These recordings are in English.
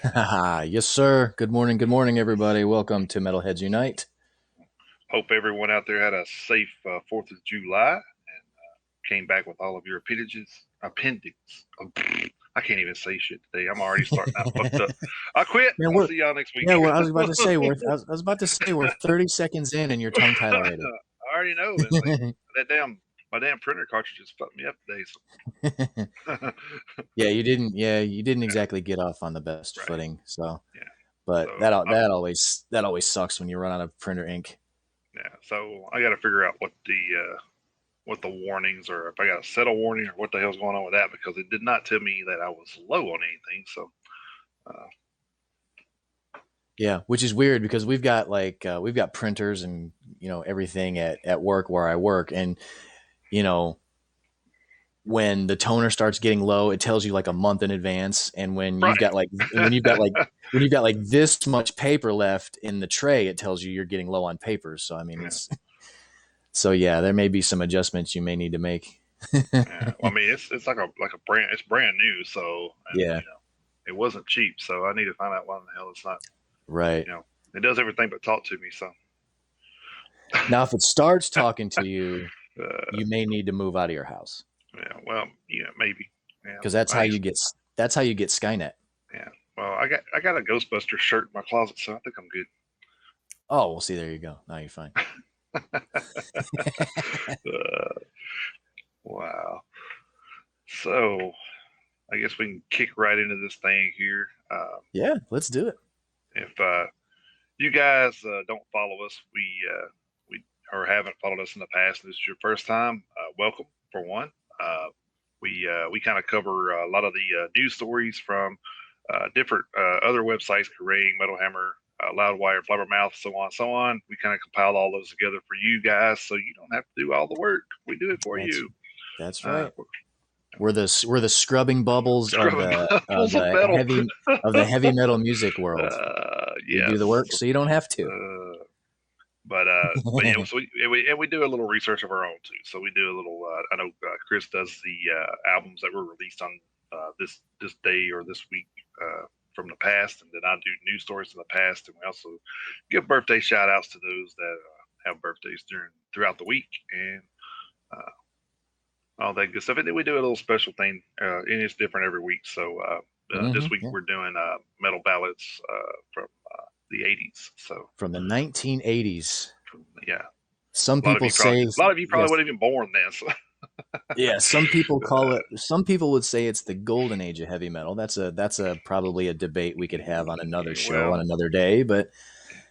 Yes, sir. Good morning, everybody. Welcome to Metalheads Unite. Hope everyone out there had a safe 4th of July and came back with all of your appendix. I can't even say shit today. I'm already starting out fucked up. I quit. Man, I'll we're see y'all next week. yeah. I was about to say I was about to say we're 30 seconds in and you're tongue tied already. I already know. It's like that damn my damn printer cartridges fucked me up today. So. Yeah, you didn't exactly get off on the best Right. footing. So, Yeah. but So that always sucks when you run out of printer ink. yeah. So I got to figure out what the warnings are. If I got to set a warning or what the hell's going on with that because it did not tell me that I was low on anything. So. Uh, Yeah, which is weird because we've got printers and everything at work where I work, and you know when the toner starts getting low, it tells you like a month in advance. And when you've got Right. like when you've got like when you've got like this much paper left in the tray, it tells you you're getting low on paper. So I mean, Yeah. it's so yeah, there may be some adjustments you may need to make. Yeah. Well, I mean, it's like a brand. It's brand new, so and Yeah, it wasn't cheap. So I need to find out why in the hell it's not. right. You know, it does everything but talk to me. So Now, if it starts talking to you, uh, you may need to move out of your house yeah. Well, yeah, maybe. Yeah. because that's I how need. you get that's how you get Skynet. Yeah. Well, I got a Ghostbuster shirt in my closet, so I think I'm good. Oh, well, see, there you go. Now you're fine. uh, wow. So I guess we can kick right into this thing here. Yeah, let's do it. If you guys don't follow us, we or haven't followed us in the past, and this is your first time, welcome for one. Uh, we kind of cover a lot of the news stories from different other websites, Kerrang, Metal Hammer, Loudwire, Flabbermouth, so on, so on. We kind of compile all those together for you guys, so you don't have to do all the work. We do it for That's you. that's Uh, right. We're the scrubbing bubbles of Scrubbing the of bubbles of the metal. heavy metal music world. We do the Yes. work so you don't have to. Uh, but yeah, so we do a little research of our own too. So we do a little. I know Chris does the albums that were released on this day or this week from the past, and then I do news stories from the past, and we also give birthday shout outs to those that have birthdays throughout the week and uh, all that good stuff. And then we do a little special thing, and it's different every week. So this week Yeah. we're doing metal ballads from the '80s. So From the 1980s. yeah, Some a lot of people you probably say a lot of you probably yes. weren't even born then. So. Yeah, some people would say it's the golden age of heavy metal. That's a probably a debate we could have on another show on Well, another day, but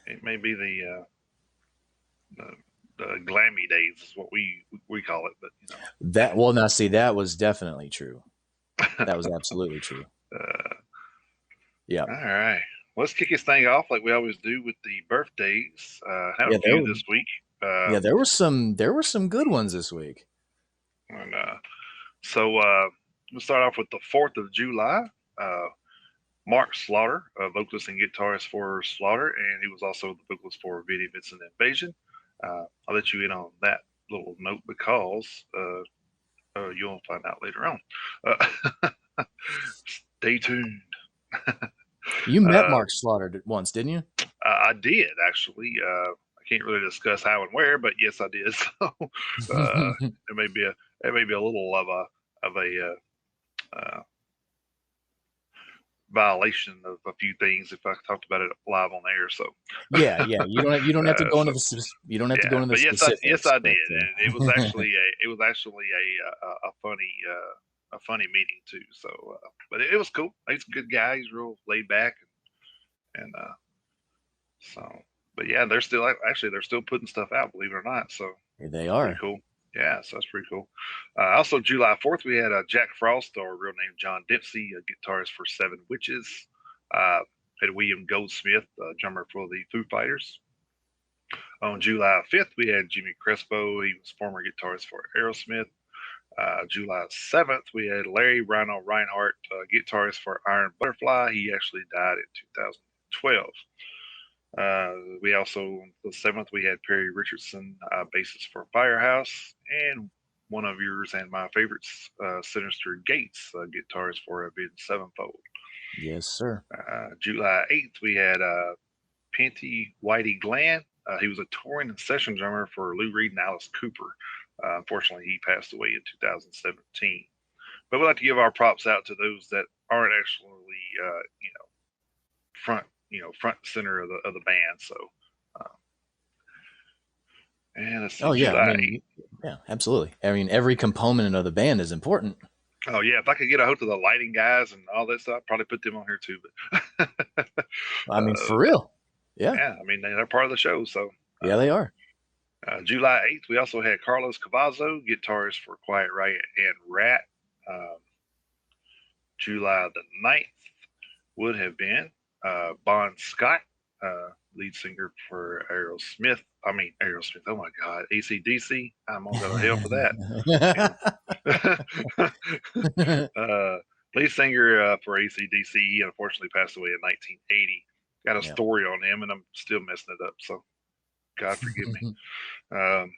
it may be the, the glammy days is what we call it, but that well now see that was definitely true. That was absolutely true. uh, Yeah. all right. Let's kick this thing off like we always do with the birthdays. Had a Yeah, few this week. there were some good ones this week. And so we'll start off with the 4th of July. Uh, Mark Slaughter, vocalist and guitarist for Slaughter, and he was also the vocalist for Video Vincent Invasion. I'll let you in on that little note because you'll find out later on. Stay tuned. You met uh, Mark Slaughter once, didn't you? I did actually. I can't really discuss how and where, but yes, I did. So it may be a little of a violation of a few things if I talked about it live on air. So Yeah. You don't have to go into so you don't have to yeah, go into the but yes, specifics, I did. but It was actually a funny meeting too. So, but it was cool. He's a good guy. He's real laid back and so. But yeah, they're still putting stuff out, believe it or not. So they it's pretty are. cool. Yeah, so that's pretty cool. Also, July 4th, we had Jack Frost, or real name John Dempsey, a guitarist for Seven Witches. Uh, had William Goldsmith, drummer for the Foo Fighters. On July 5th, we had Jimmy Crespo. He was former guitarist for Aerosmith. July 7th, we had Larry Rhino Reinhardt, guitarist for Iron Butterfly. He actually died in 2012. We also, on the 7th, we had Perry Richardson, bassist for Firehouse, and one of yours and my favorites, Sinister Gates, guitarist for Avenged Sevenfold. Yes, sir. July 8th, we had Penty Whitey Glenn. He was a touring and session drummer for Lou Reed and Alice Cooper. Unfortunately, he passed away in 2017. But we'd like to give our props out to those that aren't actually, you know, front and center of the band. So, uh, and let's see, Oh yeah, I July mean, 8th. yeah, absolutely. I mean, every component of the band is important. Oh yeah, if I could get a hold of the lighting guys and all that stuff, I'd probably put them on here too. But I mean, for real. Yeah, yeah, I mean they're part of the show. So yeah, they are. July 8th, we also had Carlos Cavazo, guitarist for Quiet Riot and Rat. Um, July the 9th would have been Bon Scott, lead singer for Aerosmith. I mean, Aerosmith, oh my God, ACDC. I'm going to go to hell for that. Lead singer for ACDC. He unfortunately passed away in 1980. Got a Yeah. story on him, and I'm still messing it up. So, God forgive me. Um,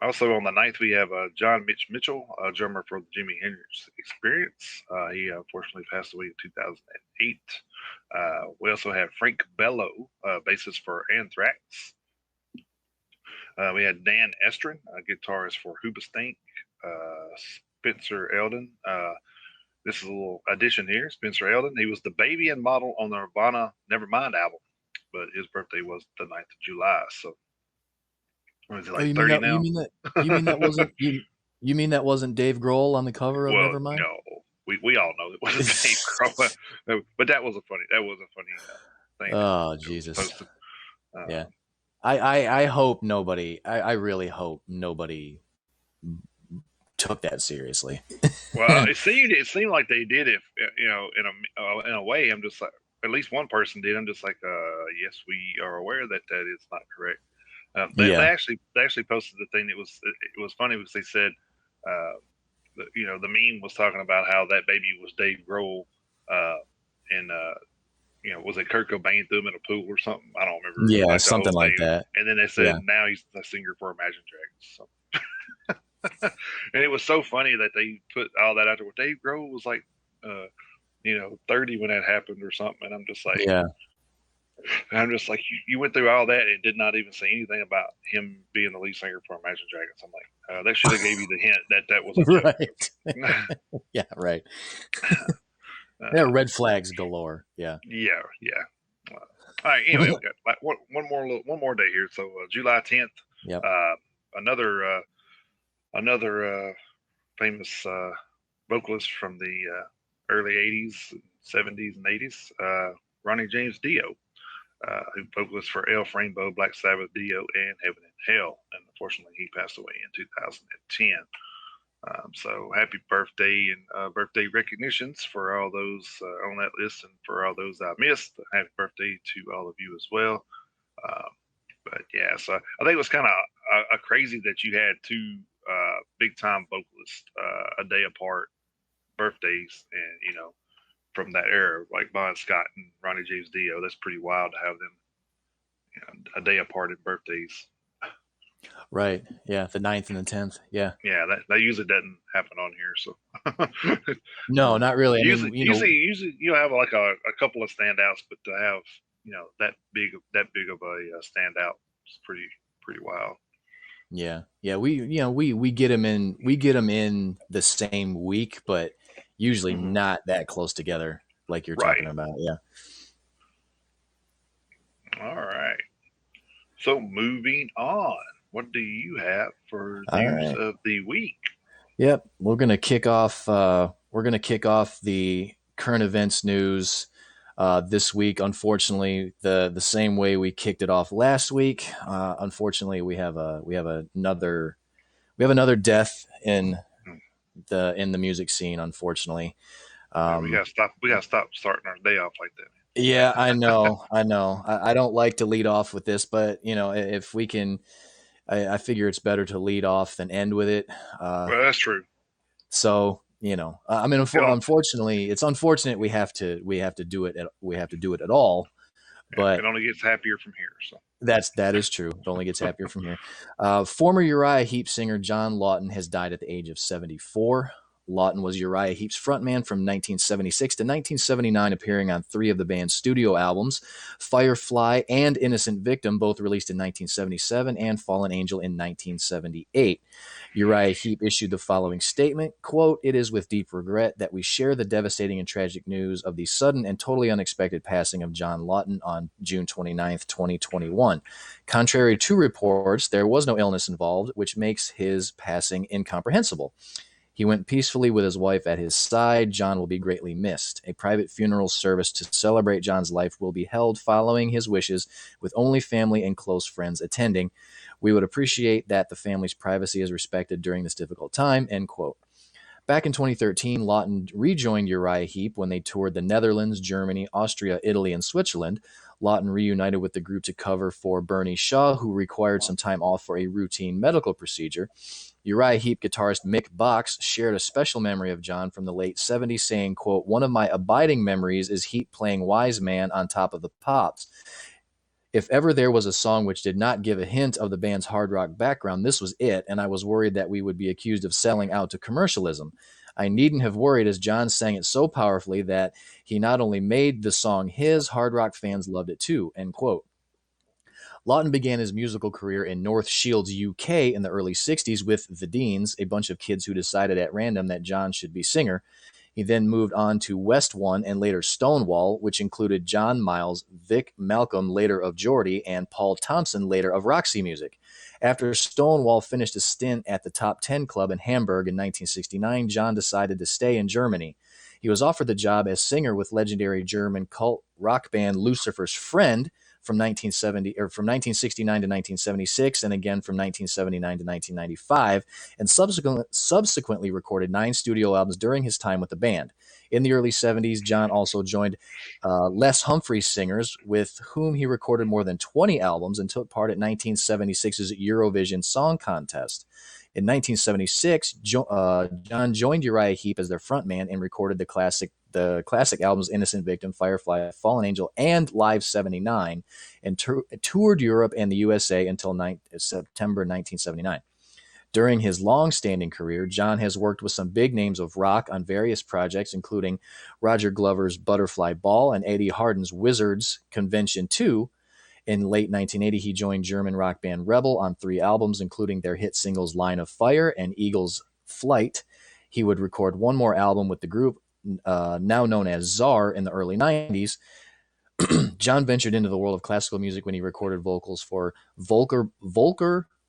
Also on the 9th, we have John Mitchell, drummer for the Jimi Hendrix Experience. He unfortunately passed away in 2008. We also have Frank Bello, bassist for Anthrax. We had Dan Estrin, guitarist for Hoobastank. Spencer Eldon. This is a little addition here. Spencer Eldon. He was the baby and model on the Nirvana Nevermind album, but his birthday was the 9th of July. So, what is it, Oh, like 30 now? you mean that wasn't you mean that wasn't Dave Grohl on the cover of Well, Nevermind? no, we all know it wasn't Dave Grohl, but that was a funny thing Oh, that was Jesus. posted. Yeah. Uh, I hope nobody. I really hope nobody took that seriously. well, it seemed like they did it, in a way. I'm just like, at least one person did. I'm just like, yes, we are aware that that is not correct. Yeah. They actually posted the thing. It was funny because they said, uh, the meme was talking about how that baby was Dave Grohl, uh, and was it Kurt Cobain threw him in a pool or something? I don't remember Yeah, like the something whole like thing. that. And then they said Yeah. now he's a singer for Imagine Dragons. So. And it was so funny that they put all that out there. Well, Dave Grohl was like, 30 when that happened or something. And Yeah. I'm just like, you went through all that and did not even say anything about him being the lead singer for Imagine Dragons. I'm like, that should have gave you the hint that that was a Right. joke. Yeah, right. Yeah, uh, red flags galore. Yeah. yeah, yeah. All right. Anyway, we got like one more day here. So July 10th, Yep. uh, another famous vocalist from the early 80s, 70s, and 80s, Ronnie James Dio, who vocalist for Elf, Rainbow, Black Sabbath, Dio, and Heaven and Hell. And unfortunately, he passed away in 2010. So happy birthday and birthday recognitions for all those on that list, and for all those I missed. Happy birthday to all of you as well. Um, but yeah, so I think it was kind of a crazy that you had two big time vocalists a day apart birthdays, and from that era, like Bon Scott and Ronnie James Dio. That's pretty wild to have them a day apart in birthdays. Right. Yeah. The 9th and the 10th. Yeah. Yeah, that usually doesn't happen on here. So No, not really. I usually, mean, usually you have like a couple of standouts, but to have that big of a standout is pretty wild. yeah. Yeah. We get them in. We get them in the same week, but usually Mm-hmm. not that close together, like you're talking Right. about. Yeah. All right. So moving on, what do you have for All news right. of the week? Yep. We're gonna kick off. We're gonna kick off the current events news this week. Unfortunately, the same way we kicked it off last week. Unfortunately, we have another death in the music scene. Unfortunately, Yeah, we um, gotta stop. We gotta stop starting our day off like that. yeah, I know, I know. I don't like to lead off with this, but if we can, I figure it's better to lead off than end with it. Well, that's true. So I mean, It don't, unfortunately, it's unfortunate we have to do it at all. yeah, it But only gets happier from here. So that is true. It only gets happier from here. Former Uriah Heep singer John Lawton has died at the age of 74. Lawton was Uriah Heep's frontman from 1976 to 1979, appearing on three of the band's studio albums, Firefly and Innocent Victim, both released in 1977, and Fallen Angel in 1978. Uriah Heep issued the following statement, quote, "It is with deep regret that we share the devastating and tragic news of the sudden and totally unexpected passing of John Lawton on June 29th, 2021. Contrary to reports, there was no illness involved, which makes his passing incomprehensible. He went peacefully with his wife at his side. John will be greatly missed. A private funeral service to celebrate John's life will be held following his wishes, with only family and close friends attending. We would appreciate that the family's privacy is respected during this difficult time," end quote. Back in 2013, Lawton rejoined Uriah Heep when they toured the Netherlands, Germany, Austria, Italy, and Switzerland. Lawton reunited with the group to cover for Bernie Shaw, who required some time off for a routine medical procedure. Uriah Heep guitarist Mick Box shared a special memory of John from the late 70s, saying, quote, "One of my abiding memories is Heep playing Wise Man on top of the Pops. If ever there was a song which did not give a hint of the band's hard rock background, this was it, and I was worried that we would be accused of selling out to commercialism. I needn't have worried, as John sang it so powerfully that he not only made the song his, hard rock fans loved it too," end quote. Lawton began his musical career in North Shields, UK in the early 60s with the Deans, a bunch of kids who decided at random that John should be singer. He then moved on to West One and later Stonewall, which included John Miles, Vic Malcolm, later of Geordie, and Paul Thompson, later of Roxy Music. After Stonewall finished a stint at the Top 10 Club in Hamburg in 1969, John decided to stay in Germany. He was offered the job as singer with legendary German cult rock band Lucifer's Friend from 1969 to 1976, and again from 1979 to 1995, and subsequently recorded 9 studio albums during his time with the band. In the early 70s, John also joined Les Humphries Singers, with whom he recorded more than 20 albums and took part at 1976's Eurovision Song Contest. In 1976, John joined Uriah Heep as their frontman and recorded the classic albums Innocent Victim, Firefly, Fallen Angel, and Live 79, and toured Europe and the USA until September 1979. During his long-standing career, John has worked with some big names of rock on various projects, including Roger Glover's Butterfly Ball and Eddie Harden's Wizards Convention 2. In late 1980, he joined German rock band Rebel on 3 albums, including their hit singles Line of Fire and Eagle's Flight. He would record one more album with the group, now known as Czar, in the early 90s. John ventured into the world of classical music when he recorded vocals for Volker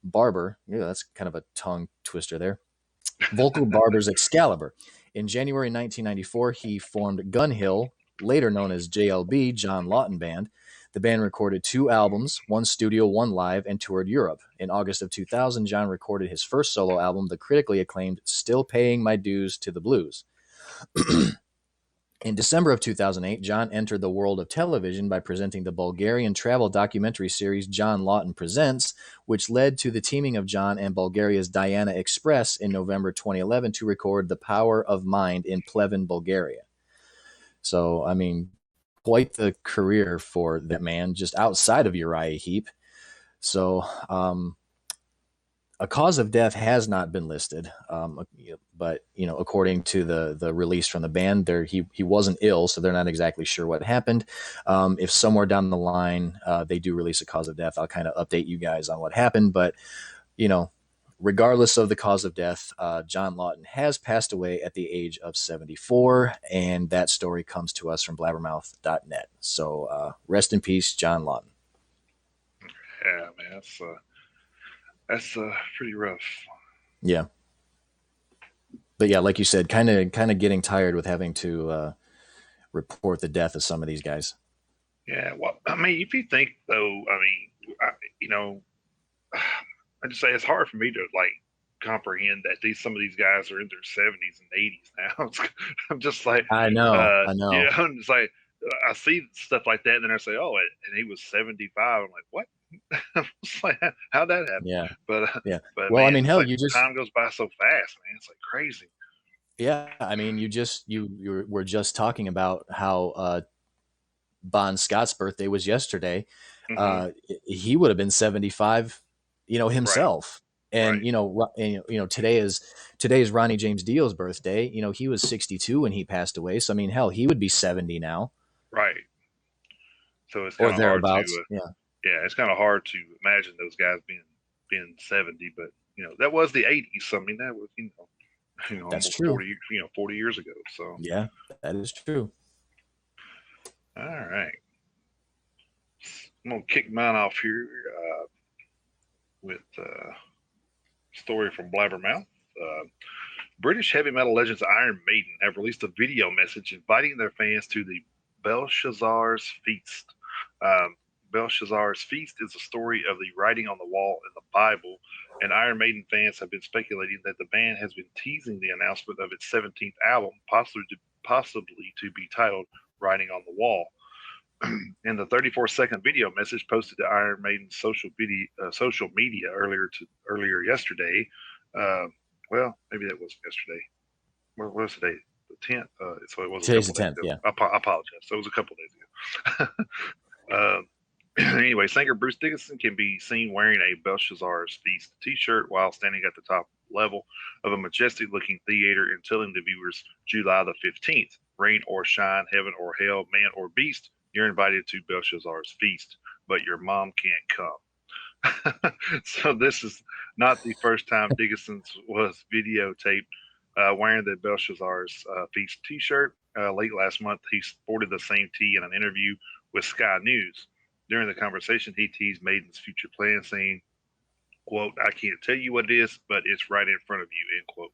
Barber. Yeah, that's kind of a tongue twister there. Volker Barber's Excalibur. In January 1994, he formed Gun Hill, later known as JLB, John Lawton Band. The band recorded 2 albums, 1 studio, 1 live, and toured Europe. In August of 2000, John recorded his first solo album, the critically acclaimed Still Paying My Dues to the Blues. In December of 2008, John entered the world of television by presenting the Bulgarian travel documentary series John Lawton Presents, which led to the teaming of John and Bulgaria's Diana Express in November 2011 to record The Power of Mind in Pleven, Bulgaria. So, I mean, quite the career for that man, just outside of Uriah Heep. So, a cause of death has not been listed, but according to the release from the band, he wasn't ill, so they're not exactly sure what happened. If somewhere down the line they do release a cause of death, I'll kind of update you guys on what happened. But regardless of the cause of death, John Lawton has passed away at the age of 74, and that story comes to us from blabbermouth.net. So rest in peace, John Lawton. Yeah, man, that's pretty rough. Yeah. But yeah, like you said, kind of getting tired with having to report the death of some of these guys. Yeah, well, I mean, if you think though, I mean, I just say it's hard for me to like comprehend that some of these guys are in their 70s and 80s now. I'm just like, I know. I'm just like, I see stuff like that, and then I say, oh, and he was 75. I'm like, what? It's like, how'd that happen? Yeah. But Well, man, I mean, hell, like time goes by so fast, man. It's like crazy. Yeah, I mean, you were just talking about how Bon Scott's birthday was yesterday. Mm-hmm. He would have been 75, Right. himself. And Right. today is Ronnie James Dio's birthday. He was 62 when he passed away. So I mean, hell, he would be 70 now Right. So it's or kind of hard to, thereabouts. Yeah, yeah, it's kind of hard to imagine those guys being 70, but that was the 80s. So I mean, that was that's almost true. 40 years ago. So Yeah, that is true. all right, I'm gonna kick mine off here with a story from Blabbermouth. Uh, British heavy metal legends Iron Maiden have released a video message inviting their fans to the Belshazzar's Feast. Um, Belshazzar's Feast is a story of the writing on the wall in the Bible, and Iron Maiden fans have been speculating that the band has been teasing the announcement of its 17th album, possibly to be titled Writing on the Wall. In the 34-second video message posted to Iron Maiden's social media earlier yesterday, uh, well, maybe that wasn't yesterday. What was today? The 10th. So it was a Today's couple the of days 10th. ago. Yeah. I apologize. So it was a couple of days ago. Anyway, singer Bruce Dickinson can be seen wearing a Belshazzar's Feast t-shirt while standing at the top level of a majestic-looking theater and telling the viewers July the 15th, rain or shine, heaven or hell, man or beast, you're invited to Belshazzar's Feast, but your mom can't come. So this is not the first time Dickinson was videotaped wearing the Belshazzar's Feast T-shirt. Late last month, he sported the same tee in an interview with Sky News. During the conversation, he teased Maiden's future plans, saying, "quote I can't tell you what it is, but it's right in front of you." End quote.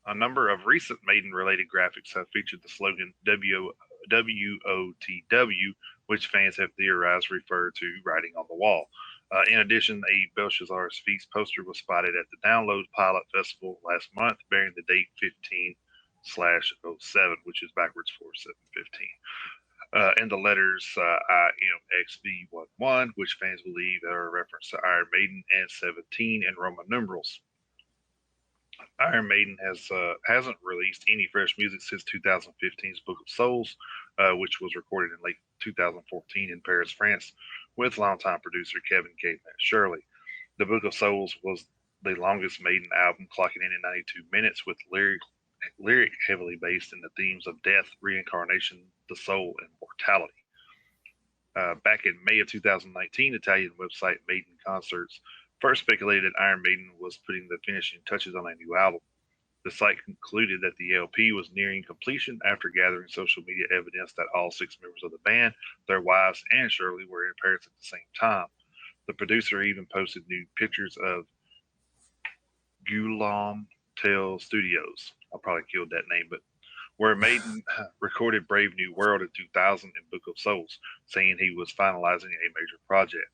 A number of recent Maiden-related graphics have featured the slogan WOTW, which fans have theorized referred to writing on the wall. In addition, a Belshazzar's Feast poster was spotted at the Download Pilot Festival last month, bearing the date 15/07, which is backwards for 715. And the letters IMXV11, which fans believe are a reference to Iron Maiden, and 17 in Roman numerals. Iron Maiden hasn't released any fresh music since 2015's Book of Souls, which was recorded in late 2014 in Paris, France, with longtime producer Kevin Caveman Shirley. The Book of Souls was the longest Maiden album, clocking in at 92 minutes, with lyric heavily based in the themes of death, reincarnation, the soul, and mortality. Back in May of 2019, Italian website Maiden Concerts first speculated that Iron Maiden was putting the finishing touches on a new album. The site concluded that the LP was nearing completion after gathering social media evidence that all 6 members of the band, their wives, and Shirley were in Paris at the same time. The producer even posted new pictures of Guillaume Tell Studios. I probably killed that name, but where Maiden recorded Brave New World in 2000 and Book of Souls, saying he was finalizing a major project.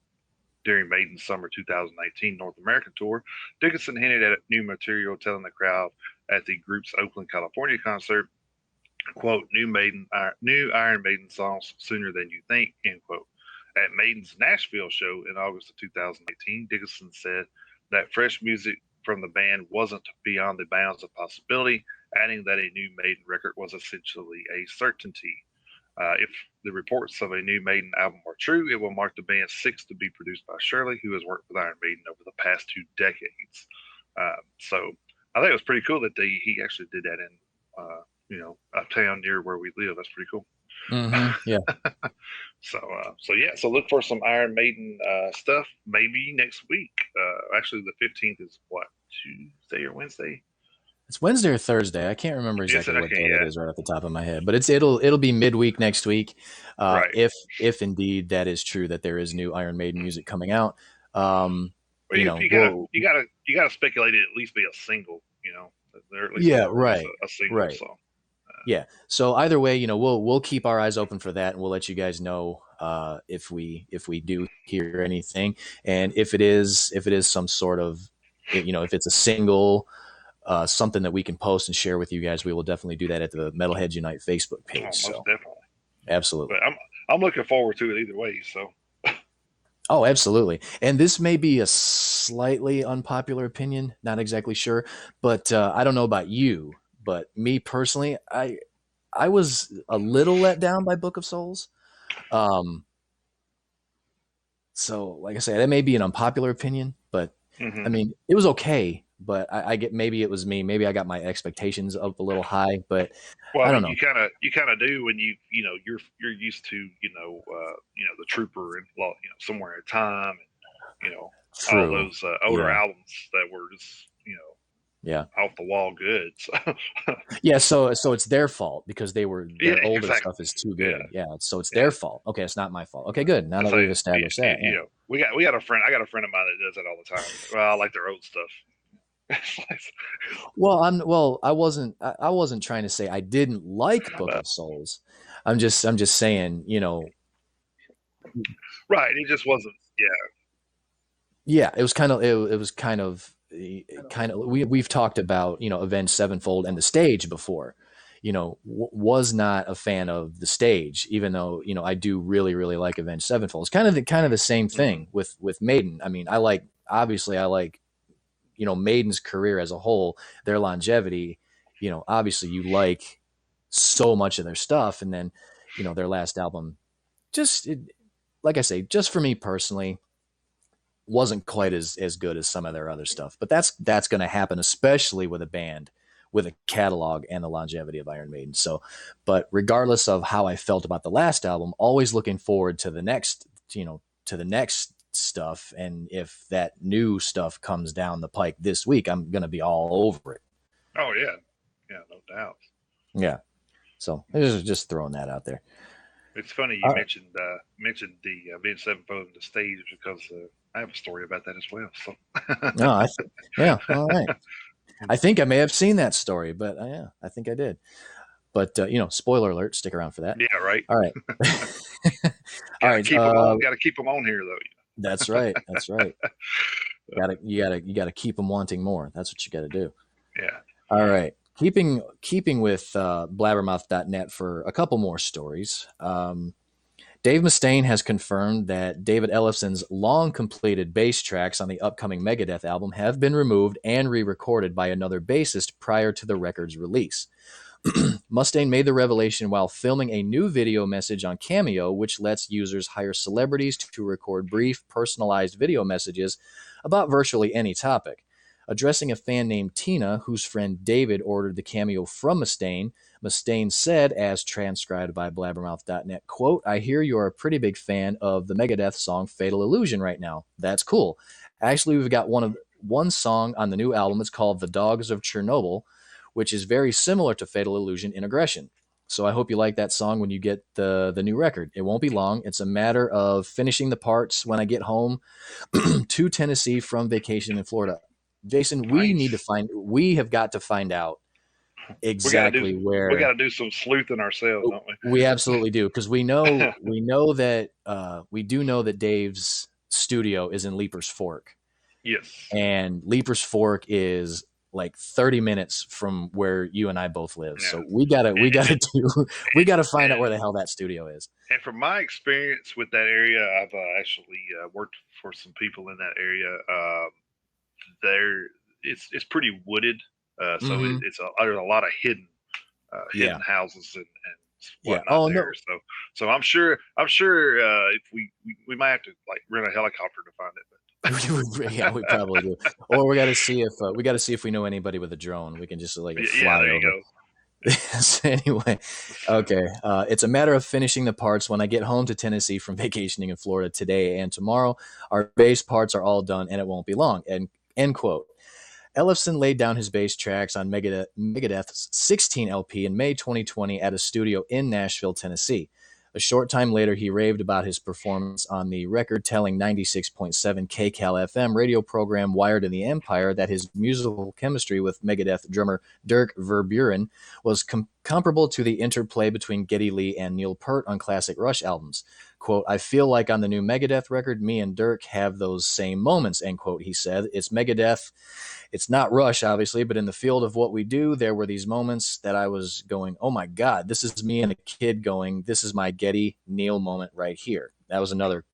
During Maiden's summer 2019 North American tour, Dickinson hinted at new material, telling the crowd at the group's Oakland, California concert, quote, new Iron Maiden songs sooner than you think, end quote. At Maiden's Nashville show in August of 2018, Dickinson said that fresh music from the band wasn't beyond the bounds of possibility, adding that a new Maiden record was essentially a certainty. If the reports of a new Maiden album are true, it will mark the band's sixth to be produced by Shirley, who has worked with Iron Maiden over the past 2 decades. So I think it was pretty cool that he actually did that in a town near where we live. That's pretty cool. Yeah. So yeah, so look for some Iron Maiden stuff maybe next week. Actually, the 15th is what, Tuesday or Wednesday? It's Wednesday or Thursday. I can't remember Yes, exactly I what can. day that Yeah, is right off the top of my head, but it'll be midweek next week. right. If indeed that is true that there is new Iron Maiden music coming out. Um, Well, you gotta we'll speculate it at least be a single. They're at least yeah, gonna release right, a single. right. So Yeah. So either way, we'll keep our eyes open for that, and we'll let you guys know if we do hear anything, and if it is some sort of if it's a single, something that we can post and share with you guys, we will definitely do that at the Metalheads Unite Facebook page. most So definitely. absolutely. But I'm looking forward to it either way. So Oh, absolutely. And this may be a slightly unpopular opinion, not exactly sure, but I don't know about you, but me personally, I was a little let down by Book of Souls. Um, so, like I say, that may be an unpopular opinion, I Hmm. mean, it was okay, but I get, maybe it was me. Maybe I got my expectations up a little high, but Well, I I don't mean, know. you kind of do when you're used to the Trooper and Somewhere in Time, and all True. those older Yeah. albums that were just Yeah. off the wall good. So Yeah, so it's their fault because yeah, their older exactly. stuff is too Yeah, good. Yeah, so it's yeah. their fault. Okay, it's not my fault. Okay, good. Now I that say, we've established that, yeah. we got a friend. I got a friend of mine that does that all the time. Well, I like their old stuff. I wasn't trying to say I didn't like Book of Souls. I'm just saying, Right. It just wasn't. Yeah. yeah, it was kind of it was kind of we've talked about, Avenged Sevenfold and the stage before. Was not a fan of the stage, even though, I do really really like Avenged Sevenfold. It's kind of the same Hmm. thing with Maiden. I mean, I like, Maiden's career as a whole, their longevity. Obviously you like so much of their stuff, and then, their last album, just it, like I say, just for me personally, wasn't quite as good as some of their other stuff. But that's going to happen, especially with a band with a catalog and the longevity of Iron Maiden. So, but regardless of how I felt about the last album, always looking forward to the next, to the next stuff. And if that new stuff comes down the pike this week, I'm going to be all over it. Oh yeah. Yeah. No doubt. Yeah. So just throwing that out there. It's funny you All right. mentioned the Avenged Sevenfold on the stage because I have a story about that as well. So No, yeah. All right. I think I may have seen that story, but yeah, I think I did. But spoiler alert. Stick around for that. yeah, right. All right. All right. Got to keep them on here though. That's right. That's right. You gotta keep them wanting more. That's what you got to do. Yeah. All right. Keeping with blabbermouth.net for a couple more stories. Dave Mustaine has confirmed that David Ellefson's long completed bass tracks on the upcoming Megadeth album have been removed and re-recorded by another bassist prior to the record's release. Mustaine made the revelation while filming a new video message on Cameo, which lets users hire celebrities to record brief, personalized video messages about virtually any topic. Addressing a fan named Tina, whose friend David ordered the Cameo from Mustaine, Mustaine said, as transcribed by blabbermouth.net, quote, "I hear you're a pretty big fan of the Megadeth song Fatal Illusion right now. That's cool. Actually, we've got one song on the new album. It's called The Dogs of Chernobyl, which is very similar to Fatal Illusion in aggression. So I hope you like that song when you get the new record. It won't be long. It's a matter of finishing the parts when I get home to Tennessee from vacation in Florida." Jason, Nice. we have got to find out We got to do exactly we got where. to do some sleuthing ourselves, don't We absolutely do, because we? we know that we do know that Dave's studio is in Leaper's Fork, Yes. and Leaper's Fork is like 30 minutes from where you and I both live. Yeah. So we gotta do we And, gotta find out where and the hell that studio is. and from my experience with that area, I've actually worked for some people in that area. There, it's pretty wooded, so Mm-hmm. there's a lot of hidden Yeah, houses and yeah. whatnot Oh there. no, So I'm sure if we might have to like rent a helicopter to find it. yeah, we probably do. Or we got to see if we know anybody with a drone. We can just like Yeah, fly there you over. go. So anyway, okay. It's a matter of finishing the parts when I get home to Tennessee from vacationing in Florida today and tomorrow. Our bass parts are all done, and it won't be long. End quote. Ellefson laid down his bass tracks on Megadeth's 16 LP in May 2020 at a studio in Nashville, Tennessee. A short time later, he raved about his performance on the record, telling 96.7 KCAL FM radio program Wired in the Empire that his musical chemistry with Megadeth drummer Dirk Verburen was comparable to the interplay between Geddy Lee and Neil Peart on classic Rush albums. Quote, "I feel like on the new Megadeth record, me and Dirk have those same moments," end quote, he said. "It's Megadeth. It's not Rush, obviously, but in the field of what we do, there were these moments that I was going, oh my God, this is me and a kid going, this is my Geddy Neil moment right here." That was another,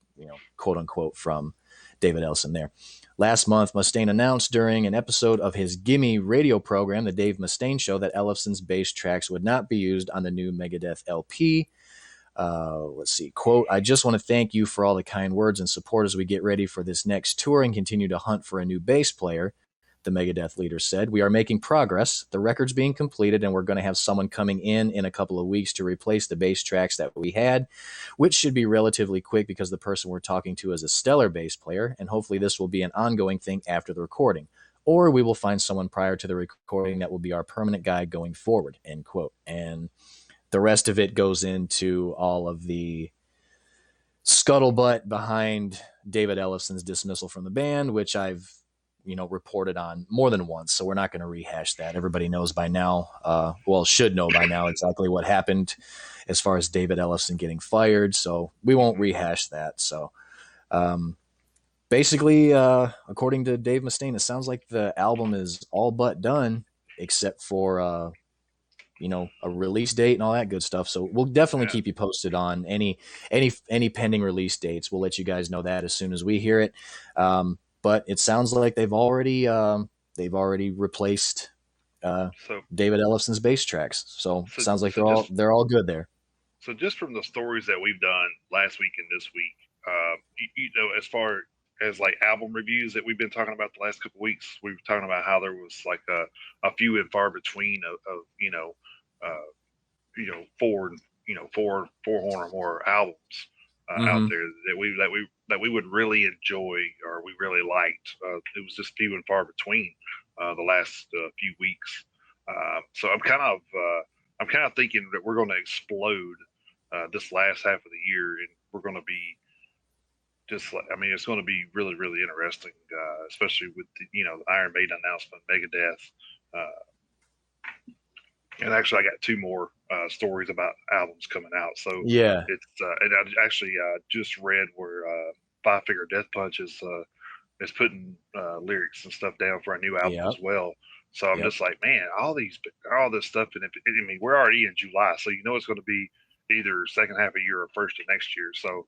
quote unquote from David Ellefson there. Last month, Mustaine announced during an episode of his Gimme radio program, The Dave Mustaine Show, that Ellefson's bass tracks would not be used on the new Megadeth LP. Let's see. Quote, I just want to thank you for all the kind words and support as we get ready for this next tour and continue to hunt for a new bass player. The Megadeth leader said, we are making progress. The record's being completed, and we're going to have someone coming in a couple of weeks to replace the bass tracks that we had, which should be relatively quick because the person we're talking to is a stellar bass player, and hopefully this will be an ongoing thing after the recording. Or we will find someone prior to the recording that will be our permanent guy going forward, end quote. And the rest of it goes into all of the scuttlebutt behind David Ellison's dismissal from the band, which I've reported on more than once. So we're not going to rehash that. Everybody knows by now, should know by now exactly what happened as far as David Ellison getting fired. So we won't rehash that. So basically, according to Dave Mustaine, it sounds like the album is all but done, except for a release date and all that good stuff. So we'll definitely keep you posted on any pending release dates. We'll let you guys know that as soon as we hear it. But it sounds like they've already replaced David Ellison's bass tracks. So it sounds like they're all good there. So just from the stories that we've done last week and this week, as far as like album reviews that we've been talking about the last couple of weeks, we were talking about how there was like a few and far between of four horn or more albums out there that we would really enjoy or we really liked. It was just few and far between the last few weeks. So I'm kind of thinking that we're going to explode this last half of the year, and we're going to be it's going to be really, really interesting, especially with the Iron Maiden announcement, Megadeth. And actually, I got two more stories about albums coming out. So yeah, it's and I actually just read where Five Finger Death Punch is putting lyrics and stuff down for a new album as well. So I'm just like, man, all this stuff, and I mean, we're already in July, so it's going to be either second half of the year or first of next year. So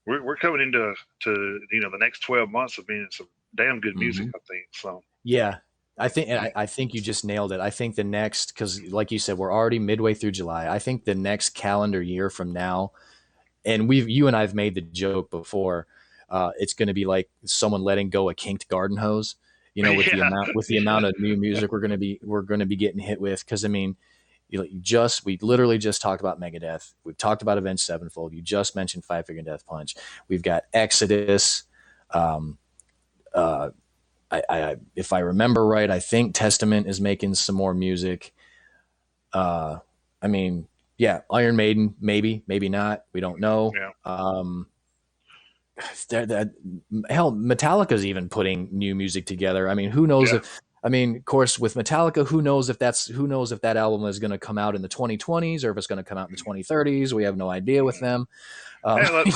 we're coming into the next 12 months of being some damn good music, I think. So yeah, I think you just nailed it. I think the next, because like you said, we're already midway through July. I think the next calendar year from now, and you and I've made the joke before, it's going to be like someone letting go a kinked garden hose. With the amount of new music we're going to be getting hit with. Because I mean, we literally just talked about Megadeth. We've talked about Avenged Sevenfold. You just mentioned Five Finger Death Punch. We've got Exodus. If I remember right, I think Testament is making some more music. I mean, yeah, Iron Maiden, maybe not. We don't know. Yeah. Hell, Metallica's even putting new music together. I mean, who knows if? I mean, of course, with Metallica, who knows if that album is going to come out in the 2020s or if it's going to come out in the 2030s. We have no idea with them. Lars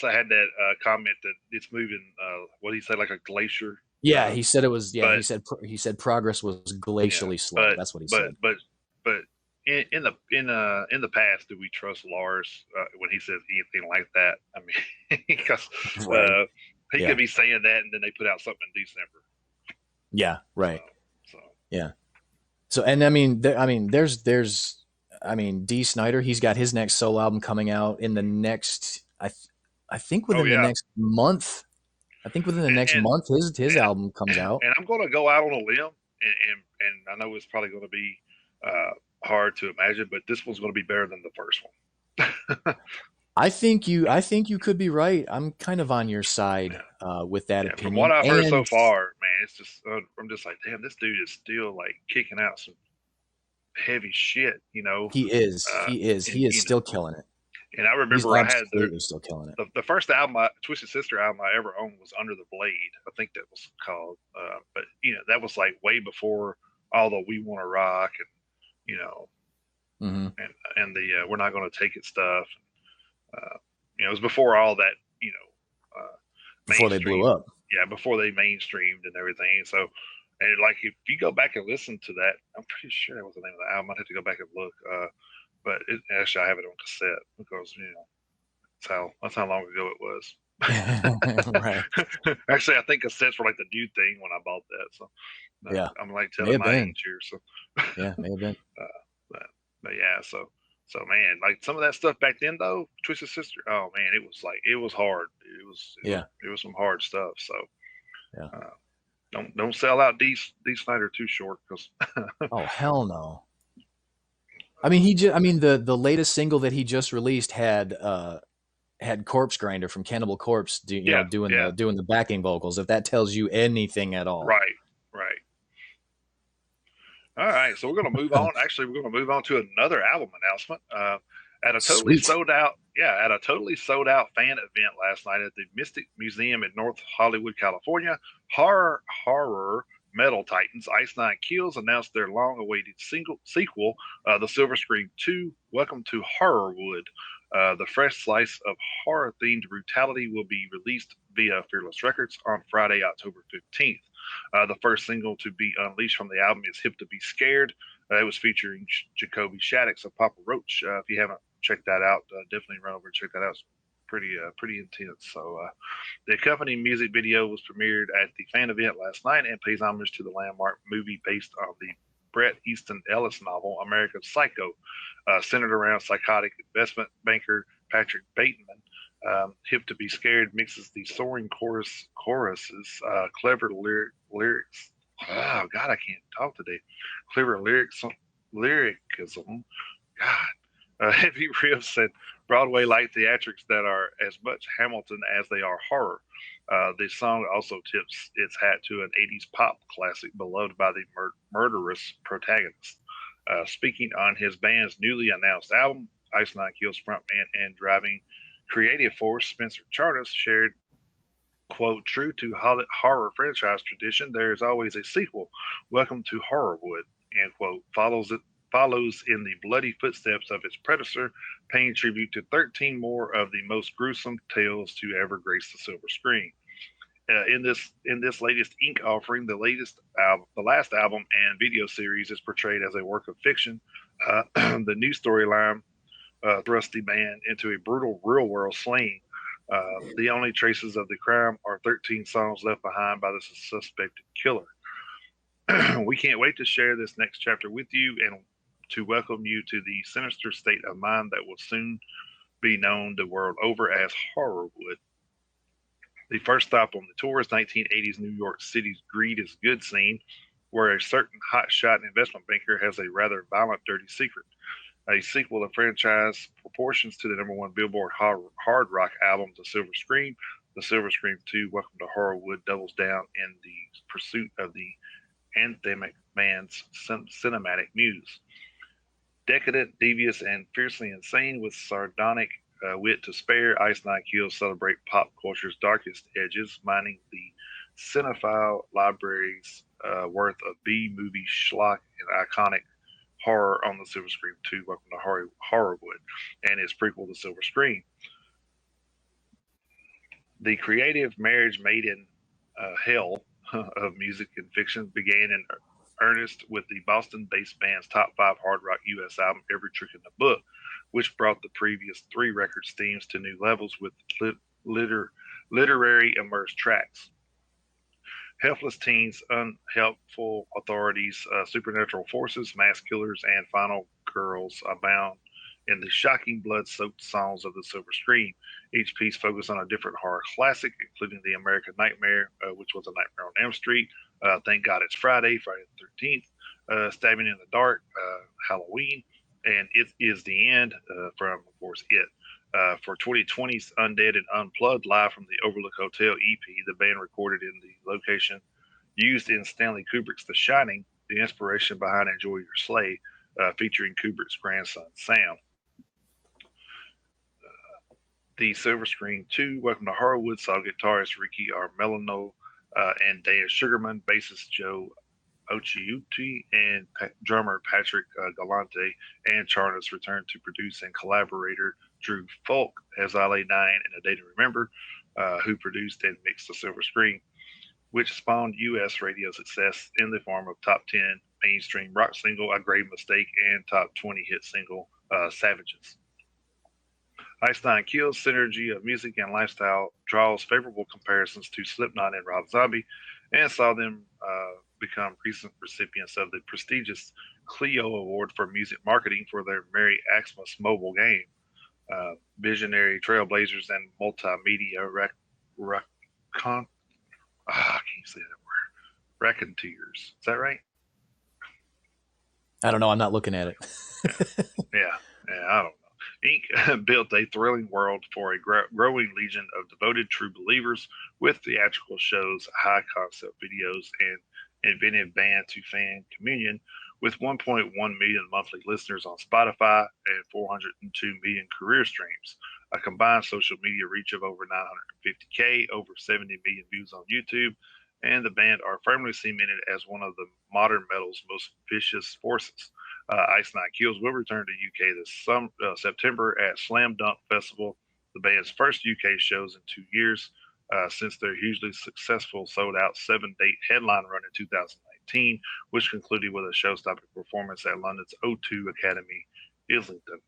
had that comment that it's moving. What did he say? Like a glacier. Yeah, he said it was. Yeah, he said progress was glacially slow. That's what he said. But in the past, do we trust Lars when he says anything like that? I mean, because he could be saying that, and then they put out something in December. Yeah. Right. So yeah. So and I mean, there's Dee Snider. He's got his next solo album coming out in the next. I think within the next month. I think within the next month, his album comes out. And I'm going to go out on a limb, and I know it's probably going to be hard to imagine, but this one's going to be better than the first one. I think you could be right. I'm kind of on your side with that opinion. From what I've heard so far, man, it's just I'm just like, damn, this dude is still like kicking out some heavy shit. He is still killing it. And I remember I had still killing it. The first album, Twisted Sister album I ever owned was Under the Blade. I think that was called. But that was like way before all the We Want to Rock and and the We're Not Going to Take It stuff. It was before all that. Before they blew up. Yeah, before they mainstreamed and everything. So, and like if you go back and listen to that, I'm pretty sure that was the name of the album. I'd have to go back and look. But actually, I have it on cassette because that's how long ago it was. Right. Actually, I think cassettes were like the new thing when I bought that. So yeah, I'm like telling my age here. So yeah, may have been. But yeah, so So man, like some of that stuff back then though, Twisted Sister, oh man, it was like it was hard. Yeah. It was some hard stuff. So Yeah. uh, don't sell out D Snyder too short because Oh hell no. I mean, the latest single that he just released had Corpse Grinder from Cannibal Corpse, yeah, yeah, doing the backing vocals. If that tells you anything at all. right, right. All right, so we're going to move on. Actually, we're going to move on to another album announcement. At a totally Sweet. sold out, yeah, at a totally sold out fan event last night at the Mystic Museum in North Hollywood, California, horror metal titans Ice Nine Kills announced their long-awaited single sequel, The Silver Scream 2: Welcome to Horrorwood. The fresh slice of horror-themed brutality will be released via Fearless Records on Friday, October 15th. The first single to be unleashed from the album is Hip to Be Scared. It was featuring Jacoby Shaddix of Papa Roach. If you haven't checked that out, definitely run over and check that out. It's pretty intense. So the accompanying music video was premiered at the fan event last night and pays homage to the landmark movie based on the Bret Easton Ellis novel American Psycho, centered around psychotic investment banker Patrick Bateman. Hip to Be Scared mixes the soaring choruses, clever lyrics. Oh God, I can't talk today. Clever lyricism. God, heavy riffs and Broadway light theatrics that are as much Hamilton as they are horror. The song also tips its hat to an 80s pop classic beloved by the murderous protagonist. Speaking on his band's newly announced album, Ice Nine Kills frontman and driving creative force Spencer Charnas shared, quote, true to horror franchise tradition, there is always a sequel. Welcome to Horrorwood, end quote. Follows in the bloody footsteps of its predecessor, paying tribute to 13 more of the most gruesome tales to ever grace the silver screen. In this latest Ink offering, the last album and video series is portrayed as a work of fiction. The new storyline thrust the band into a brutal real world slaying. The only traces of the crime are 13 songs left behind by the suspected killer. We can't wait to share this next chapter with you and to welcome you to the sinister state of mind that will soon be known the world over as Horrorwood. The first stop on the tour is 1980s New York City's Greed is Good scene, where a certain hotshot investment banker has a rather violent, dirty secret. A sequel of franchise proportions to the number one Billboard hard rock album, The Silver Scream. The Silver Scream 2, Welcome to Horrorwood, doubles down in the pursuit of the anthemic band's cinematic muse. Decadent, devious, and fiercely insane with sardonic wit to spare, Ice Nine Kills celebrate pop culture's darkest edges, mining the cinephile library's worth of B-movie schlock and iconic horror on the Silver Scream 2, Welcome to Horrorwood, and its prequel, The Silver Scream. The creative marriage made in hell of music and fiction began in earnest with the Boston based band's top 5 hard rock US album, Every Trick in the Book, which brought the previous 3 records' themes to new levels with literary immersed tracks. Helpless teens, unhelpful authorities, supernatural forces, mass killers, and final girls abound in the shocking blood-soaked songs of the Silver Scream. Each piece focused on a different horror classic, including The American Nightmare, which was A Nightmare on Elm Street, Thank God It's Friday, Friday the 13th, Stabbing in the Dark, Halloween, and It Is the End from, of course, It. For 2020's Undead and Unplugged live from the Overlook Hotel EP, the band recorded in the location used in Stanley Kubrick's The Shining, the inspiration behind Enjoy Your Sleigh, featuring Kubrick's grandson, Sam. The Silver Screen 2, Welcome to Horrorwood, saw guitarist Ricky Armelino and Dan Sugarman, bassist Joe Ochiuti, and drummer Patrick Galante and Charnas returned to produce, and collaborator Drew Folk as I Lay Dying and A Day to Remember, who produced and mixed The Silver Screen, which spawned U.S. radio success in the form of top 10 mainstream rock single, A Grave Mistake, and top 20 hit single, Savages. Ice Nine Kills' synergy of music and lifestyle draws favorable comparisons to Slipknot and Rob Zombie, and saw them become recent recipients of the prestigious Clio Award for Music Marketing for their Merry Xmas mobile game. Visionary trailblazers and multimedia con- I can't say that word. Racketeers. Is that right? I don't know. I'm not looking at Yeah, it. yeah, yeah. I don't know. Inc. built a thrilling world for a growing legion of devoted true believers with theatrical shows, high concept videos, and inventive band to fan communion. With 1.1 million monthly listeners on Spotify and 402 million career streams, a combined social media reach of over 950K, over 70 million views on YouTube, and the band are firmly cemented as one of the modern metal's most vicious forces. Ice Nine Kills will return to UK September at Slam Dunk Festival, the band's first UK shows in 2 years since their hugely successful sold out 7 date headline run in 2019, which concluded with a show stopping performance at London's O2 Academy, Islington.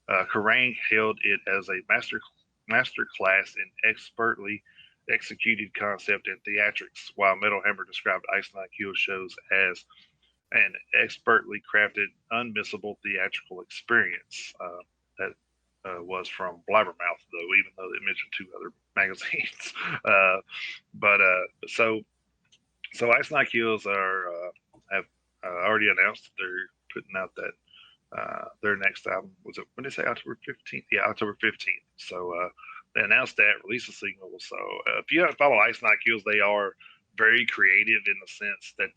Kerrang hailed it as a master class in expertly executed concept and theatrics, while Metal Hammer described Ice Nine Kills shows as an expertly crafted, unmissable theatrical experience. That was from Blabbermouth, though, even though they mentioned two other magazines. But so Ice Nine Kills have already announced that they're putting out that their next album. Was it when did they say October 15th? Yeah, October 15th. So they announced that, released a single. So if you haven't followed Ice Nine Kills, they are very creative in the sense that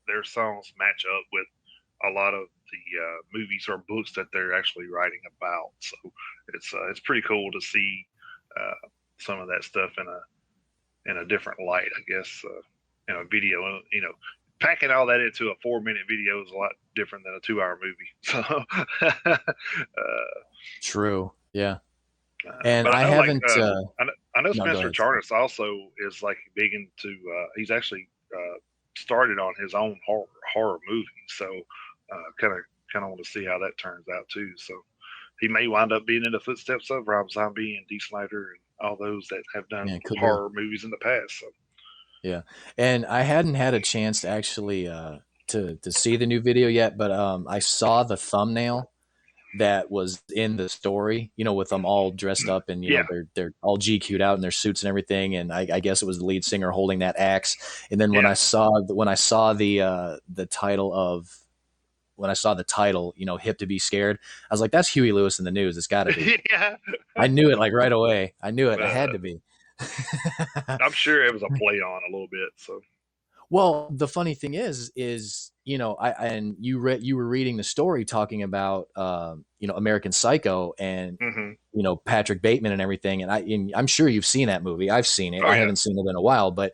their songs match up with a lot of the movies or books that they're actually writing about. So it's pretty cool to see some of that stuff in a different light, I guess, in a video. Packing all that into a 4 minute video is a lot different than a 2 hour movie. So, True. Yeah. And but I I know, like, haven't. I know No, go Spencer ahead. Sorry. Charnas also is like big into. He's actually started on his own horror movie, so kind of want to see how that turns out too. So he may wind up being in the footsteps of Rob Zombie and Dee Snider and all those that have done Yeah, could be. horror movies in the past. So Yeah, and I hadn't had a chance to actually to see the new video yet, but I saw the thumbnail that was in the story. With them all dressed up and yeah, they're all GQ'd out in their suits and everything. And I guess it was the lead singer holding that axe. And then yeah, when I saw the title of when I saw the title, hip to be scared, I was like, that's Huey Lewis in the News. It's got to be. yeah. I knew it like right away. I knew it. It had Uh, to be. I'm sure it was a play on a little bit. So Well, the funny thing is and you were reading the story talking about American Psycho and hmm Patrick Bateman and everything, and I'm sure you've seen that movie. I've seen it. oh I yeah, haven't seen it in a while, but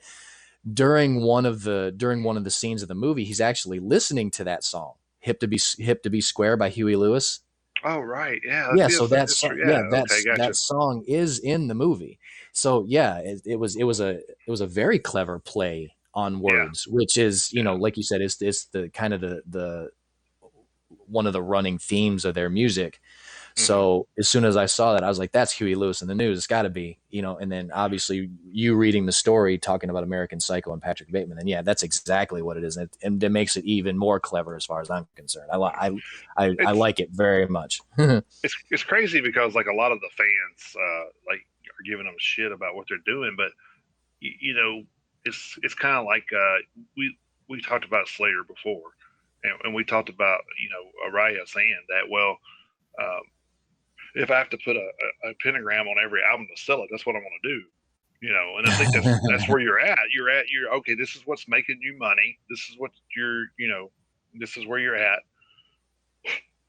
during one of the scenes of the movie, he's actually listening to that song, "Hip to Be Square" by Huey Lewis. oh right, yeah, Yeah, so that's true. Yeah, yeah, okay, that gotcha. song is in the movie. So yeah, it was a very clever play on Yeah, words, which is, yeah. like you said, it's the kind of the one of the running themes of their music. hmm So as soon as I saw that, I was like, that's Huey Lewis in the News. It's got to be, and then obviously you reading the story talking about American Psycho and Patrick Bateman, and yeah, that's exactly what it is, and it makes it even more clever as far as I'm concerned. I It's like it very much. it's crazy because like a lot of the fans like are giving them shit about what they're doing, but it's kind of like we talked about Slayer before, and we talked about Araya saying that um, if I have to put a pentagram on every album to sell it, that's what I want to do. And I think that's where you're at. You're okay. This is what's making you money. This is what this is where you're at.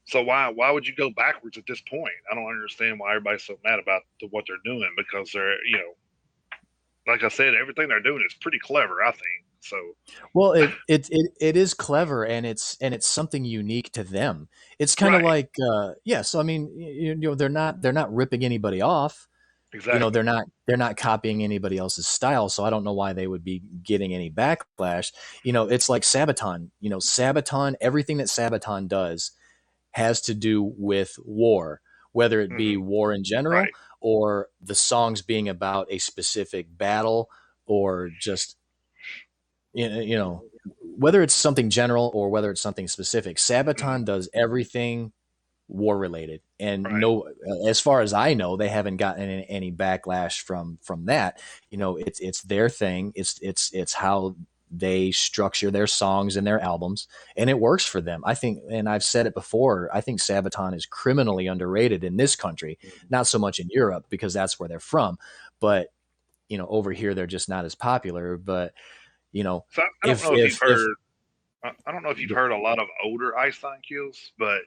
So why would you go backwards at this point? I don't understand why everybody's so mad about what they're doing because they're like I said, everything they're doing is pretty clever. I think so. Well, it is clever, and it's something unique to them. It's kind of Right. like yeah. So I mean, they're not ripping anybody off. Exactly. They're not copying anybody else's style. So I don't know why they would be getting any backlash. It's like Sabaton. Sabaton. Everything that Sabaton does has to do with war, whether it be hmm war in general Right. or the songs being about a specific battle or just you know whether it's something general or whether it's something specific, Mhm. Sabaton does everything war related, and Right. no, as far as I know, they haven't gotten any backlash from that. It's their thing. It's how they structure their songs and their albums, and it works for them. I think, and I've said it before, I think Sabaton is criminally underrated in this country, Mhm. not so much in Europe because that's where they're from, but over here they're just not as popular. But you know, So I don't know if I don't know if you've heard a lot of older Ice Nine Kills, but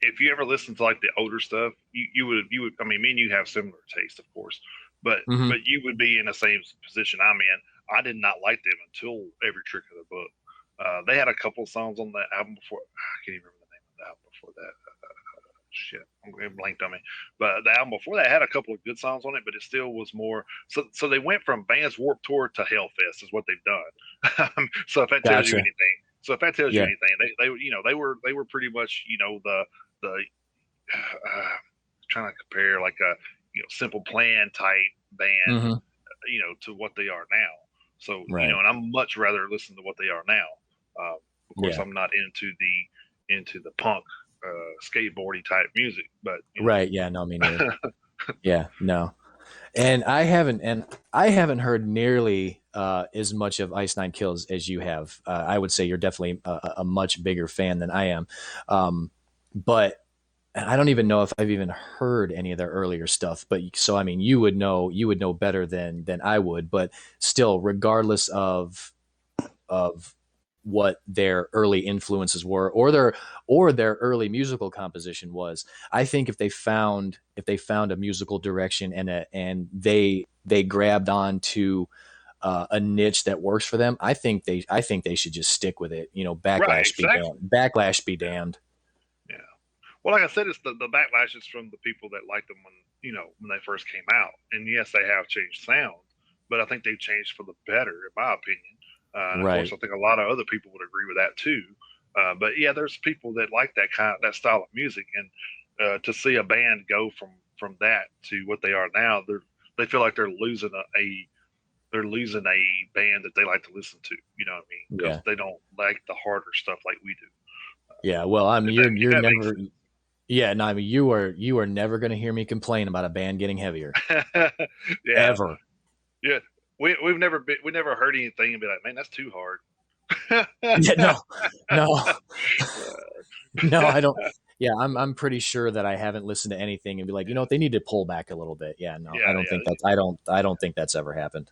if you ever listen to like the older stuff, you would I mean me and you have similar taste, of course, Mhm. but you would be in the same position I'm in. I did not like them until Every Trick of the Book. They had a couple songs on that album before. I can't even remember the name of the album before that. Shit, I'm going blanked on me. But the album before that had a couple of good songs on it, but it still was more. So they went from Vans Warp Tour to Hellfest is what they've done. So if that tells you Gotcha. anything, so if that tells you Yeah. anything, they were pretty much the trying to compare like a Simple Plan type band Hmm. to what they are now. So Right. and I'm much rather listen to what they are now. Of course, Yeah. I'm not into the punk skateboardy type music, but Right. Yeah. No, me neither. Yeah. No. And I haven't heard nearly as much of Ice Nine Kills as you have. I would say you're definitely a much bigger fan than I am. But I don't even know if I've even heard any of their earlier stuff. But so I mean, you would know better than I would. But still, regardless of what their early influences were, or their early musical composition was, I think if they found a musical direction and they grabbed on to a niche that works for them, I think they should just stick with it. right, Backlash be exactly. damned. Backlash be Yeah, damned. yeah. Well, like I said, it's the backlash is from the people that liked them when they first came out. And yes, they have changed sound, but I think they've changed for the better, in my opinion. And of course, Right. I think a lot of other people would agree with that too. But yeah, there's people that like that style of music, and to see a band go from that to what they are now, they feel like they're losing a band that they like to listen to. You know what I mean? Because Yeah. they don't like the harder stuff like we do. Yeah. Well, I mean, If you're if you're that makes never. Yeah. No, I mean, you are never going to hear me complain about a band getting heavier sense. Yeah, ever. yeah. We never heard anything and be like, man, that's too hard. Yeah. No. No. No, I don't. Yeah, I'm pretty sure that I haven't listened to anything and be like, Yeah, they need to pull back a little bit. Yeah, no, I yeah, don't yeah. think that I don't think that's ever happened.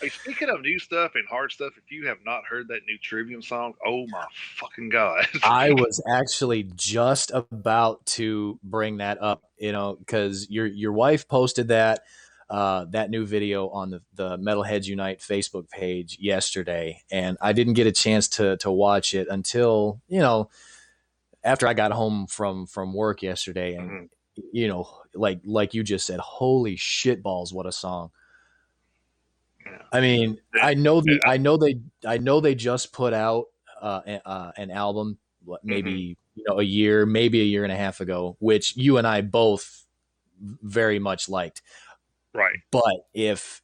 Hey, speaking of new stuff and hard stuff, if you have not heard that new Trivium song, oh my fucking god! I was actually just about to bring that up, because your wife posted that new video on the Metalheads Unite Facebook page yesterday, and I didn't get a chance to watch it until after I got home from work yesterday, and Mhm. like you just said, holy shit balls, what a song. Yeah, I mean, yeah, I yeah. know they just put out an album, Mhm. maybe maybe a year and a half ago, which you and I both very much liked. Right. But if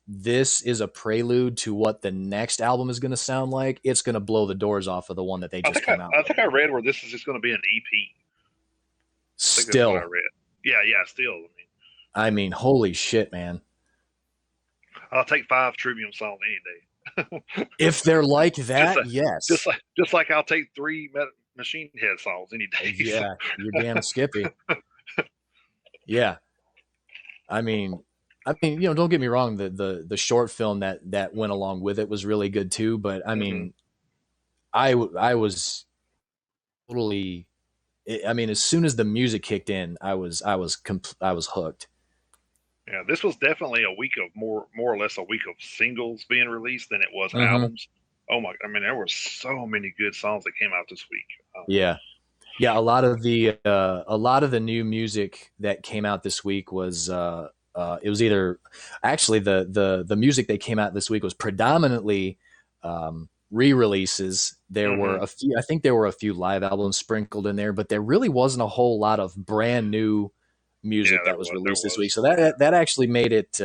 this is a prelude to what the next album is going to sound like, it's going to blow the doors off of the one that they just came out I with. think I read where this is just going to be an EP. I think that's what I Still, read. Yeah, yeah. Still, I mean, I mean, holy shit, man. I'll take 5 Trivium songs any day. If they're like just that, like, yes. just like I'll take Machine Head songs any day. So, Yeah, you're damn Skippy. Yeah. I mean, don't get me wrong. The short film that went along with it was really good too. But I mhm. mean, I was totally. I mean, as soon as the music kicked in, I was hooked. Yeah, this was definitely a week of more or less a week of singles being released than it was Hmm. albums. Oh my! I mean, there were so many good songs that came out this week. Yeah, yeah. A lot of the new music that came out this week was it was either actually the music that came out this week was predominantly re-releases. There were Hmm. a few. I think there were a few live albums sprinkled in there, but there really wasn't a whole lot of brand new Yeah, music that was there released this week. was. So Yeah. that actually made it.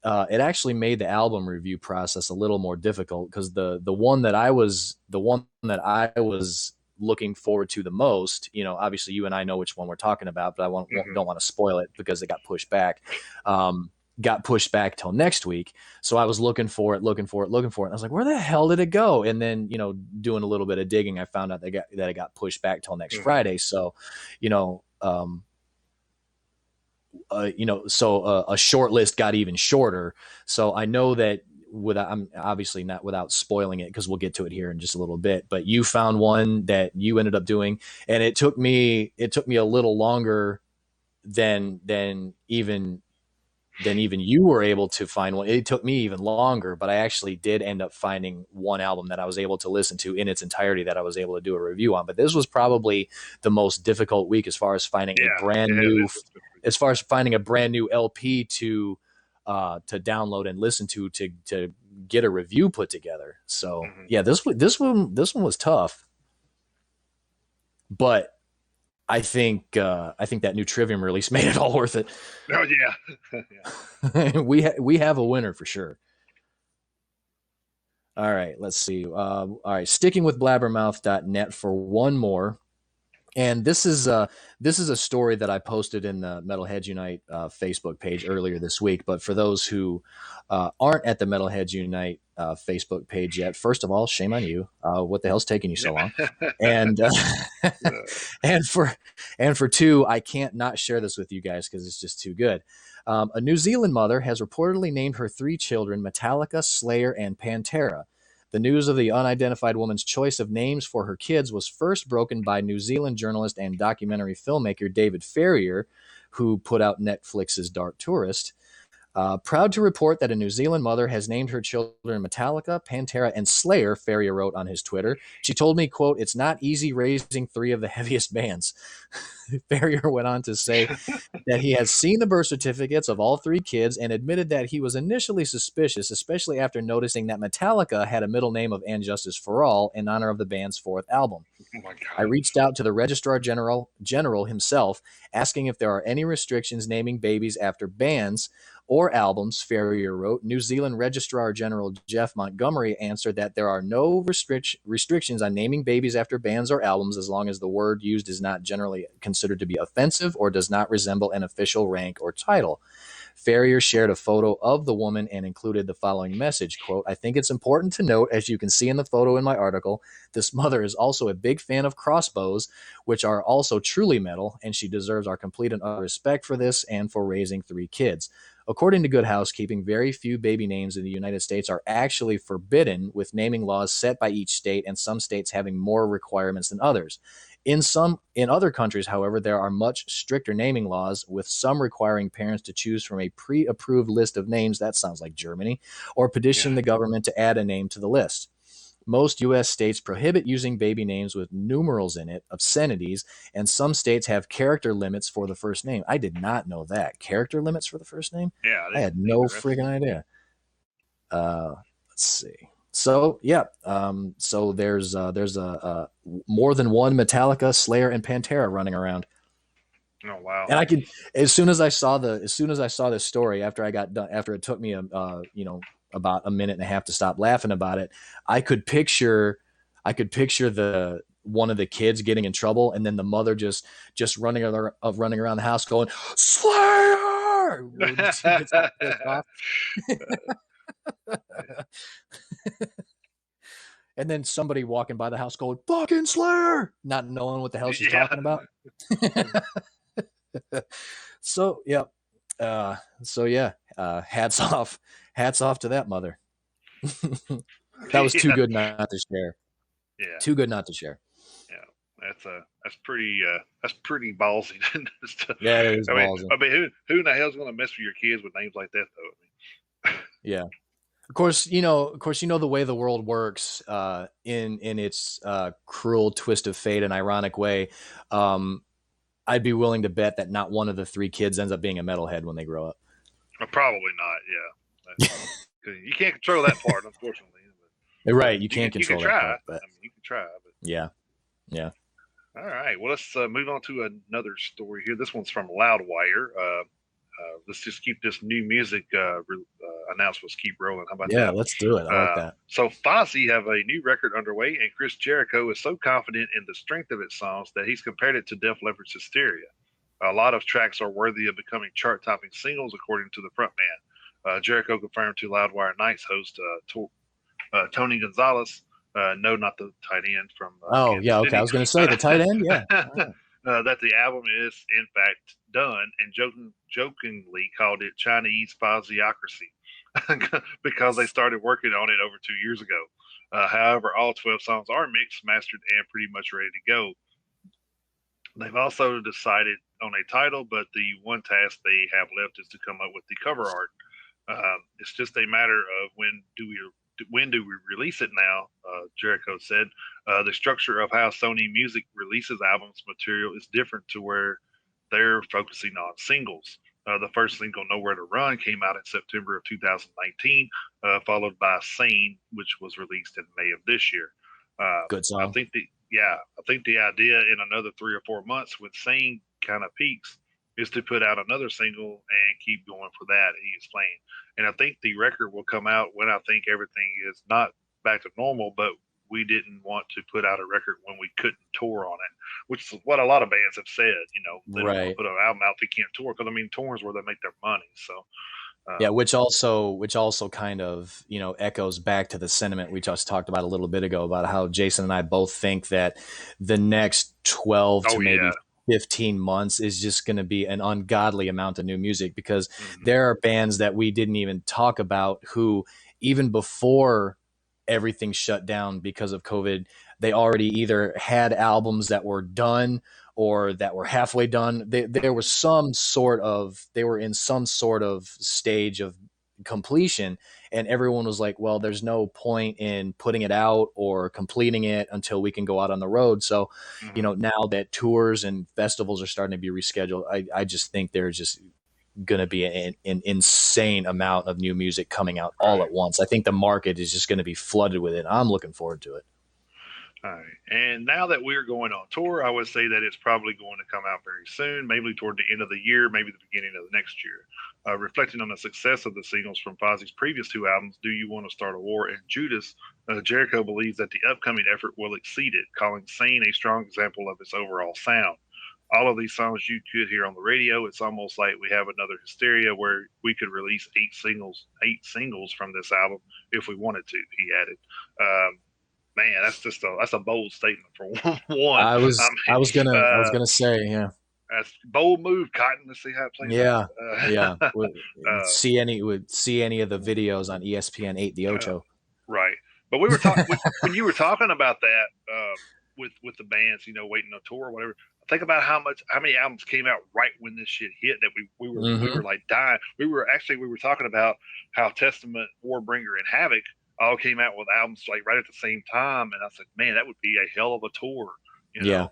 it actually made the album review process a little more difficult because the one that I was looking forward to the most, obviously you and I know which one we're talking about, but Hmm. don't want to spoil it because it got pushed back. Um, got pushed back till next week. So I was looking for it. And I was like, where the hell did it go? And then, doing a little bit of digging, I found out that it got pushed back till next Hmm. Friday. So, you know, a short list got even shorter. So I know that I'm obviously not without spoiling it because we'll get to it here in just a little bit. But you found one that you ended up doing, and it took me a little longer than even you were able to find one. It took me even longer, but I actually did end up finding one album that I was able to listen to in its entirety that I was able to do a review on. But this was probably the most difficult week as far as finding a Yeah, brand yeah, new, this was as far as finding a brand new LP to download and listen to get a review put together. So hmm. yeah, this one was tough, but I think that new Trivium release made it all worth it. Oh yeah, yeah. We have a winner for sure. All right, let's see. All right, sticking with blabbermouth.net for one more. And this is a story that I posted in the Metalheads Unite Facebook page earlier this week. But for those who aren't at the Metalheads Unite Facebook page yet, first of all, shame on you. What the hell's taking you so long? And and for and for two, I can't not share this with you guys because it's just too good. A New Zealand mother has reportedly named her three children Metallica, Slayer, and Pantera. The news of the unidentified woman's choice of names for her kids was first broken by New Zealand journalist and documentary filmmaker David Ferrier, who put out Netflix's Dark Tourist. Proud to report that a New Zealand mother has named her children Metallica, Pantera, and Slayer, Ferrier wrote on his Twitter. She told me, quote, "It's not easy raising three of the heaviest bands." Ferrier went on to say that he has seen the birth certificates of all three kids and admitted that he was initially suspicious, especially after noticing that Metallica had a middle name of And Justice for All in honor of the band's fourth album. Oh my I god. reached out to the Registrar General himself, asking if there are any restrictions naming babies after bands or albums, Ferrier wrote. New Zealand Registrar General Jeff Montgomery answered that there are no restrictions on naming babies after bands or albums as long as the word used is not generally considered to be offensive or does not resemble an official rank or title. Ferrier shared a photo of the woman and included the following message, quote, "I think it's important to note, as you can see in the photo in my article, this mother is also a big fan of crossbows, which are also truly metal, and she deserves our complete and utter respect for this and for raising three kids. According to Good Housekeeping, very few baby names in the United States are actually forbidden, with naming laws set by each state and some states having more requirements than others. In other countries, however, there are much stricter naming laws, with some requiring parents to choose from a pre-approved list of names, that sounds like Germany, or Yeah, petition the government to add a name to the list. Most U.S. states prohibit using baby names with numerals in it, obscenities, and some states have character limits for the first name. I did not know that. Character limits for the first name? yeah. I I didn't had no either. That's freaking idea. Let's see. So yeah, so there's more than one Metallica, Slayer, and Pantera running around. oh wow. And I could, as soon as I saw this story, after I got done, after it took me about a minute and a half to stop laughing about it, I could picture, the one of the kids getting in trouble, and then the mother just running around the house going Slayer when she gets all pissed off, and then somebody walking by the house going fucking Slayer, not knowing what the hell she's Yeah. talking about. So yeah, so yeah, hats off to that mother. That was too Yeah. good not to share. Yeah. Too good not to share. Yeah. That's pretty ballsy. Yeah, it is I mean, ballsy. who in the hell's going to mess with your kids with names like that though? I mean, Yeah. Of course, the way the world works, in its cruel twist of fate and ironic way. Um, I'd be willing to bet that not one of the three kids ends up being a metalhead when they grow up. probably not. Yeah. 'Cause you can't control that part, unfortunately. But Right, you can't you can control that try. part, but I mean, you can try. But yeah, yeah. all right. Well, let's move on to another story here. This one's from Loudwire. Let's just keep this new music announcements keep rolling. How about Yeah, that? let's do it. I like that. So Fozzy have a new record underway, and Chris Jericho is so confident in the strength of its songs that he's compared it to Def Leppard's Hysteria. A lot of tracks are worthy of becoming chart-topping singles, according to the frontman. Jericho confirmed to Loudwire Nights host Tony Gonzalez, no, not the tight end from Oh, Kansas yeah, okay. I City, was going to say the tight end. Yeah. All right. that the album is in fact done, and jokingly called it Chinese Physiocracy because they started working on it over 2 years ago. However, all 12 songs are mixed, mastered, and pretty much ready to go. They've also decided on a title, but the one task they have left is to come up with the cover art. It's just a matter of when do we release it now? Jericho said. The structure of how Sony Music releases albums material is different to where they're focusing on singles. The first single, Nowhere to Run, came out in September of 2019, followed by Sane, which was released in May of this year. Good I song. think the idea in another 3 or 4 months when Sane kind of peaks is to put out another single and keep going for that. He explained, and I think the record will come out when I think everything is not back to normal, but we didn't want to put out a record when we couldn't tour on it, which is what a lot of bands have said. They don't want to Right. put an album out they can't tour because I mean, tour is where they make their money. So, Yeah, um, which also kind of, echoes back to the sentiment we just talked about a little bit ago about how Jason and I both think that the next 12 to oh yeah, maybe 15 months is just going to be an ungodly amount of new music, because hmm there are bands that we didn't even talk about who, even before everything shut down because of COVID, they already either had albums that were done or that were halfway done. There was they were in some sort of stage of completion, and everyone was like, well, there's no point in putting it out or completing it until we can go out on the road. So, hmm now that tours and festivals are starting to be rescheduled, I just think there's just going to be an insane amount of new music coming out all right. at once. I think the market is just going to be flooded with it. I'm looking forward to it. All right. And now that we're going on tour, I would say that it's probably going to come out very soon, maybe toward the end of the year, maybe the beginning of the next year. Reflecting on the success of the singles from Fozzy's previous two albums, Do You Want to Start a War and Judas, Jericho believes that the upcoming effort will exceed it, calling Sane a strong example of its overall sound. All of these songs you could hear on the radio. It's almost like we have another Hysteria where we could release eight singles from this album if we wanted to. He added. Man, that's a bold statement for one. I I was I mean, was gonna I was gonna say, yeah. that's a bold move, Cotton. Let's see how it plays Yeah, out. yeah. See any of the videos on ESPN 8 the Uh, Ocho. right, but we were talking when you were talking about that with the bands, waiting on tour or whatever. Think about how many albums came out right when this shit hit that we were Hmm. like dying. We were talking about how Testament, Warbringer, and Havoc all came out with albums like right at the same time, and I said, man, that would be a hell of a tour, you Yeah,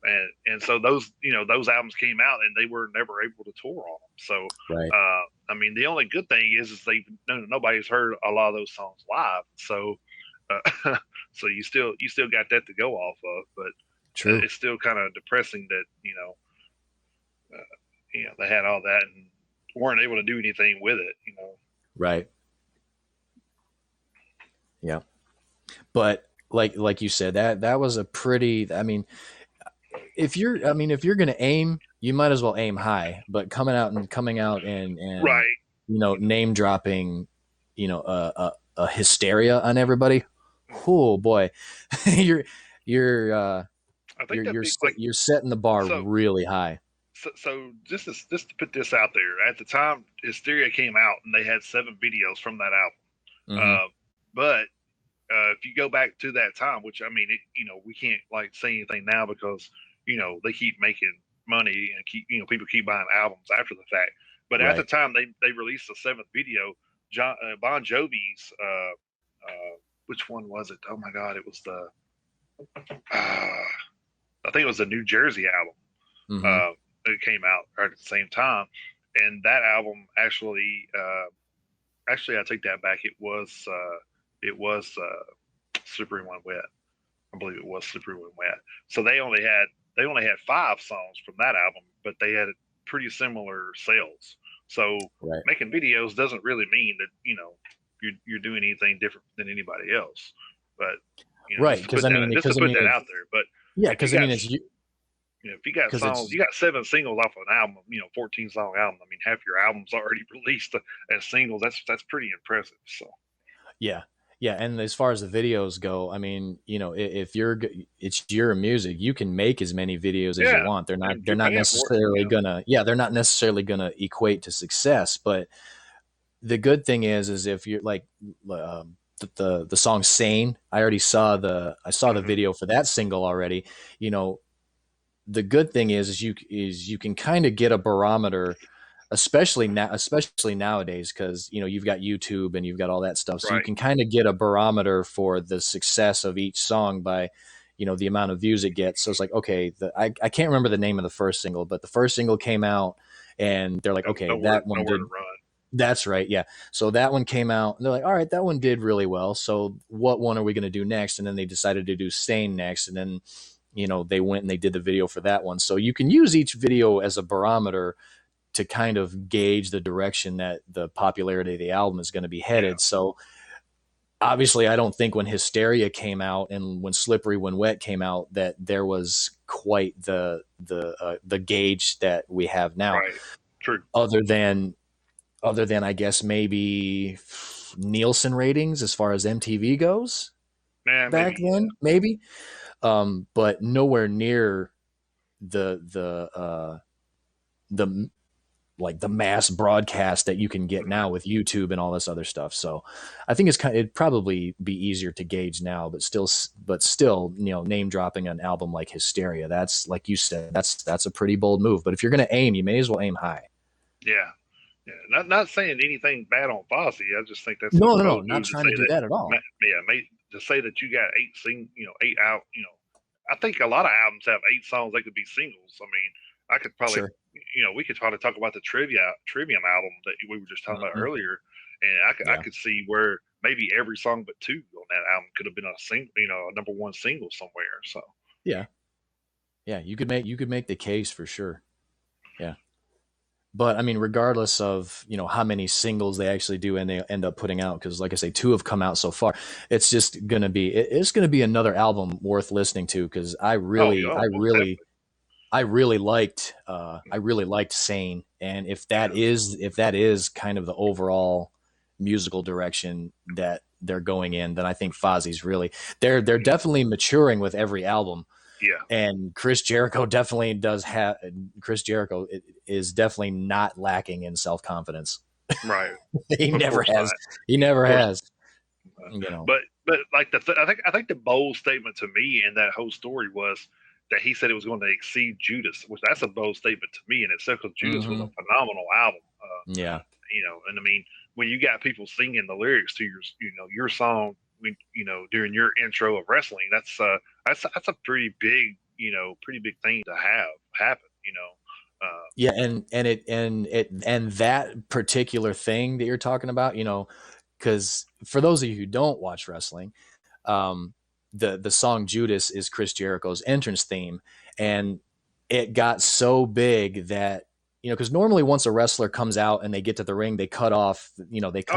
know. And so those albums came out and they were never able to tour on them. So right. I mean, the only good thing is nobody's heard a lot of those songs live. So so you still got that to go off of, but True. it's still kind of depressing that they had all that and weren't able to do anything with it. Right. Yeah. But like you said, that was a pretty, if you're gonna aim, you might as well aim high. But coming out and Right. name dropping, a hysteria on everybody. Oh boy, you're you're uh, I think you're that you're big like you're setting the bar so really high. so just to put this out there, at the time Hysteria came out and they had 7 videos from that album. Hmm. But if you go back to that time, which I mean, we can't like say anything now because they keep making money and people keep buying albums after the fact. But at the Right. time they released the 7th video, Bon Jovi's which one was it? Oh my God, it was the I think it was the New Jersey album. Hmm. Uh, it came out right at the same time, and that album actually I take that back. It was Slippery When Wet. I believe it was Slippery When Wet. So they only had 5 songs from that album, but they had pretty similar sales. So Right. making videos doesn't really mean that you're doing anything different than anybody else. But Right. just to put that out there. But Yeah. if you Cause I got mean, it's you, if you got cause songs, it's, you got 7 singles off an album, 14-song album. I mean, half your album's already released as singles. That's pretty impressive. So yeah. Yeah. And as far as the videos go, I mean, if it's your music, you can make as many videos as you yeah, want. and you're paying for it. They're not necessarily going to equate to success, but the good thing is if you're like, the song Sane, I saw the Hmm. video for that single already. You know, the good thing is you can kind of get a barometer, especially nowadays, because you've got YouTube and you've got all that stuff, so you Right. can kind of get a barometer for the success of each song by the amount of views it gets. So it's like, okay, I can't remember the name of the first single, but the first single came out and they're like, okay, Nowhere, that one nowhere to did. run. That's right. Yeah. So that one came out and they're like, all right, that one did really well. So what one are we going to do next? And then they decided to do Stain next. And then, they went and they did the video for that one. So you can use each video as a barometer to kind of gauge the direction that the popularity of the album is going to be Yeah. headed. So obviously, I don't think when Hysteria came out and when Slippery When Wet came out that there was quite the gauge that we have now, Right. True. other than I guess maybe Nielsen ratings as far as MTV goes Yeah, back maybe. then, maybe, but nowhere near the like the mass broadcast that you can get now with YouTube and all this other stuff. So I think it'd probably be easier to gauge now, but still, name dropping an album like Hysteria, that's like you said, that's a pretty bold move. But if you're going to aim, you may as well aim high. Yeah. Yeah. Not saying anything bad on Fosse. I just think that's a No, no, no, bold not move to trying to say do that. that at all. Yeah, to say that you got 8 out. I think a lot of albums have 8 songs. They could be singles. I mean, I could probably, Sure. we could probably talk about the Trivium album that we were just talking about Mhm. earlier, and I Yeah. could see where maybe every song but two on that album could have been a single, a number one single somewhere. So Yeah. Yeah. You could make the case for sure. Yeah. But I mean, regardless of how many singles they actually do and they end up putting out, because like I say, two have come out so far. It's gonna be another album worth listening to, because most definitely. I really liked Sane, and Yeah. if that is kind of the overall musical direction that they're going in, then I think Fozzie's really they're Mhm. definitely maturing with every album. Yeah. And Chris Jericho is definitely not lacking in self-confidence. Right. he Of never course not. has he Of never course. has Uh, you know but like I think the bold statement to me in that whole story was that he said it was going to exceed Judas, which that's a bold statement to me in itself because Judas was hmm a phenomenal album. yeah And I mean when you got people singing the lyrics to your song during your intro of wrestling, that's a pretty big thing to have happen. yeah and that particular thing that you're talking about, because for those of you who don't watch wrestling, um, the song Judas is Chris Jericho's entrance theme, and it got so big that because normally once a wrestler comes out and they get to the ring, they cut off Oh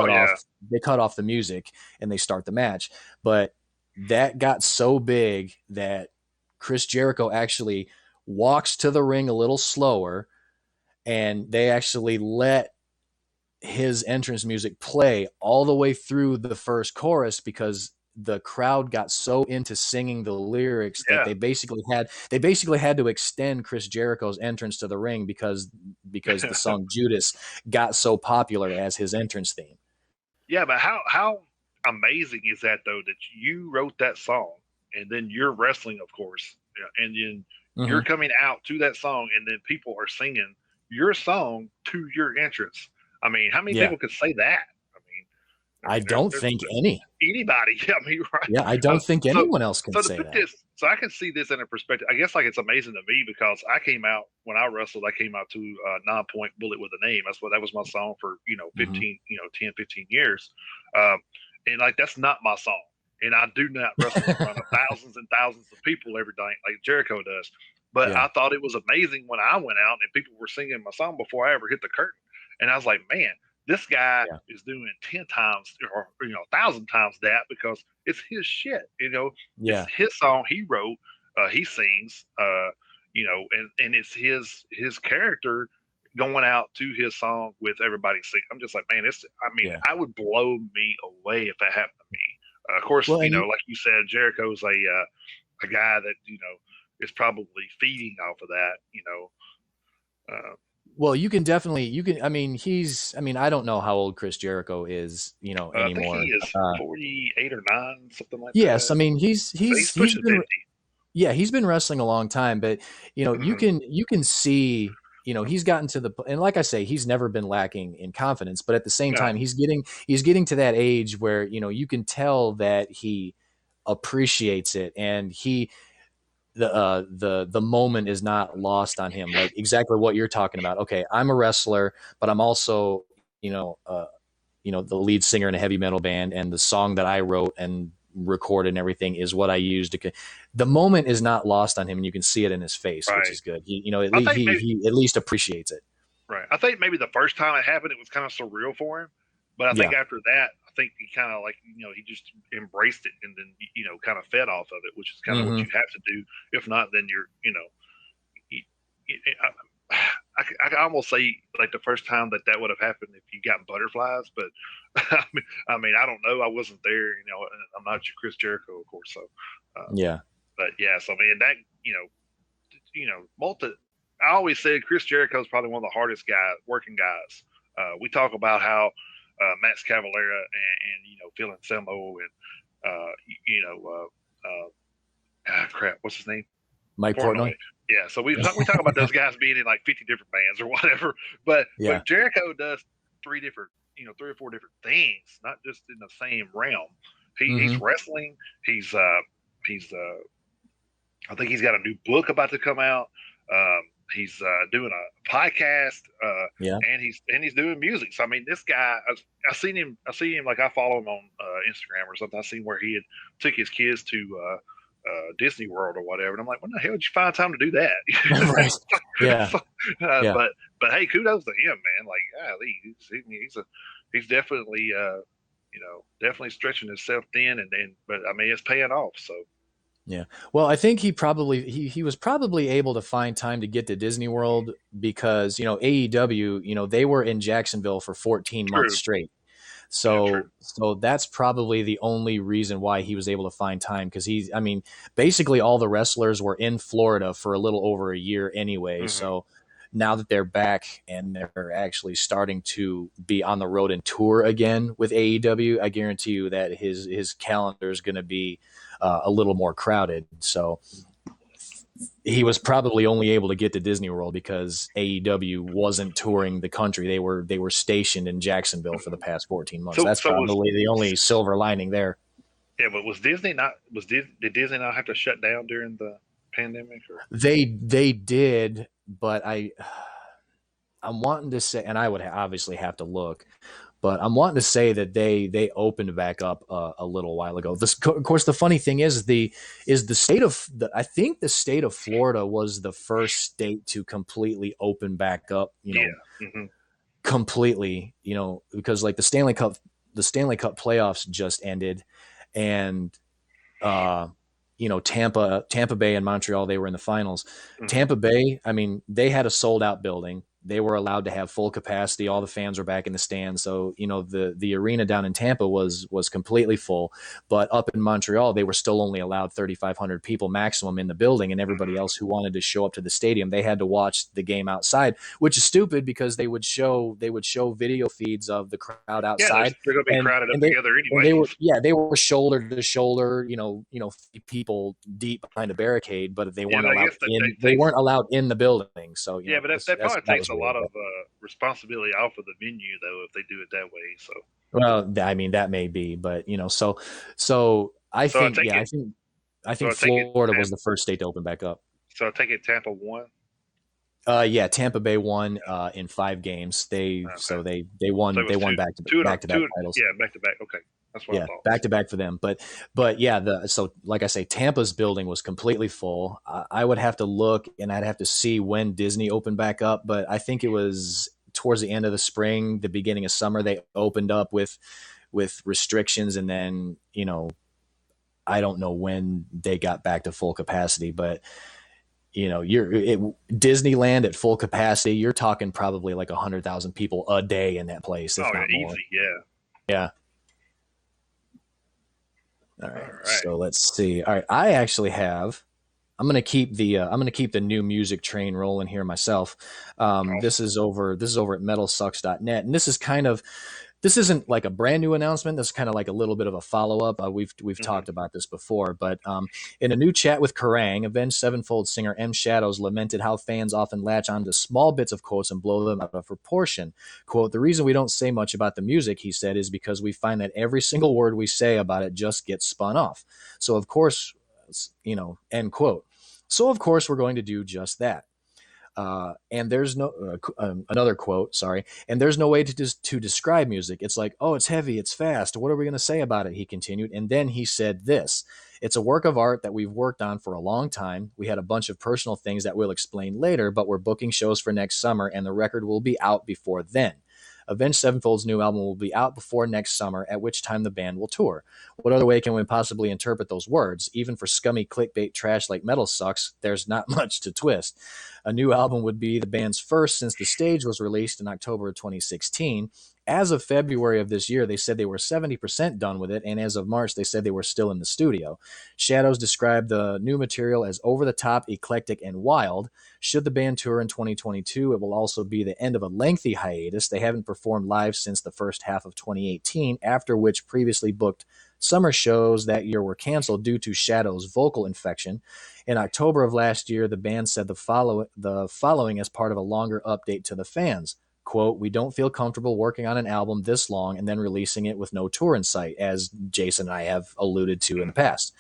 yeah, the music and they start the match. But that got so big that Chris Jericho actually walks to the ring a little slower, and they actually let his entrance music play all the way through the first chorus, because the crowd got so into singing the lyrics that yeah. they basically had to extend Chris Jericho's entrance to the ring, because the song Judas got so popular as his entrance theme. Yeah, but how amazing is that though that you wrote that song and then you're wrestling, of course, yeah, and then you're Mm-hmm. coming out to that song and then people are singing your song to your entrance. I mean, how many Yeah, people could say that? I I mean, there's don't there's think any. anybody. I mean, right? Yeah, I don't think So anyone else can so to say put that. this, so I can see this in a perspective. I guess like it's amazing to me because I came out when I wrestled. I came out to Non-Point Bullet with a Name. That was my song for Mm-hmm. 10, 15 years, um, and like that's not my song. And I do not wrestle in front of thousands and thousands of people every day like Jericho does. But Yeah. I thought it was amazing when I went out and people were singing my song before I ever hit the curtain. And I was like, man, this guy Yeah. is doing 10 times or 1,000 times that because it's his shit. It's Yeah. his song he wrote, he sings, and it's his character going out to his song with everybody singing. I'm just like, man, I mean, Yeah. I would blow me away if that happened to me. Of course, Well, and you, like you said, Jericho's a guy that is probably feeding off of that. well, you can definitely, I mean, I don't know how old Chris Jericho is, I think he anymore. is 48 or 9, something like Yes. that. I mean, So he's he's pushing been, 50. yeah, he's been wrestling a long time, but Hmm. you can see, he's gotten to the, and like I say, he's never been lacking in confidence, but at the same No, time, he's getting to that age where, you can tell that he appreciates it, and the moment is not lost on him. Like exactly what you're talking about. Okay, I'm a wrestler, but I'm also, you know, uh, the lead singer in a heavy metal band, and the song that I wrote and recorded and everything is what I used to. The moment is not lost on him, and you can see it in his face, which right. is good. He, at I least think maybe he at least appreciates it. right. I think maybe the first time it happened, it was kind of surreal for him. But I think Yeah. after that, I think he kind of like he just embraced it and then kind of fed off of it, which is kind of what Hmm. you have to do. If not, then you, I can almost say like the first time that would have happened if you got butterflies, but I mean, I don't know. I wasn't there, and I'm not your Chris Jericho, of course. So, uh, Yeah. but yeah, so I mean that multi. I always said Chris Jericho is probably one of the hardest working guys. We talk about how Max Cavalera and Phil Anselmo and uh, you know crap, what's his name? Mike Portnoy. Portnoy. Yeah, so we talk about those guys being in like 50 different bands or whatever, but Yeah. Jericho does three or four different things, not just in the same realm. He's Hmm. wrestling. He's I think he's got a new book about to come out. He's doing a podcast, Yeah. and he's doing music. So I mean, this guy, I seen him. I see him like I follow him on Instagram or something. I seen where he had took his kids to Disney World or whatever, and I'm like, when the hell did you find time to do that? Right. Yeah. Yeah. But hey, kudos to him, man. Like, yeah, he's definitely definitely stretching himself thin, but I mean, it's paying off. So Yeah. Well, I think he was probably able to find time to get to Disney World because, AEW, they were in Jacksonville for 14 months true, straight. yeah, true. So that's probably the only reason why he was able to find time, because I mean, basically all the wrestlers were in Florida for a little over a year anyway. Hmm. So now that they're back and they're actually starting to be on the road and tour again with AEW, I guarantee you that his calendar is going to be a little more crowded. So he was probably only able to get to Disney World because AEW wasn't touring the country. They were stationed in Jacksonville for the Hmm. past 14 months. So That's so was probably the only silver lining there. yeah, but was Disney not was did Disney not have to shut down during the pandemic or? They did, but I'm wanting to say, and I would obviously have to look, but I'm wanting to say that they opened back up a little while ago. Of course, the funny thing is the state of I think the state of Florida was the first state to completely open back up. Yeah. Hmm. Completely. Because like the Stanley Cup playoffs just ended, and uh, Tampa Bay and Montreal, they were in the finals. Hmm. Tampa Bay, I mean, they had a sold out building. They were allowed to have full capacity. All the fans were back in the stands. So, the arena down in Tampa was completely full. But up in Montreal, they were still only allowed 3,500 people maximum in the building, and everybody Hmm. else who wanted to show up to the stadium, they had to watch the game outside, which is stupid because they would show video feeds of the crowd Yeah, outside, they're going to be and crowded up and they together and they were anyways. yeah they were shoulder to shoulder, people deep behind a barricade, but Yeah, but I guess that they takes weren't allowed in the building. So yeah, but that probably that takes was a weird. lot of But, responsibility off of the venue though if they do it that way. So well, I mean that may be, but so I so I think take yeah, it I so think I take it Florida was the first state to open back up. Tampa won. Yeah, Tampa Bay won in 5 games. Okay, so it was They won two two and back to back two titles. yeah back to back. Okay, that's what I Yeah, thought. back to back for them. But yeah, so like I say, Tampa's building was completely full. I would have to look, and I'd have to see when Disney opened back up, but I think it was towards the end of the spring, the beginning of summer, they opened up with restrictions, and then I don't know when they got back to full capacity, but Disneyland at full capacity, you're talking probably like 100,000 people a day in that place, if Oh not yeah, more. easy. Yeah. Yeah. All All right. right. So let's see. All right. I'm gonna keep the new music train rolling here myself. Awesome. This is over at metalsucks.net, and this isn't like a brand new announcement. This is kind of like a little bit of a follow up. We've Hmm. talked about this before, but in a new chat with Kerrang, Avenged Sevenfold singer M Shadows lamented how fans often latch onto small bits of quotes and blow them out of proportion. Quote: "The reason we don't say much about the music," he said, "is because we find that every single word we say about it just gets spun off. So of course, end quote. So of course we're going to do just that." And there's no another quote. Sorry, and there's no way to describe music. It's like, oh, it's heavy, it's fast. What are we going to say about it? He continued, and then he said this: "It's a work of art that we've worked on for a long time. We had a bunch of personal things that we'll explain later, but we're booking shows for next summer, and the record will be out before then. Avenged Sevenfold's new album will be out before next summer, at which time the band will tour. What other way can we possibly interpret those words? Even for scummy clickbait trash like Metal Sucks, there's not much to twist. A new album would be the band's first since The Stage was released in October of 2016. As of February of this year, they said they were 70% done with it, and as of March, they said they were still in the studio. Shadows described the new material as over the top, eclectic, and wild. Should the band tour in 2022, it will also be the end of a lengthy hiatus. They haven't performed live since the first half of 2018, after which previously booked summer shows that year were canceled due to Shadow's vocal infection. In October of last year, the band said the following as part of a longer update to the fans. Quote: "We don't feel comfortable working on an album this long and then releasing it with no tour in sight," as Jason and I have alluded to in the past.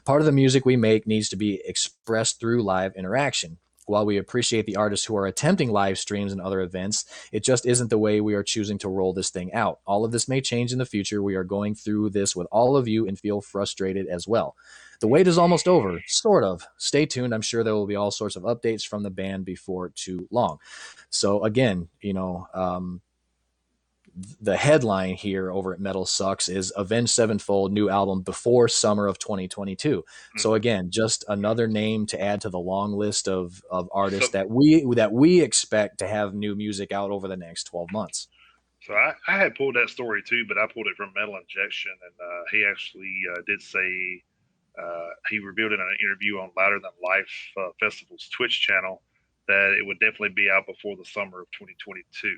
"Part of the music we make needs to be expressed through live interaction. While we appreciate the artists who are attempting live streams and other events, it just isn't the way we are choosing to roll this thing out. All of this may change in the future. We are going through this with all of you and feel frustrated as well. The wait is almost over, sort of. Stay tuned. I'm sure there will be all sorts of updates from the band before too long." So again, the headline here over at Metal Sucks is Avenged Sevenfold new album before summer of 2022. So Hmm. again, just another name to add to the long list of artists So, that we expect to have new music out over the next 12 months. I had pulled that story too, but I pulled it from Metal Injection, and he actually did say he revealed in an interview on Louder Than Life Festival's Twitch channel that it would definitely be out before the summer of 2022.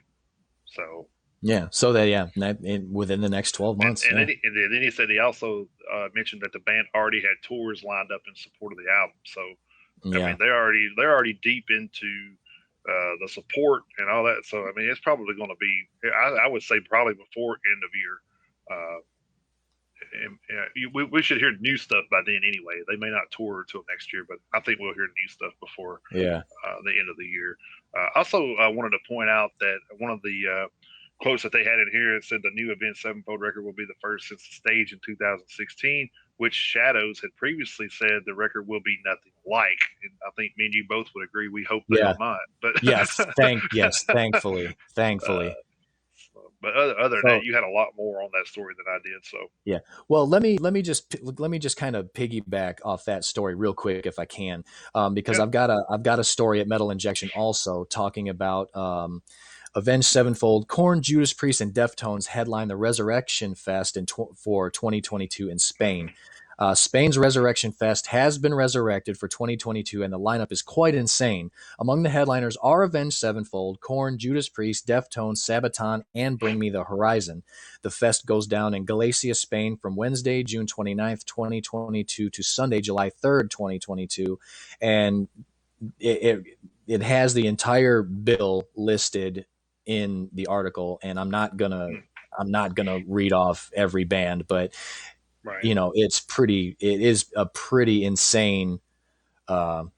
So, Yeah. So that within the next 12 months. and Yeah. then he said he also mentioned that the band already had tours lined up in support of the album. So, I mean, Yeah. they're already deep into the support and all that. So, I mean, it's probably going to be, I would say, probably before end of year. Uh, we should hear new stuff by then anyway. They may not tour until next year, but I think we'll hear new stuff before Yeah. the end of the year. Also, I wanted to point out that one of the quotes that they had in here, it said the new Event Sevenfold record will be the first since the stage in 2016, which Shadows had previously said the record will be nothing like. And I think me and you both would agree. We hope they are Yeah. not. But Yes. Thankfully. Thankfully. other than that, So you had a lot more on that story than I did. So yeah. Well, let me just kind of piggyback off that story real quick if I can, because yeah. I've got a story at Metal Injection also talking about Avenged Sevenfold, Korn, Judas Priest, and Deftones headline the Resurrection Fest for 2022 in Spain. Spain's Resurrection Fest has been resurrected for 2022, and the lineup is quite insane. Among the headliners are Avenged Sevenfold, Korn, Judas Priest, Deftones, Sabaton, and Bring Me the Horizon. The fest goes down in Galicia, Spain from Wednesday, June 29th, 2022 to Sunday, July 3rd, 2022. And it has the entire bill listed in the article, and I'm not gonna read off every band, but Right. uh, it is a pretty insane lineup.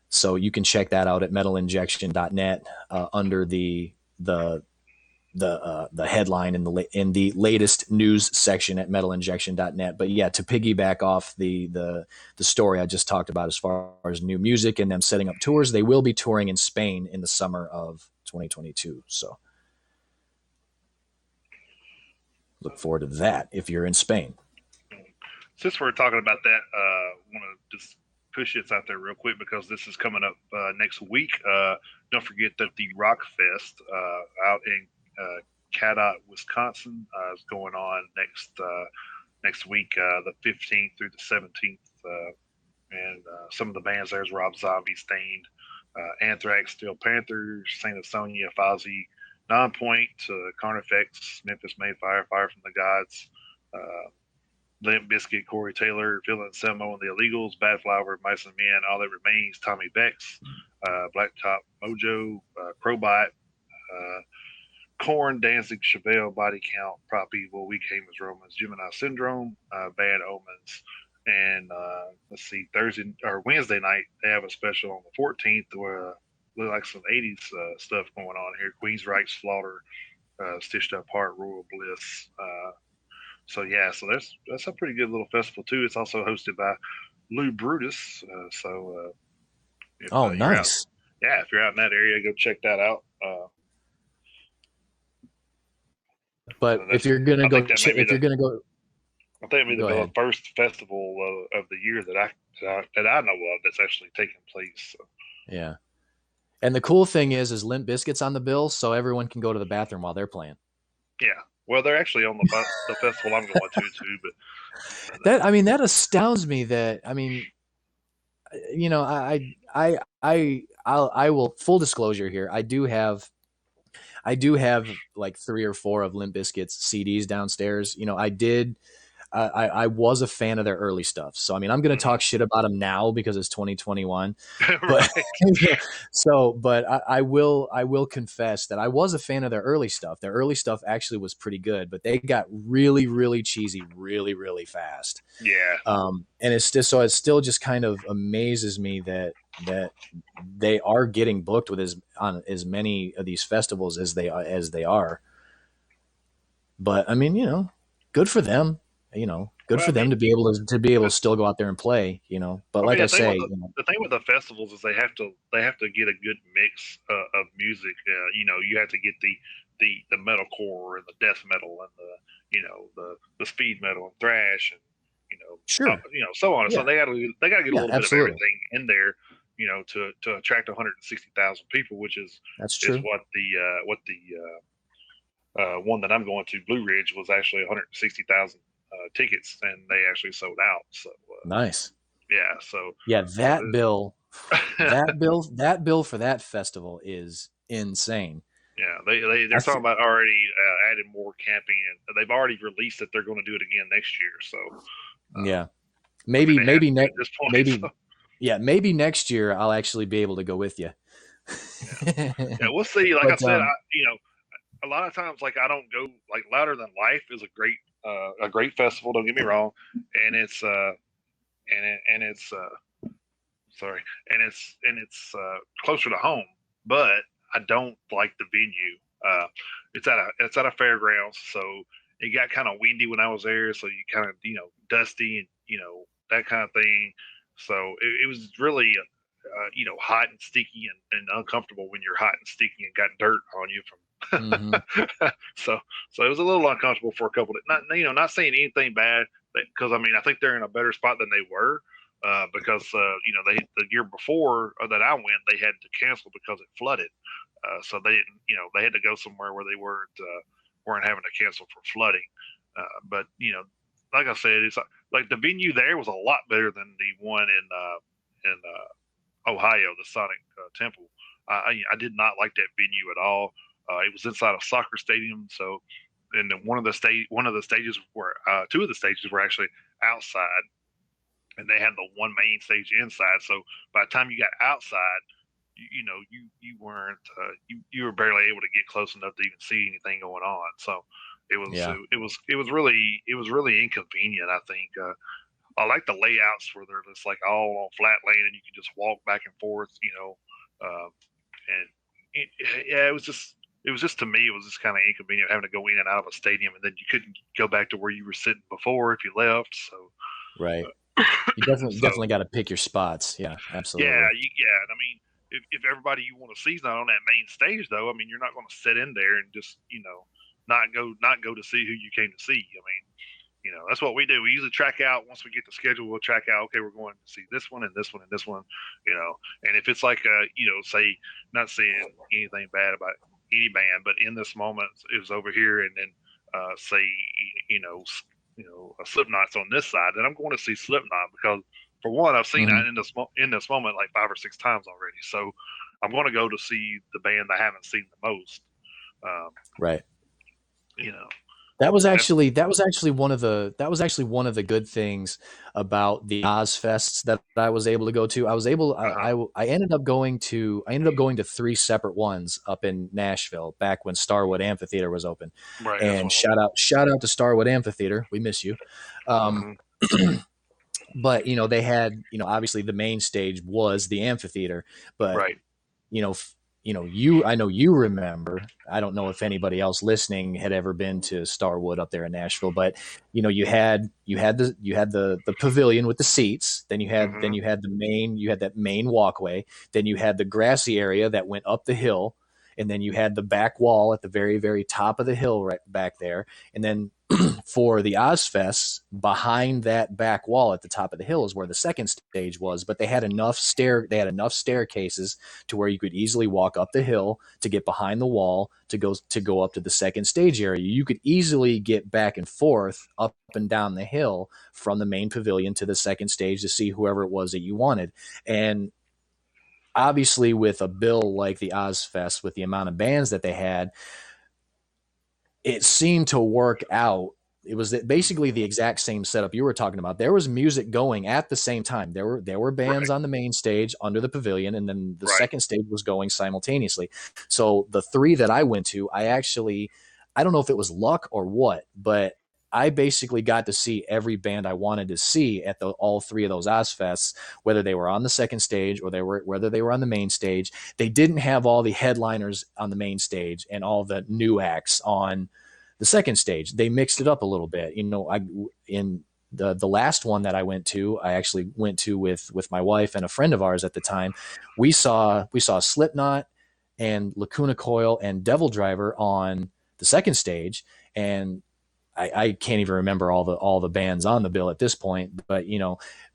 So you can check that out at metalinjection.net under the the headline in the latest news section at metalinjection.net. But yeah, to piggyback off the story I just talked about as far as new music and them setting up tours, they will be touring in Spain in the summer of 2022. So look forward to that if you're in Spain. Since we're talking about that, I want to just push this out there real quick because this is coming up next week. Don't forget that the Rock Fest out in Cadott, Wisconsin, is going on next week, the 15th through the 17th. And some of the bands there is Rob Zombie, Stained, Anthrax, Steel Panthers, Saint Asonia, Fozzy, Nonpoint, Carnifex, Memphis Mayfire, Fire from the Gods, Limp Bizkit, Corey Taylor, Phil Anselmo and the Illegals, Bad Flower, Mice and Men, All That Remains, Tommy Bex, Blacktop Mojo, Crowbot, Corn, Danzig, Chevelle, Body Count, Prop Evil, We Came as Romans, Gemini Syndrome, Bad Omens, and let's see, Thursday or Wednesday night they have a special on the 14th where look like some 80s stuff going on here. Queensryche, Slaughter, Stitched Up Heart, Royal Bliss. So yeah, so that's a pretty good little festival too. It's also hosted by Lou Brutus. If Oh, you're out, nice. yeah, if you're out in that area, go check that out. But if That's you're gonna I think go, that may be if you're the gonna go, I think maybe go the ahead. first festival of the year that I know of that's actually taking place. So, Yeah. And the cool thing is Limp Biscuit's on the bill, so everyone can go to the bathroom while they're playing. yeah, well, they're actually on the festival I'm going to too, but That I mean, that astounds me. That I mean, I will full disclosure here. I do have like 3 or 4 of Limp Bizkit's CDs downstairs. I was a fan of their early stuff. So I mean, I'm going to talk shit about them now because it's 2021. But right, but I will confess that I was a fan of their early stuff. Their early stuff actually was pretty good, but they got really really cheesy really really fast. yeah, And it's just so it still just kind of amazes me that they are getting booked with on as many of these festivals as they are. But I mean, good for them. Good well, for them to be able to still go out there and play. But I mean, like I the thing say, with the thing with the festivals is they have to get a good mix of music. You have to get the metalcore and the death metal and the speed metal and thrash and sure, so on. So yeah, they got to get a yeah, little bit of absolutely, everything in there. To attract 160,000 people, which that's is true. what the one that I'm going to, Blue Ridge, was actually 160,000 tickets, and they actually sold out. So Nice. yeah, so Yeah, so that bill for that festival is insane. yeah, they're I talking th- about already adding more camping, and they've already released that they're going to do it again next year. So yeah, I mean, maybe they have maybe to next at this point. maybe So yeah, maybe next year I'll actually be able to go with you. yeah, yeah, we'll see. Like I But said, a lot of times, like I don't go like Louder Than Life is a great festival. Don't get me wrong, and it's sorry, and it's closer to home, but I don't like the venue. It's at a fairgrounds, so it got kind of windy when I was there, so you kind of dusty and that kind of thing. So it was really hot and sticky and uncomfortable when you're hot and sticky and got dirt on you from. mhm, so so it was a little uncomfortable for a couple of not not saying anything bad because I mean I think they're in a better spot than they were because they the year before that I went they had to cancel because it flooded. So they didn't they had to go somewhere where they weren't having to cancel for flooding. But like I said, it's like the venue there was a lot better than the one in Ohio, the Sonic Temple. I did not like that venue at all. It was inside a soccer stadium, so and then one of the stages were 2 of the stages were actually outside, and they had the one main stage inside. So by the time you got outside, you weren't you were barely able to get close enough to even see anything going on. So yeah, it was really inconvenient. I think I like the layouts where they're just like all on flat land and you can just walk back and forth. And yeah, it was just it was just to me, it was just kind of inconvenient having to go in and out of a stadium, and then you couldn't go back to where you were sitting before if you left. So, Right. uh, You definitely so definitely got to pick your spots. Yeah, yeah, absolutely. yeah. And I mean, if everybody you want to see is not on that main stage, though, I mean, you're not going to sit in there and just not go to see who you came to see. I mean, that's what we do. We usually track out once we get the schedule. We'll track out. Okay, we're going to see this one and this one and this one. And if it's like say, not saying anything bad about any band, but in this moment it was over here, and then say you know a Slipknot's on this side, then I'm going to see Slipknot because for one, I've seen Hmm. that in this moment like 5 or 6 times already. So I'm going to go to see the band I haven't seen the most. Um, Right. you know, that's That was actually one of the good things about the Ozfests that I was able to go to. uh-huh. I ended up going to three separate ones up in Nashville back when Starwood Amphitheater was open. Right. That's And what I want. shout out to Starwood Amphitheater. We miss you. Um, Mm-hmm. but they had, obviously the main stage was the amphitheater, but Right. you know, you, I know you remember, I don't know if anybody else listening had ever been to Starwood up there in Nashville, but you had the pavilion with the seats, then Mm-hmm. you had that main walkway, then you had the grassy area that went up the hill, and then you had the back wall at the very, very top of the hill right back there. And then for the Ozfest, behind that back wall at the top of the hill is where the second stage was. But they had enough staircases to where you could easily walk up the hill to get behind the wall to go up to the second stage area. You could easily get back and forth up and down the hill from the main pavilion to the second stage to see whoever it was that you wanted. And obviously, with a bill like the Ozfest, with the amount of bands that they had, it seemed to work out. It was basically the exact same setup you were talking about. There was music going at the same time. There were bands Right. on the main stage under the pavilion, and then the Right. second stage was going simultaneously. So the three that I went to, I don't know if it was luck or what, but I basically got to see every band I wanted to see at all three of those Ozfests, whether they were on the second stage or whether they were on the main stage. They didn't have all the headliners on the main stage and all the new acts on the second stage. They mixed it up a little bit. I in the last one that I went to, I actually went to with my wife and a friend of ours at the time. We saw Slipknot and Lacuna Coil and Devil Driver on the second stage, and I can't even remember all the bands on the bill at this point. But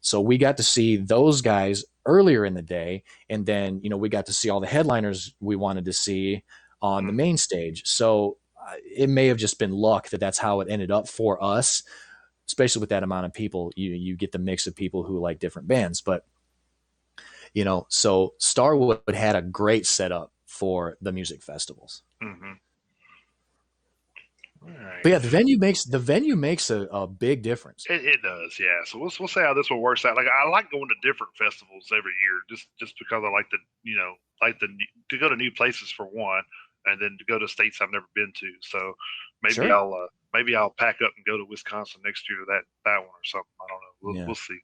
so we got to see those guys earlier in the day, and then we got to see all the headliners we wanted to see on the Mm-hmm. main stage. So it may have just been luck that that's how it ended up for us, especially with that amount of people. You get the mix of people who like different bands, but so Starwood had a great setup for the music festivals. Mm-hmm. All But right. yeah, the venue makes a big difference. It does, yeah. So we'll see how this one works out. Like I like going to different festivals every year, just because I like to go to new places for one, and then to go to states I've never been to. So maybe Sure. I'll pack up and go to Wisconsin next year to that one or something. I don't know. We'll Yeah. see.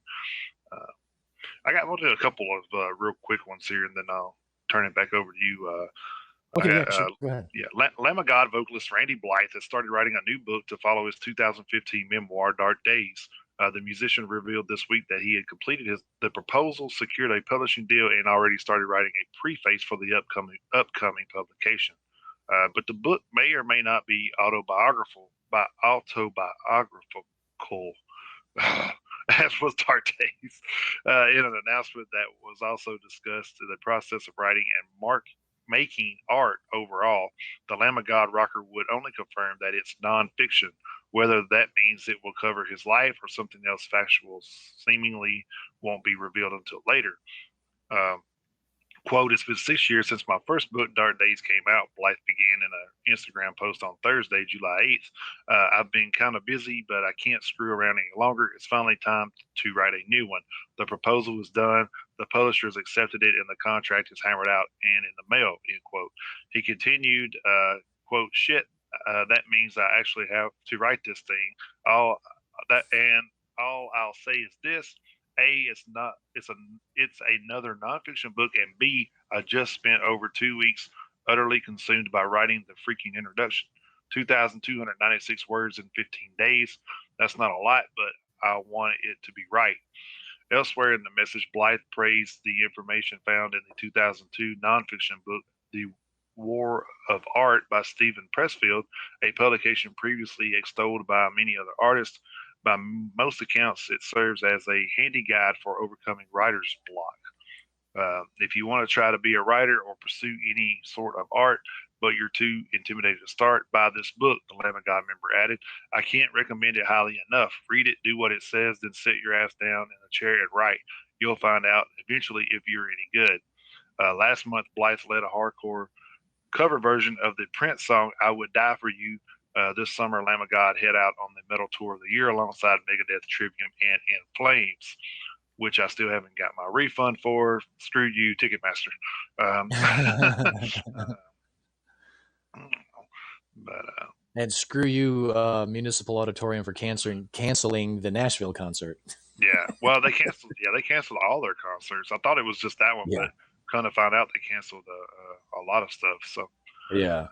Uh, we'll do a couple of real quick ones here, and then I'll turn it back over to you. Okay. I, Yeah. Sure. Go ahead. yeah, Lamb of God vocalist Randy Blythe has started writing a new book to follow his 2015 memoir, Dark Days. The musician revealed this week that he had completed the proposal, secured a publishing deal, and already started writing a preface for the upcoming publication. But the book may or may not be autobiographical, as was Dark Days. In an announcement that was also discussed in the process of writing and making art overall, the Lamb of God rocker would only confirm that it's nonfiction. Whether that means it will cover his life or something else factual seemingly won't be revealed until later. Um, Quote, it's been 6 years since my first book, Dark Days, came out. Blythe began in an Instagram post on Thursday, July 8th. I've been kind of busy, but I can't screw around any longer. It's finally time to write a new one. The proposal is done. The publisher has accepted it, and the contract is hammered out and in the mail, end quote. He continued, quote, shit, that means I actually have to write this thing. All that and all I'll say is this: a, it's not. It's another nonfiction book, and B, I just spent over 2 weeks utterly consumed by writing the freaking introduction. 2,296 words in 15 days. That's not a lot, but I want it to be right. Elsewhere in the message, Blythe praised the information found in the 2002 nonfiction book, The War of Art by Stephen Pressfield, a publication previously extolled by many other artists. By most accounts, it serves as a handy guide for overcoming writer's block. If you want to try to be a writer or pursue any sort of art, but you're too intimidated to start, buy this book, the Lamb of God member added. I can't recommend it highly enough. Read it, do what it says, then sit your ass down in a chair and write. You'll find out eventually if you're any good. Last month, Blythe led a hardcore cover version of the Prince song "I Would Die for You." This summer, Lamb of God head out on the metal tour of the year alongside Megadeth, Trivium, and In Flames, which I still haven't got my refund for. Screw you, Ticketmaster. Uh, but And screw you, Municipal Auditorium, for canceling the Nashville concert. yeah, well, they canceled. Yeah, they canceled all their concerts. I thought it was just that one, Yeah. but kind of found out they canceled a lot of stuff. So, Yeah.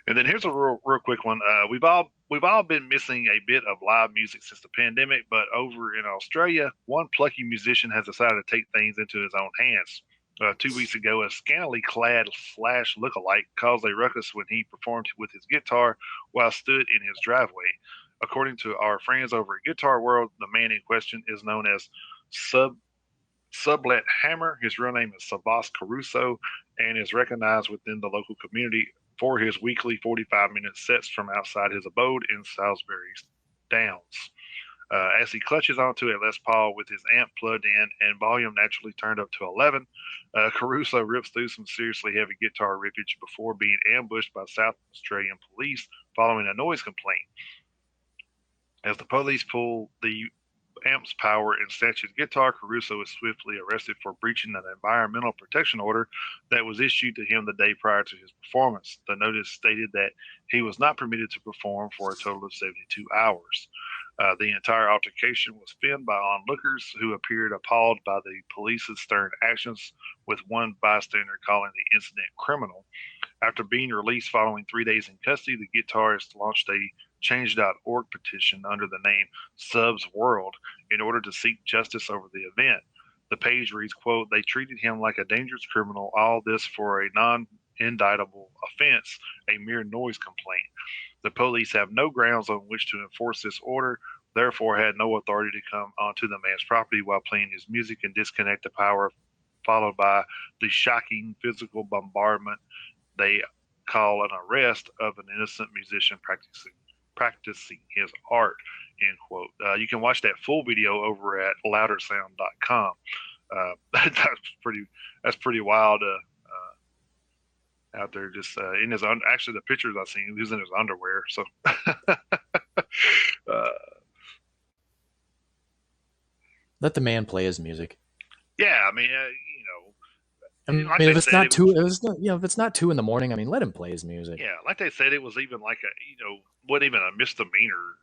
and then here's a real quick one. We've all been missing a bit of live music since the pandemic, but over in Australia, one plucky musician has decided to take things into his own hands. 2 weeks ago, a scantily clad Slash lookalike caused a ruckus when he performed with his guitar while stood in his driveway. According to our friends over at Guitar World, the man in question is known as Sublet Hammer. His real name is Savas Caruso and is recognized within the local community for his weekly 45-minute sets from outside his abode in Salisbury Downs. As he clutches onto a Les Paul with his amp plugged in and volume naturally turned up to 11, Caruso rips through some seriously heavy guitar riffage before being ambushed by South Australian police following a noise complaint. As the police pull the amp's power and snatch his guitar, Caruso is swiftly arrested for breaching an environmental protection order that was issued to him the day prior to his performance. The notice stated that he was not permitted to perform for a total of 72 hours. The entire altercation was filmed by onlookers who appeared appalled by the police's stern actions, with one bystander calling the incident criminal. After being released following 3 days in custody, the guitarist launched a change.org petition under the name Subs World in order to seek justice over the event. The page reads, quote, "They treated him like a dangerous criminal, all this for a non-indictable offense, a mere noise complaint. The police have no grounds on which to enforce this order, therefore had no authority to come onto the man's property while playing his music and disconnect the power, followed by the shocking physical bombardment they call an arrest of an innocent musician practicing his art," end quote. You can watch that full video over at loudersound.com. That's pretty wild out there. Just in his actually the pictures I've seen, he was in his underwear. So Let the man play his music. yeah, I mean, I mean, like if they it's said, not two, if it's not 2 a.m, I mean, let him play his music. yeah, like they said, it was even like wasn't even a misdemeanor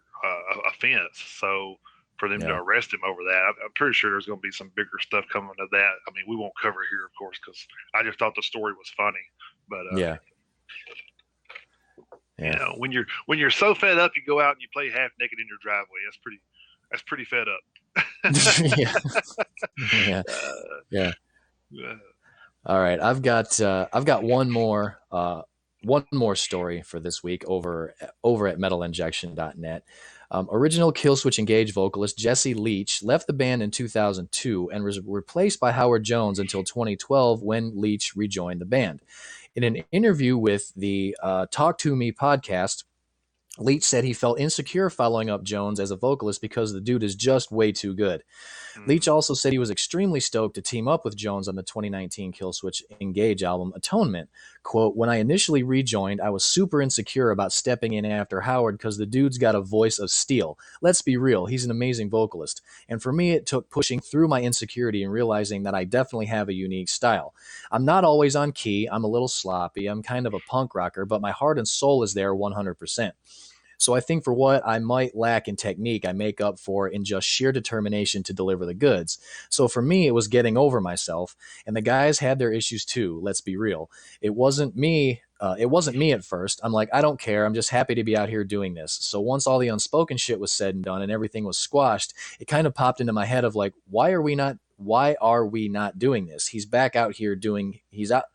offense. So for them to arrest him over that, I'm pretty sure there's going to be some bigger stuff coming to that. I mean, we won't cover it here, of course, because I just thought the story was funny. But yeah. When you're so fed up, you go out and you play half naked in your driveway. That's pretty fed up. Yeah. Yeah. All right, I've got one more story for this week over at metalinjection.net. Original Killswitch Engage vocalist Jesse Leach left the band in 2002 and was replaced by Howard Jones until 2012 when Leach rejoined the band. In an interview with the Talk to Me podcast, Leach said he felt insecure following up Jones as a vocalist because the dude is just way too good. Leach also said he was extremely stoked to team up with Jones on the 2019 Killswitch Engage album Atonement. Quote, "When I initially rejoined, I was super insecure about stepping in after Howard because the dude's got a voice of steel. Let's be real, he's an amazing vocalist. And for me, it took pushing through my insecurity and realizing that I definitely have a unique style. I'm not always on key, I'm a little sloppy, I'm kind of a punk rocker, but my heart and soul is there 100%. So I think for what I might lack in technique, I make up for in just sheer determination to deliver the goods. So for me, it was getting over myself, and the guys had their issues too. Let's be real. It wasn't me. It wasn't me at first. I'm like, I don't care. I'm just happy to be out here doing this. So once all the unspoken shit was said and done and everything was squashed, it kind of popped into my head of like, why are we not doing this? He's back out here doing, he's out.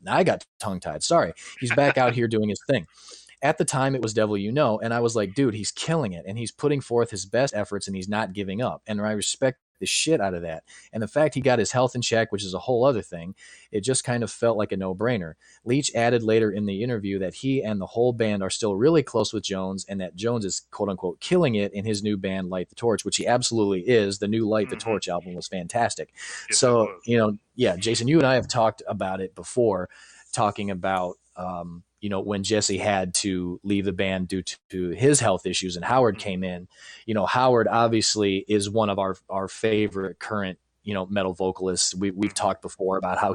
Now I got tongue tied. Sorry. He's back out here doing his thing. At the time, it was Devil You Know. And I was like, dude, he's killing it. And he's putting forth his best efforts and he's not giving up. And I respect the shit out of that. And the fact he got his health in check, which is a whole other thing, it just kind of felt like a no brainer. Leach added later in the interview that he and the whole band are still really close with Jones and that Jones is quote unquote killing it in his new band, Light the Torch, which he absolutely is. The new Light the Mm-hmm. Torch album was fantastic. Yes, it So, was. yeah, Jason, you and I have talked about it before, talking about when Jesse had to leave the band due to his health issues and Howard Mm-hmm. came in. Howard obviously is one of our favorite current metal vocalists. We've Mm-hmm. talked before about how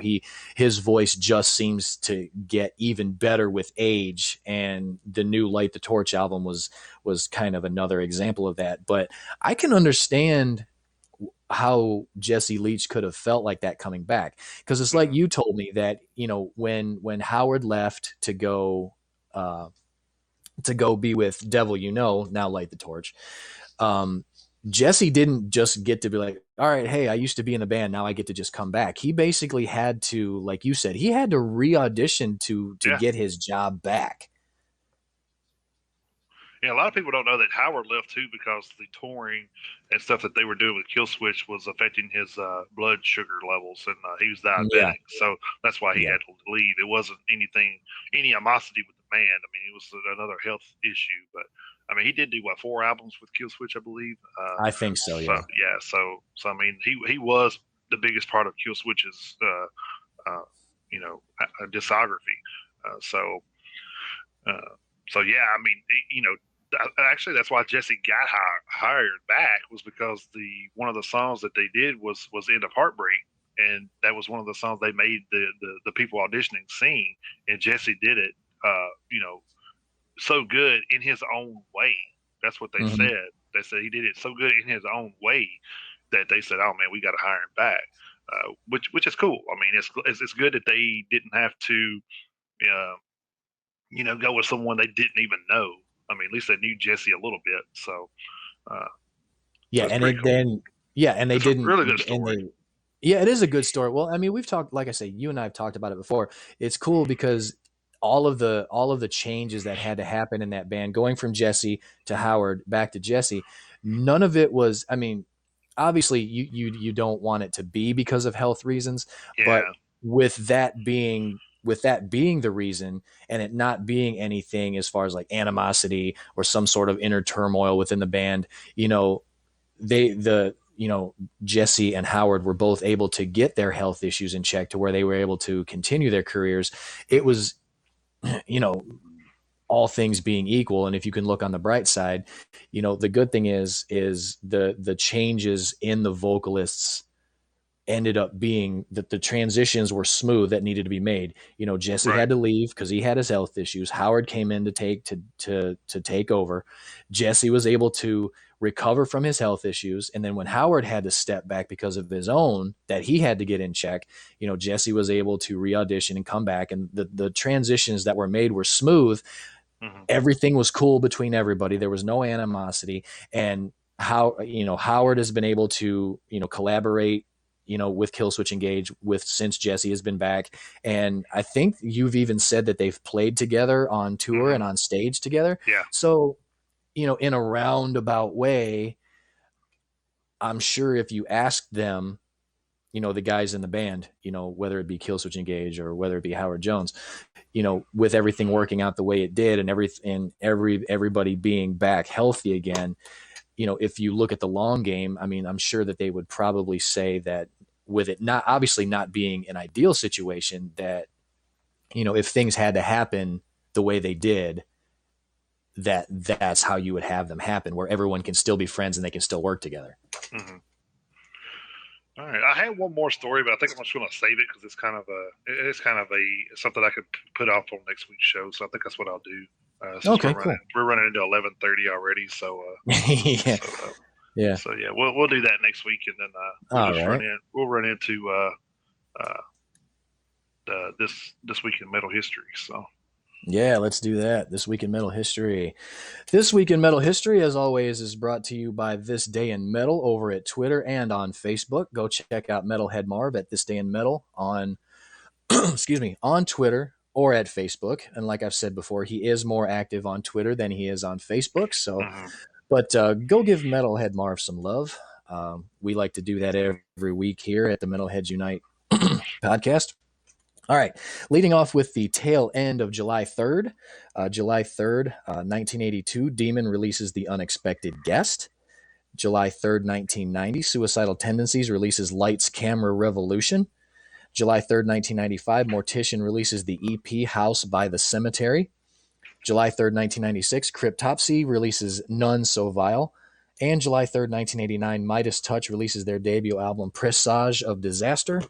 his voice just seems to get even better with age, and the new Light the Torch album was kind of another example of that. But I can understand how Jesse Leach could have felt like that coming back, because it's like Mm-hmm. you told me that when Howard left uh, to go be with Devil You Know, now Light the Torch, um, Jesse didn't just get to be like, all right, hey, I used to be in the band, now I get to just come back. He basically had to, like you said, he had to re-audition to Yeah. get his job back. Yeah, a lot of people don't know that Howard left too because the touring and stuff that they were doing with Killswitch was affecting his blood sugar levels, and he was Yeah, diabetic, so that's why he yeah, had to leave. It wasn't any animosity with the band. I mean, it was another health issue, but I mean, he did do what 4 albums with Killswitch, I believe. I think so. So Yeah. yeah, so I mean, he was the biggest part of Killswitch's discography. So uh, so yeah, I mean, actually, that's why Jesse got hired back was because the one of the songs that they did was "End of Heartbreak," and that was one of the songs they made the people auditioning sing, and Jesse did it, so good in his own way. That's what they Hmm. said. They said he did it so good in his own way that they said, "Oh man, we got to hire him back," which is cool. I mean, it's good that they didn't have to. Uh, go with someone they didn't even know. I mean, at least they knew Jesse a little bit, uh, Yeah, that's and pretty it cool. then yeah, and they It's a didn't, really good and story. they yeah, it is a good story. Well, I mean, we've talked, like I say, you and I have talked about it before. It's cool because all of the changes that had to happen in that band, going from Jesse to Howard back to Jesse, none of it was. I mean, obviously, you don't want it to be because of health reasons, but Yeah. with that being the reason, and it not being anything as far as like animosity or some sort of inner turmoil within the band, you know, they the you know Jesse and Howard were both able to get their health issues in check to where they were able to continue their careers. It Hmm. was, you know, all things being equal, and if you can look on the bright side, the good thing is the changes in the vocalists ended up being that the transitions were smooth that needed to be made. Jesse Right. had to leave because he had his health issues. Howard came in to take over. Jesse was able to recover from his health issues, and then when Howard had to step back because of his own that he had to get in check, Jesse was able to re-audition and come back, and the transitions that were made were smooth. Hmm. Everything was cool between everybody. There was no animosity, and how Howard has been able to collaborate with Killswitch Engage with since Jesse has been back, and I think you've even said that they've played together on tour Hmm. and on stage together. Yeah. So in a roundabout way, I'm sure if you asked them, the guys in the band, whether it be Killswitch Engage or whether it be Howard Jones, with everything working out the way it did and everybody being back healthy again, if you look at the long game, I mean, I'm sure that they would probably say that with it not obviously not being an ideal situation, that if things had to happen the way they did, that's how you would have them happen, where everyone can still be friends and they can still work together. Hmm. All right. I had one more story, but I think I'm just going to save it because it's kind of a something I could put off on next week's show. So I think that's what I'll do. Since Okay, cool. we're running into 11:30 already. Yeah. So Yeah. yeah, we'll do that next week, and then All right. we'll run into uh, this week in metal history. So Yeah, let's do that. This week in metal history. This week in metal history, as always, is brought to you by This Day in Metal over at Twitter and on Facebook. Go check out Metalhead Marv at This Day in Metal on excuse me, on Twitter or at Facebook. And like I've said before, he is more active on Twitter than he is on Facebook. So, mhm. but go give Metalhead Marv some love. We like to do that every week here at the Metalheads Unite podcast. All right, leading off with the tail end of July 3rd. July 3rd, 1982, Demon releases The Unexpected Guest. July 3rd, 1990, Suicidal Tendencies releases Lights, Camera, Revolution. July 3rd, 1995, Mortician releases the EP House by the Cemetery. July 3rd, 1996, Cryptopsy releases None So Vile. And July 3rd, 1989, Midas Touch releases their debut album Presage of Disaster.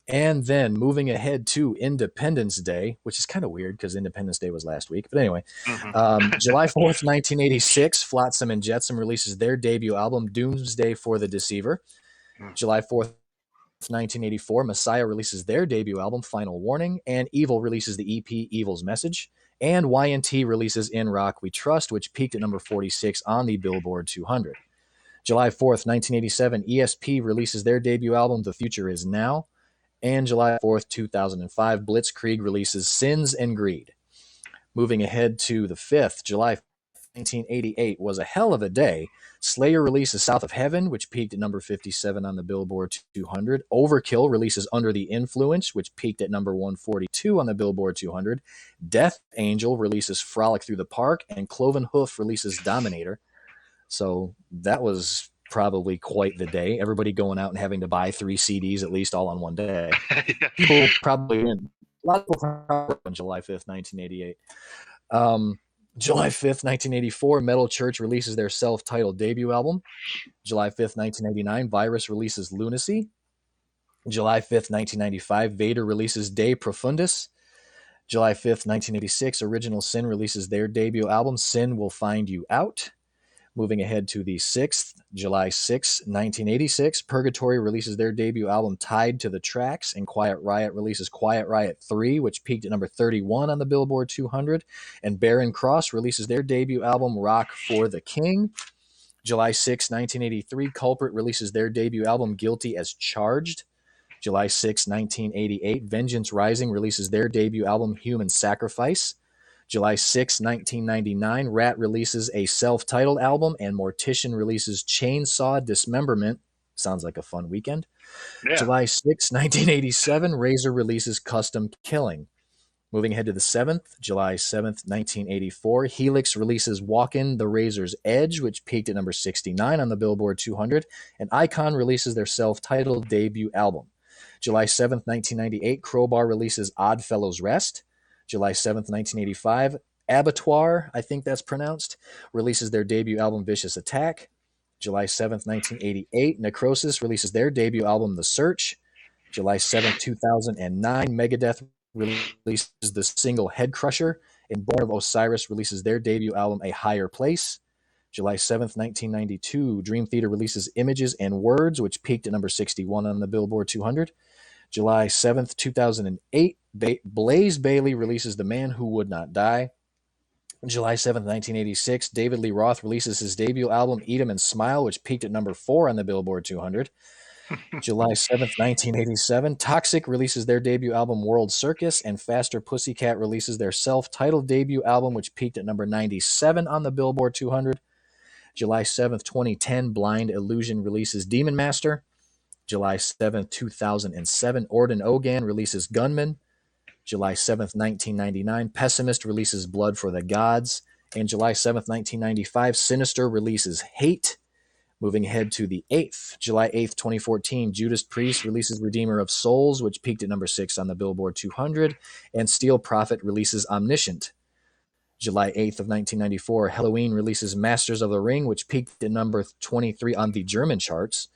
And then moving ahead to Independence Day, which is kind of weird because Independence Day was last week. But anyway, Mhm. July 4th, 1986, Flotsam and Jetsam releases their debut album Doomsday for the Deceiver. July 4th, 1984, Messiah releases their debut album, Final Warning, and Evil releases the EP, Evil's Message. And Y&T releases In Rock We Trust, which peaked at number 46 on the Billboard 200. July 4th, 1987, ESP releases their debut album, The Future Is Now. And July 4th, 2005, Blitzkrieg releases Sins and Greed. Moving ahead to the 5th, July 1988 was a hell of a day. Slayer releases South of Heaven, which peaked at number 57 on the Billboard 200. Overkill releases Under the Influence, which peaked at number 142 on the Billboard 200. Death Angel releases Frolic Through the Park, and Cloven Hoof releases Dominator. So that was probably quite the day. Everybody going out and having to buy 3 CDs at least all on one day. Yeah. People probably, a lot of people probably on July 5th, 1988. July 5th, 1984, Metal Church releases their self-titled debut album. July 5th, 1989, Virus releases Lunacy. July 5th, 1995, Vader releases De Profundis. July 5th, 1986, Original Sin releases their debut album, Sin Will Find You Out. Moving ahead to the 6th, July 1986, Purgatory releases their debut album Tied to the Tracks, and Quiet Riot releases Quiet Riot 3, which peaked at number 31 on the Billboard 200, and Barren Cross releases their debut album Rock for the King. July 1983, Culprit releases their debut album Guilty as Charged. July 1988, Vengeance Rising releases their debut album Human Sacrifice. July 1999, Rat releases a self-titled album, and Mortician releases Chainsaw Dismemberment. Sounds like a fun weekend. Yeah. July 1987, Razor releases Custom Killing. Moving ahead to the 7th, July 1984, Helix releases Walkin' the Razor's Edge, which peaked at number 69 on the Billboard 200, and Icon releases their self-titled debut album. July 1998, Crowbar releases Oddfellows Rest. July 1985, Abattoir, I think that's pronounced, releases their debut album Vicious Attack. July 1988, Necrosis releases their debut album The Search. July 2009, Megadeth releases the single Head Crusher, and Born of Osiris releases their debut album A Higher Place. July 1992, Dream Theater releases Images and Words, which peaked at number 61 on the Billboard 200. July 2008, Blaze Bayley releases The Man Who Would Not Die. July 1986, David Lee Roth releases his debut album Eat 'Em and Smile, which peaked at number 4 on the Billboard 200. July 1987, Toxic releases their debut album World Circus, and Faster Pussycat releases their self-titled debut album, which peaked at number 97 on the Billboard 200. July 2010, Blind Illusion releases Demon Master. July 2007, Orden Ogan releases Gunman. July 1999, Pessimist releases Blood for the Gods. And July 1995, Sinister releases Hate. Moving ahead to the 8th, July 2014, Judas Priest releases Redeemer of Souls, which peaked at number 6 on the Billboard 200. And Steel Prophet releases Omniscient. July 1994, Halloween releases Masters of the Ring, which peaked at number 23 on the German charts.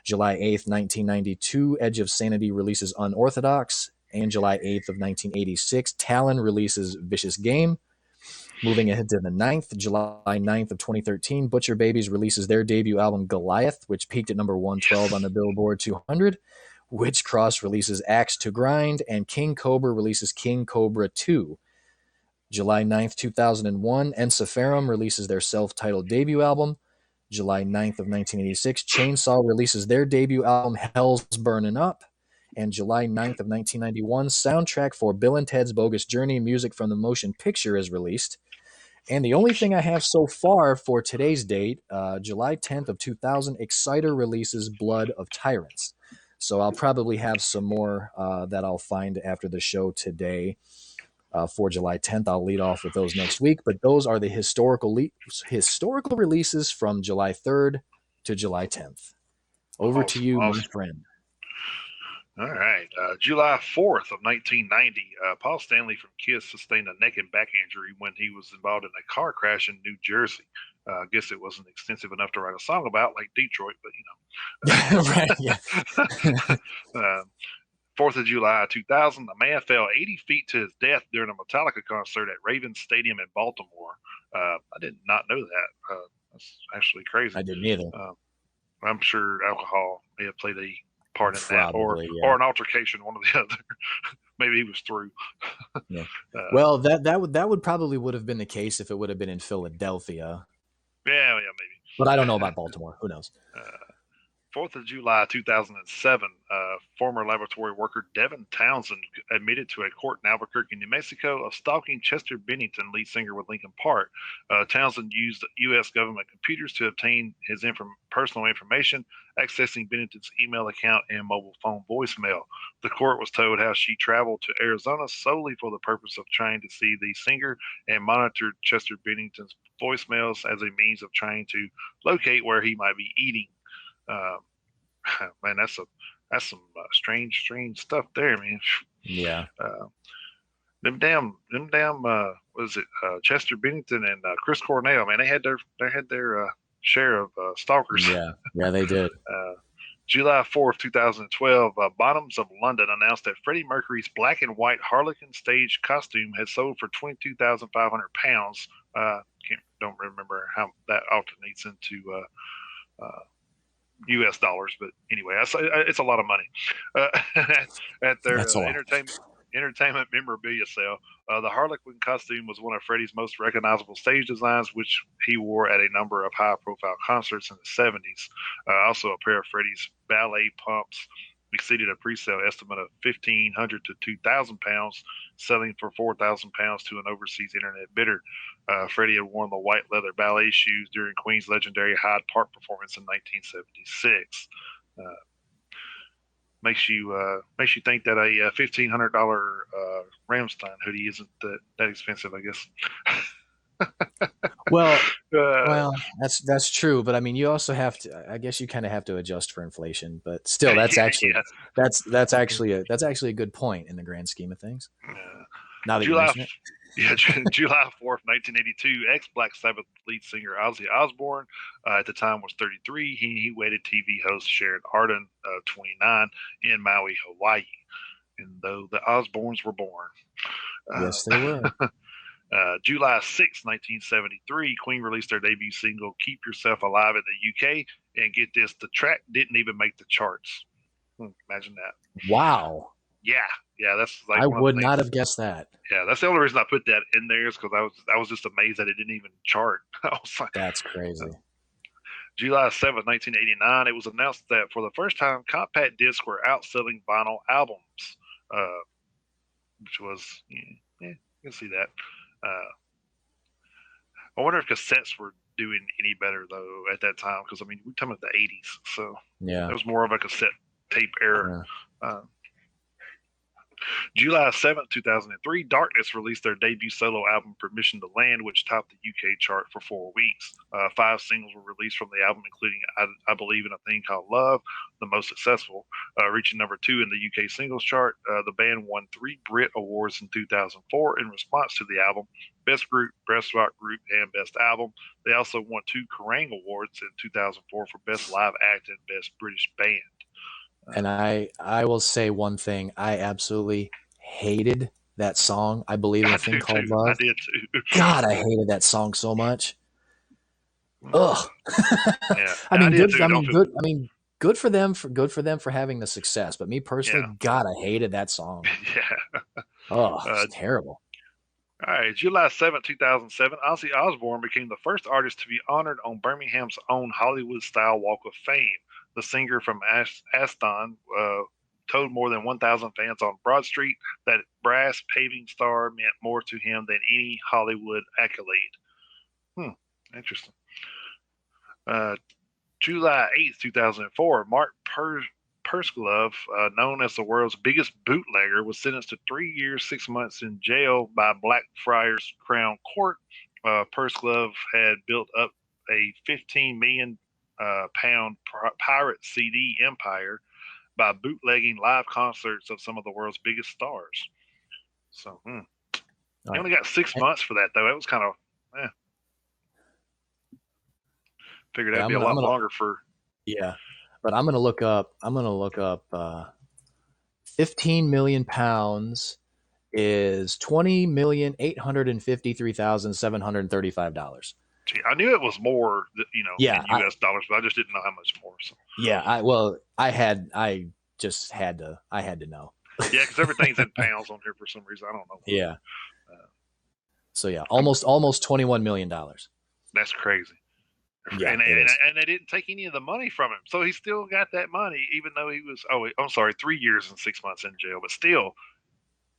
July 1992, Edge of Sanity releases Unorthodox. And July 1986, Talon releases Vicious Game. Moving ahead to the 9th, July 9th of 2013, Butcher Babies releases their debut album Goliath, which peaked at number 112 on Yes. the Billboard 200. Witch Cross releases Axe to Grind, and King Cobra releases King Cobra 2. July 9th, 2001, Ensiferum releases their self-titled debut album. July 9th of 1986, Chainsaw releases their debut album Hell's Burning Up. And July 9th of 1991, soundtrack for Bill and Ted's Bogus Journey, music from the motion picture is released. And the only thing I have so far for today's date, July 10th of 2000, Exciter releases Blood of Tyrants. So I'll probably have some more that I'll find after the show today for July 10th. I'll lead off with those next week, but those are the historical releases from July 3rd to July 10th. Over to Awesome. you, my Awesome. friend. All right. July 4th of 1990, Paul Stanley from Kiss sustained a neck and back injury when he was involved in a car crash in New Jersey. I guess it wasn't extensive enough to write a song about, like Detroit, Right, yeah. but 4th of July 2000, a man fell 80 feet to his death during a Metallica concert at Ravens Stadium in Baltimore. I did not know that. That's actually crazy. I didn't either. I'm sure alcohol may have played a part in that, Probably, yeah. or an altercation, one or the other. Maybe he was through. Yeah. Well, that would probably would have been the case if it would have been in Philadelphia. Yeah, maybe. But I don't know about Baltimore. Who knows? 4th of July 2007, former laboratory worker Devin Townsend admitted to a court in Albuquerque, New Mexico, of stalking Chester Bennington, lead singer with Linkin Park. Townsend used U.S. government computers to obtain his personal information, accessing Bennington's email account and mobile phone voicemail. The court was told how she traveled to Arizona solely for the purpose of trying to see the singer and monitored Chester Bennington's voicemails as a means of trying to locate where he might be eating. Um, man, that's some strange stuff there, man. Yeah. Them damn, was it Chester Bennington and Chris Cornell? Man, they had their share of stalkers. Yeah, they did. July 4th, 2012, Bottoms of London announced that Freddie Mercury's black and white Harlequin stage costume had sold for £22,500. Don't remember how that alternates into U.S. dollars, but anyway, it's a lot of money. At their That's a lot. entertainment memorabilia sale, the Harlequin costume was one of Freddie's most recognizable stage designs, which he wore at a number of high-profile concerts in the 70s. Also, a pair of Freddie's ballet pumps exceeded a pre-sale estimate of £1,500 to £2,000, selling for £4,000 to an overseas internet bidder. Freddie had worn the white leather ballet shoes during Queen's legendary Hyde Park performance in 1976. Makes you think that a $1,500 Ramstein hoodie isn't that expensive, I guess. Well, that's true, but I mean, you also have to. I guess you kind of have to adjust for inflation, but still, that's actually yeah. that's actually a good point in the grand scheme of things. Now that you July mention it. Yeah, July 4th, 1982, ex-Black Sabbath lead singer Ozzy Osbourne, at the time was 33. He wedded TV host Sharon Arden, 29, in Maui, Hawaii. And though the Osbournes were born. Yes, they were. July 6, 1973, Queen released their debut single, Keep Yourself Alive, in the UK. And get this, the track didn't even make the charts. Imagine that. Wow. Yeah, that's like I one of would the not things. have guessed that. Yeah, that's the only reason I put that in there is because I was just amazed that it didn't even chart. I was like, That's crazy. July 7th, 1989, it was announced that for the first time, compact discs were outselling vinyl albums, which was, you can see that. I wonder if cassettes were doing any better, though, at that time, because, I mean, we're talking about the 80s, so Yeah. it was more of a cassette tape era. Yeah. July 7th, 2003, Darkness released their debut solo album, Permission to Land, which topped the UK chart for 4 weeks. 5 singles were released from the album, including I Believe in a Thing Called Love, the most successful, reaching number 2 in the UK singles chart. The band won 3 Brit Awards in 2004 in response to the album: Best Group, Best Rock Group, and Best Album. They also won 2 Kerrang Awards in 2004 for Best Live Act and Best British Band. And I will say one thing: I absolutely hated that song, I Believe in I a Thing do Called too. I Love. did too. God, I hated that song so much. Uh, Ugh. yeah, I I mean, did good. too. I Don't mean, feel. good. I mean, good for them for having the success. But me personally, Yeah, God, I hated that song. yeah. Oh, Uh, it's terrible. all right, July 7th, 2007, Ozzy Osbourne became the first artist to be honored on Birmingham's own Hollywood-style Walk of Fame. The singer from Aston told more than 1,000 fans on Broad Street that brass paving star meant more to him than any Hollywood accolade. Interesting. Uh, July 8th, 2004, Mark Persglove, known as the world's biggest bootlegger, was sentenced to 3 years, 6 months in jail by Blackfriars Crown Court. Persglove had built up a 15 million pound pirate CD empire by bootlegging live concerts of some of the world's biggest stars. So All he right. only got 6 months for that, though. It was kind of, figured Yeah, that'd be a I'm lot gonna, longer for. yeah, but I'm gonna look up 15 million pounds is 20,853,735 dollars. Gee, I knew it was more, in Yeah, U.S. dollars, but I just didn't know how much more. So I had to know. yeah, because everything's in pounds on here for some reason. I don't know why. Yeah. Uh, So yeah, I'm, almost $21 million. that's crazy. Yeah, And they, it and, is. and they didn't take any of the money from him, so he still got that money, even though he was. Oh, I'm sorry, 3 years and 6 months in jail, but still,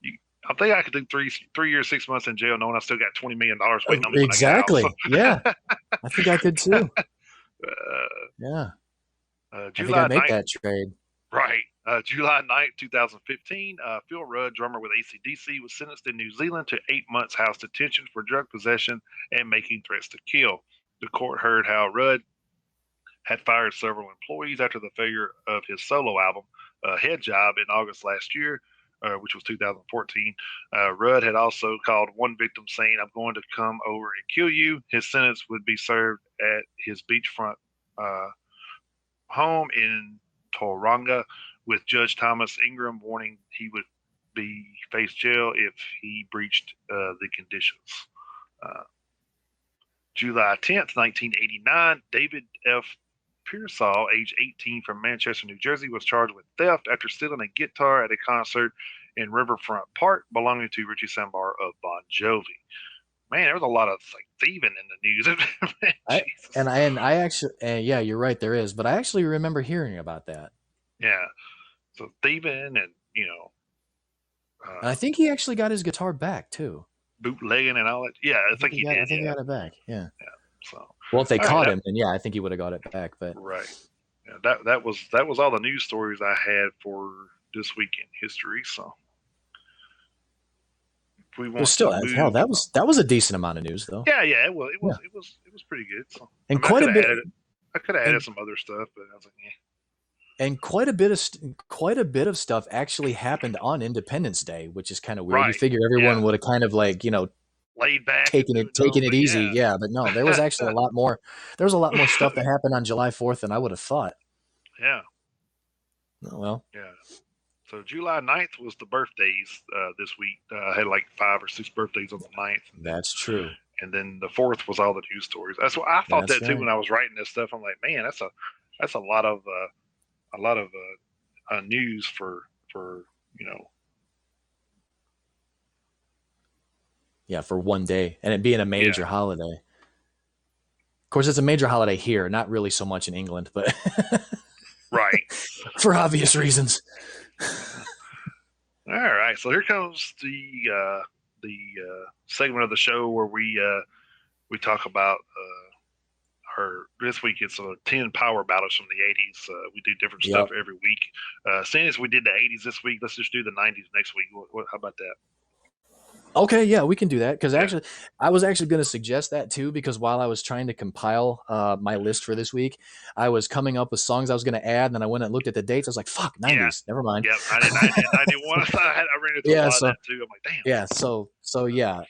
you, I think I could do 3 years, 6 months in jail, knowing I still got $20 million waiting on me when I get out. So, Exactly. Yeah, I think I could too. Yeah, I think July I'd make 9th, that trade. right? July 9th, 2015, Phil Rudd, drummer with AC/DC, was sentenced in New Zealand to 8 months house detention for drug possession and making threats to kill. The court heard how Rudd had fired several employees after the failure of his solo album, Head Job, in August last year, which was 2014. Rudd had also called one victim saying, "I'm going to come over and kill you." His sentence would be served at his beachfront uh, home in Tauranga, with Judge Thomas Ingram warning he would be face jail if he breached the conditions. Uh, July 10th, 1989, David F. Pearsall, age 18, from Manchester, New Jersey, was charged with theft after stealing a guitar at a concert in Riverfront Park belonging to Richie Sambora of Bon Jovi. Man, there was a lot of thieving in the news. I Jesus. and I actually, yeah, you're right, there is, but I actually remember hearing about that. Yeah. So thieving and, And I think he actually got his guitar back too. bootlegging and all that. Yeah, I think he I did. think he Yeah. got it back. Yeah. Yeah. So, Well, if they all right. caught him, then yeah, I think he would have got it back. But Right. Yeah, that was all the news stories I had for this week in history. So if we it was want to still, hell, move, that was a decent amount of news though. yeah, it was it Yeah, was it was it was pretty good. So I and mean, I quite could a have bit, added it. I could have added and some other stuff, but I was like, yeah, quite a bit of stuff actually happened on Independence Day, which is kind of weird. You right, figure yeah, everyone would have kind of laid back and doing their own taken it thing. easy, Yeah, yeah, but no, there was actually a lot more. There was a lot more stuff that happened on July 4th than I would have thought. yeah, Oh, well, yeah. So July 9th was the birthdays this week. I had like 5 or 6 birthdays on the 9th, that's true. and then the 4th was all the news stories. That's what I thought That's that too right. when I was writing this stuff. I'm like, man, that's a lot of news for you know. Yeah, for one day, and it being a Yeah, major holiday. Of course, it's a major holiday here, not really so much in England, but right. for obvious reasons. All right, so here comes the segment of the show where we talk about her. This week it's 10 power ballads from the '80s. We do different stuff Yep. every week. Seeing as we did the '80s this week, let's just do the '90s next week. How about that? Okay, yeah, we can do that because Yeah, actually, I was actually going to suggest that too because while I was trying to compile my list for this week, I was coming up with songs I was going to add, and then I went and looked at the dates. I was like, "Fuck, yeah, '90s, never mind." yep. I didn't. I ran into a Yeah, lot of so that too. I'm like, damn. yeah, so yeah,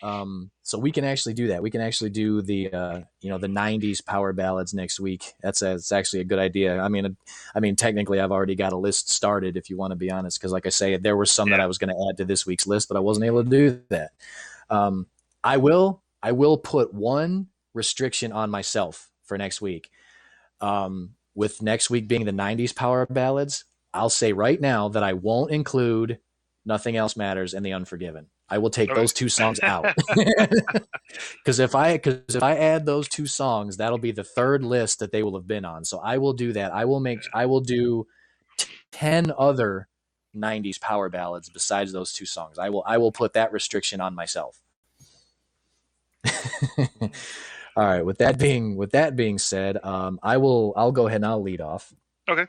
so we can actually do that. We can actually do the the '90s power ballads next week. It's actually a good idea. I mean, technically, I've already got a list started. If you want to be honest, because like I say, there were some that Yeah. I was going to add to this week's list, but I wasn't able to do that. I will put one restriction on myself for next week. With next week being the '90s power ballads, I'll say right now that I won't include "Nothing Else Matters" and "The Unforgiven." I will take those two songs out. Okay. Because if I add those two songs, that'll be the third list that they will have been on. So I will do that. I will do 10 other '90s power ballads besides those two songs. I will put that restriction on myself. All right. With that being said, I'll go ahead and I'll lead off. Okay.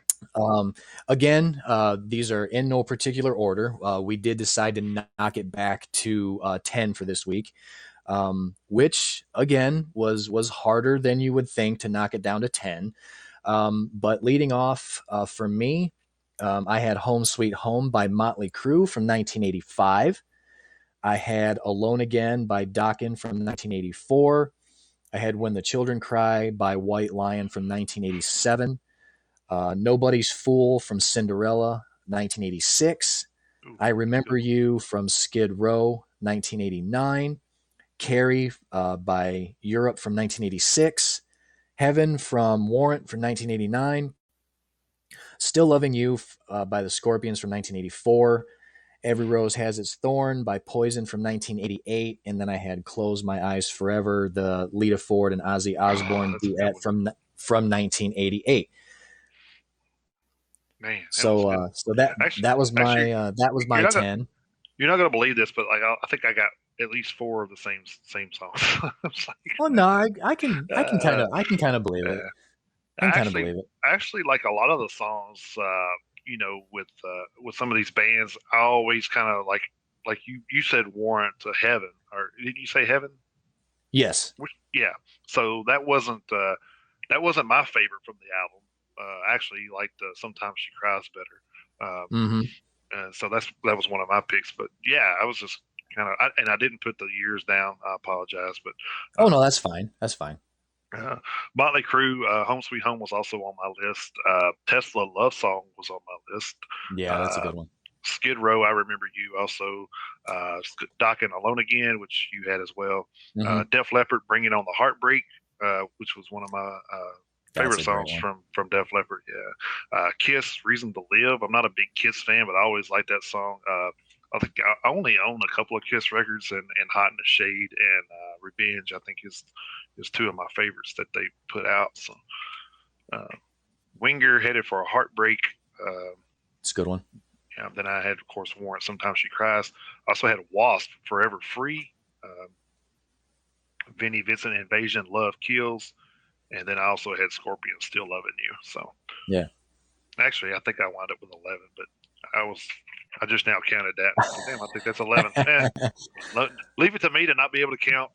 Again, these are in no particular order. We did decide to knock it back to 10 for this week, which again was harder than you would think to knock it down to 10. But leading off for me, I had "Home Sweet Home" by Motley Crue from 1985. I had "Alone Again" by Dokken from 1984. I had "When the Children Cry" by White Lion from 1987. "Nobody's Fool" from Cinderella, 1986. Ooh, "I that's good. Remember You" from Skid Row, 1989. "Carrie" by Europe from 1986. "Heaven" from Warrant from 1989. "Still Loving You" by the Scorpions from 1984. "Every Rose Has Its Thorn" by Poison from 1988. And then I had "Close My Eyes Forever," the Lita Ford and Ozzy Oh, Osbourne that's a good duet one. from 1988. Man, that was So good. so that Actually, that was actually, my that was you're my not gonna 10. you're not gonna believe this, but like I think I got at least four of the same songs. It's Oh like, no, I can kind of believe it. uh, I can kind of actually, believe it. actually, like a lot of the songs, with some of these bands, I always kind of like you said Warrant to Heaven, or did you say Heaven? Yes. Yeah. So that wasn't my favorite from the album. I actually liked Sometimes She Cries better. Hmm. So that was one of my picks. But yeah, I was just and I didn't put the years down. I apologize, but Oh uh, no, that's fine. That's fine. uh, Motley Crue, "Home Sweet Home" was also on my list. Tesla "Love Song" was on my list. Yeah, that's a Uh, good one. Skid Row, "I Remember You" also. Doc and "Alone Again," which you had as well. Hmm. Def Leppard, "Bringing on the Heartbreak," which was one of my That's favorite a great songs one. from Def Leppard. Yeah. Kiss, "Reason to Live." I'm not a big Kiss fan, but I always liked that song. I think I only own a couple of Kiss records, and "Hot in the Shade" and "Revenge." I think is two of my favorites that they put out. So uh, Winger, "Headed for a Heartbreak." Uh, It's a good one. then I had, of course, Warrant, "Sometimes She Cries." I also had Wasp, "Forever Free." Vinnie Vincent, "Invasion," "Love Kills." And then I also had Scorpion, "Still Loving You." So Yeah. actually, I think I wound up with 11, but I was I just now counted that. And I said, damn, I think that's 11. Leave it to me to not be able to count.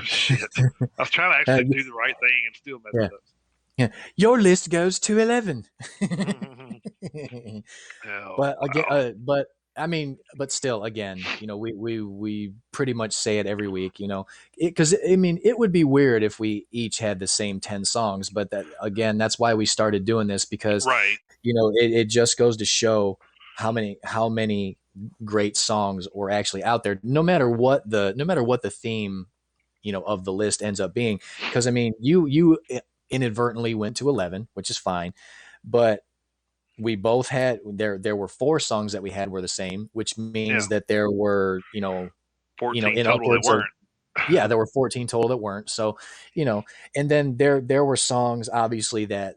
Shit. I was trying to actually do the right thing and still mess Yeah. it up. Yeah. Your list goes to 11. Oh, But again, wow. but still, again, we pretty much say it every week, because I mean, it would be weird if we each had the same 10 songs. But that again, that's why we started doing this, because Right. it just goes to show how many great songs were actually out there, no matter what the theme, of the list ends up being. Because I mean, you inadvertently went to 11, which is fine, but we both had there were four songs that we had were the same, which Yeah. means that there were, 14 in total that upwards of, weren't. yeah, there were 14 total that weren't. So, and then there were songs obviously that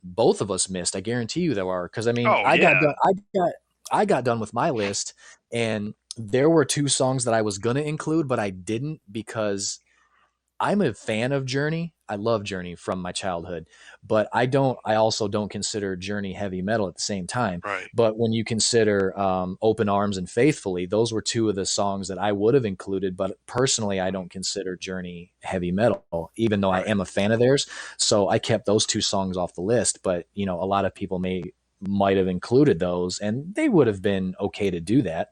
both of us missed. I guarantee you there are, because I mean, Oh, yeah. I got done with my list, and there were two songs that I was gonna include, but I didn't, because I'm a fan of Journey. I love Journey from my childhood, but I also don't consider Journey heavy metal at the same time. Right. But when you consider Open Arms and Faithfully, those were two of the songs that I would have included. But personally, I Mm, don't consider Journey heavy metal, even though I right. am a fan of theirs. So I kept those two songs off the list. But a lot of people might have included those, and they would have been okay to do that,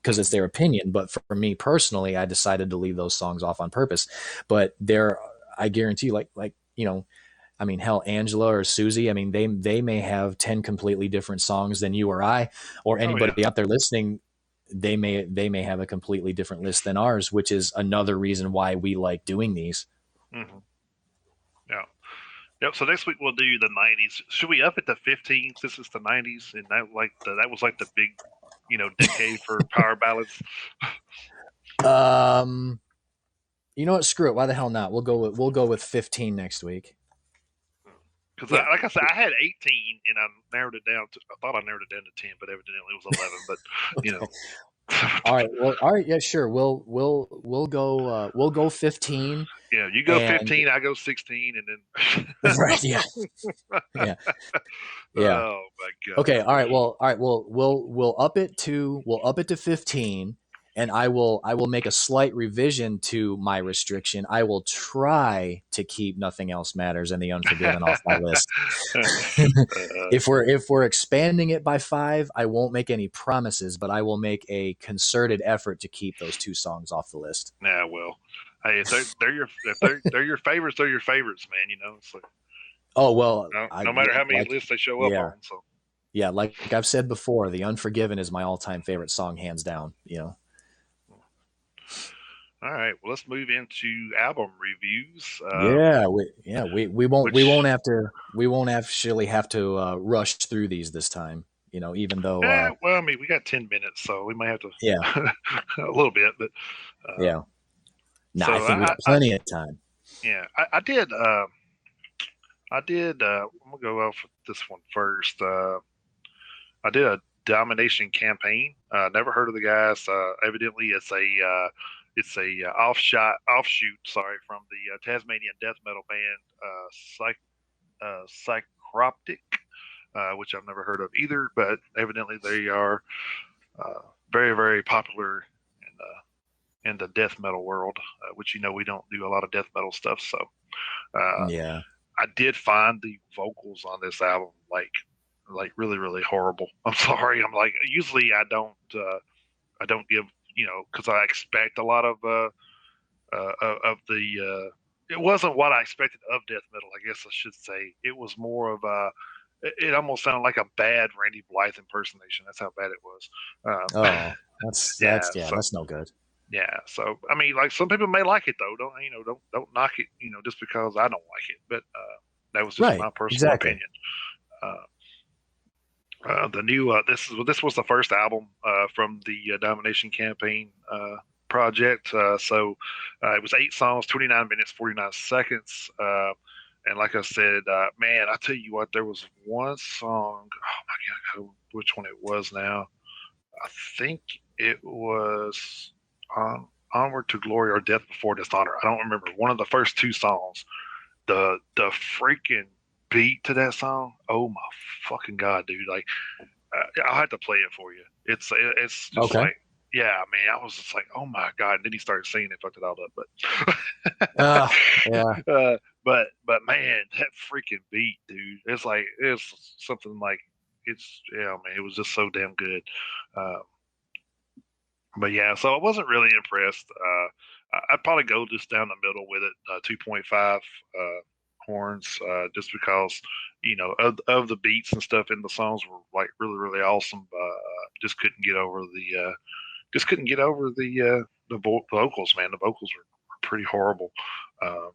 because it's their opinion. But for me personally, I decided to leave those songs off on purpose. But there, I guarantee, like I mean, hell, Angela or Susie, I mean, they may have 10 completely different songs than you or I or Oh yeah. anybody out there listening. They may have a completely different list than ours, which is another reason why we like doing these. Hmm. Yeah. Yep. So next week we'll do the '90s. Should we up it to 15 since it's the '90s and that was like the big, decade for power ballads? Um, you know what? Screw it. Why the hell not? We'll go with 15 next week. Because, Yeah. like I said, I had 18 and I narrowed it down to. I thought I narrowed it down to 10, but evidently it was 11. But you Okay. know, All right. Well. All right. Yeah. Sure. We'll go 15 yeah, you go and 15, I go 16, and then. right. Yeah. Yeah. Yeah. Oh my Okay. god. All right. Well. All right. We'll up it to 15, and I will make a slight revision to my restriction. I will try to keep Nothing Else Matters and The Unforgiven off my list. If we're expanding it by 5, I won't make any promises, but I will make a concerted effort to keep those 2 songs off the list. Nah, well, hey, if they're your favorites, they're your favorites, man. It's like Oh well, no matter how many lists they show up yeah, on. So yeah. Like I've said before, The Unforgiven is my all-time favorite song, hands down. all right, well, let's move into album reviews. We won't Which actually have to rush through these this time. Even though well, I mean, we got 10 minutes, so we might have to yeah, a little bit, but yeah. No, I so think we got plenty of time. yeah, I did. I did. I'm gonna go off with this one first. I did a domination campaign. Never heard of the guys. Evidently, it's a offshoot. Sorry, from the Tasmanian death metal band Psychroptic, which I've never heard of either. But evidently, they are very very popular in the death metal world, which we don't do a lot of death metal stuff. So uh, Yeah. I did find the vocals on this album like really really horrible. I'm sorry. I'm like usually I don't give because I expect a lot of the. It wasn't what I expected of death metal. I guess I should say it was more of a. It almost sounded like a bad Randy Blythe impersonation. That's how bad it was. Oh, that's Yeah. that's yeah, So that's no good. yeah. So I mean, like some people may like it though. Don't knock it. Just because I don't like it. But that was just Right. my personal Exactly. opinion. Uh, the new this was the first album from the Domination Campaign project. So it was 8 songs, 29 minutes, 49 seconds. And like I said, man, I tell you what, there was one song. Oh my god, which one it was now? I think it was Onward to Glory or Death Before Dishonor. I don't remember. One of the first 2 songs. The freaking beat to that song. Oh my fucking god, dude! Like I'll have to play it for you. It's just Okay. like yeah, man. I was just like, oh my god. And then he started singing and fucked it all up. Uh, yeah. But but man, that freaking beat, dude. It's something like it's yeah, man. It was just so damn good. Uh, but yeah, so I wasn't really impressed. I'd probably go just down the middle with it, 2.5 horns, just because of the beats and stuff in the songs were like really really awesome. Just couldn't get over the vocals, man. The vocals were pretty horrible. Um,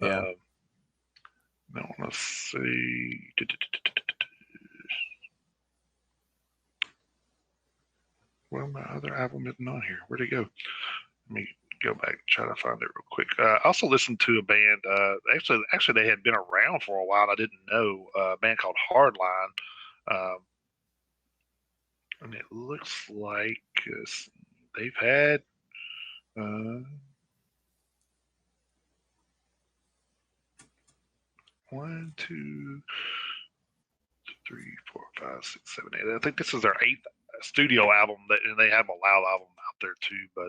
Yeah. now let's see. Well, my other album isn't on here. Where'd it go? Let me go back and try to find it real quick. I also listened to a band. Actually, they had been around for a while. I didn't know a band called Hardline, um, and it looks like they've had uh, 1, 2, 3, 4, 5, 6, 7, 8. I think this is their 8th studio album, and they have a live album out there too. But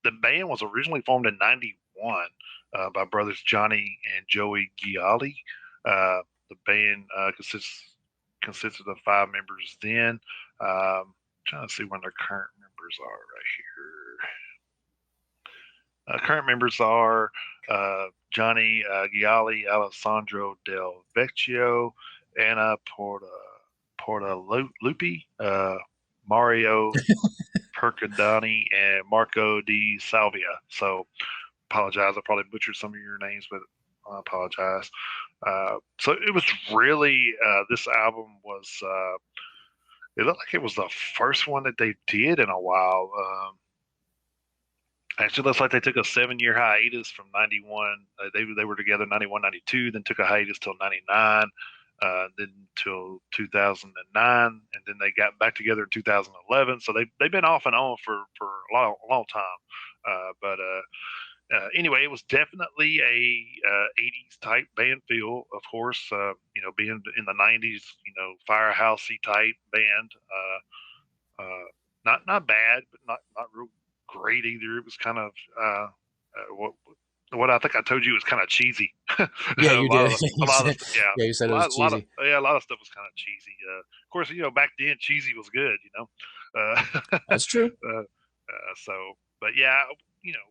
the band was originally formed in '91 by brothers Johnny and Joey Gialli. The band consisted of 5 members then. Um, Trying to see when their current members are right here. Current members are Johnny Gialli, Alessandro Del Vecchio, Anna Portalupi, Mario Percadani, and Marco Di Salvia. So apologize, I probably butchered some of your names, but I apologize. So it was really this album was it looked like it was the first one that they did in a while. Actually, looks like they took a 7 year hiatus from 91. They were together 91, 92, then took a hiatus till 99, then till 2009, and then they got back together in 2011. So they've been off and on for a long time. But anyway, it was definitely a 80s type band feel, of course. Being in the 90s, firehousey type band. Not bad, but not real great either. It was kind of what I think I told you was kind of cheesy. Yeah, a you lot did. of a lot of yeah, Yeah, you said it was a lot of cheesy. yeah, a lot of stuff was kind of cheesy. Of course, back then cheesy was good. That's true. But yeah,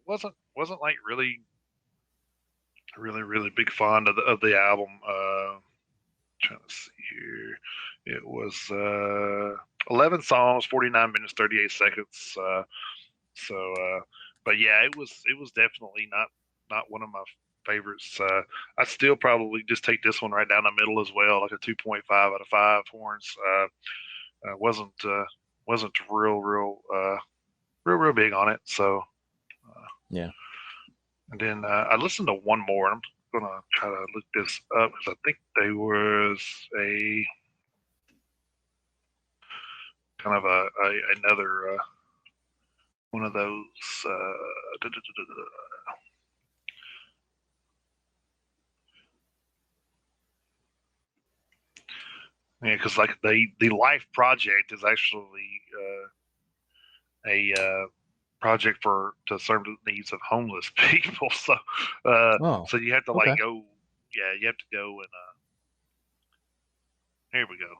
wasn't like really big fan of the album. Trying to see here, it was 11 songs, 49 minutes, 38 seconds. So, but yeah, it was definitely not one of my favorites. I still probably just take this one right down the middle as well, like a 2.5 out of 5 horns. Wasn't real big on it. So, Yeah. and then I listened to one more. I'm gonna try to look this up because I think there was a kind of another one of those. Yeah, because like the Life Project is actually a project to serve the needs of homeless people. So Oh, so you have to like okay. go. Yeah, you have to go and here we go.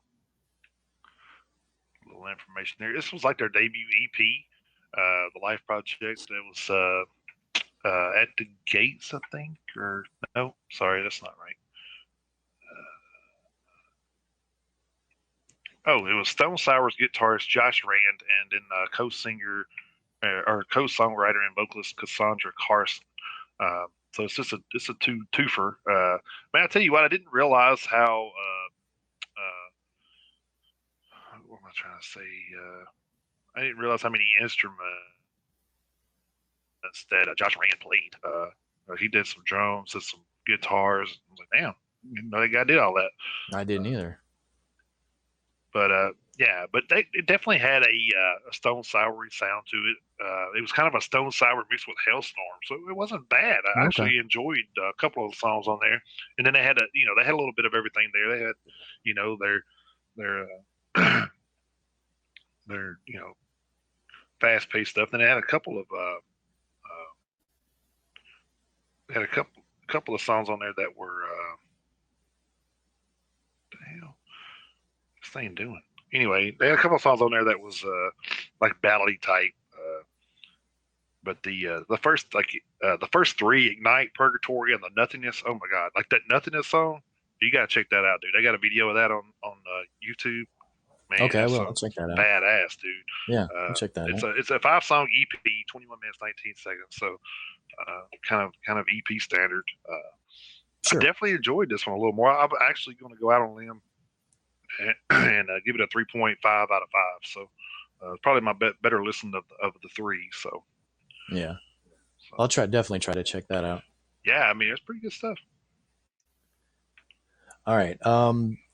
A little information there. This was like their debut EP, the Life Project. It was at the Gates, I think, or no, sorry, that's not right. Oh, it was Stone Sour's guitarist Josh Rand and then co-singer or co-songwriter and vocalist Cassandra Carson. So it's a twofer. Man, I tell you what, I didn't realize how. What am I trying to say? I didn't realize how many instruments that Josh Rand played. He did some drums, did some guitars. I was like, damn, that guy did all that. I didn't either. But yeah, but it definitely had a Stone Sour sound to it. It was kind of a Stone Sour mixed with Hellstorm, so it wasn't bad. I Okay. actually enjoyed a couple of the songs on there, and then they had a little bit of everything there. They had their their fast paced stuff. Then they had a couple of they had a couple of songs on there that were what the hell this thing doing. Anyway, they had a couple of songs on there that was like ballady type. But the first three, Ignite, Purgatory, and the Nothingness. Oh my God, like that Nothingness song. You gotta check that out, dude. They got a video of that on YouTube. Man, Okay, that's well, some I'll check that out. badass, dude. Yeah, I'll check that out. It's a 5 song EP, 21 minutes 19 seconds. So kind of EP standard. I Sure. definitely enjoyed this one a little more. I'm actually going to go out on a limb and give it a 3.5 out of 5. So probably my better listen of the three. Yeah. So I'll definitely try to check that out. yeah, I mean it's pretty good stuff. All right.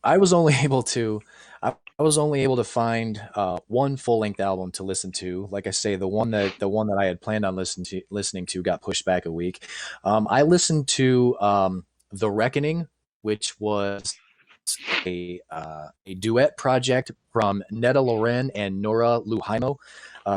I was only able to I was only able to find one full length album to listen to. Like I say, the one that I had planned on listening to got pushed back a week. I listened to The Reckoning, which was a duet project from Netta Loren and Nora Luhaimo.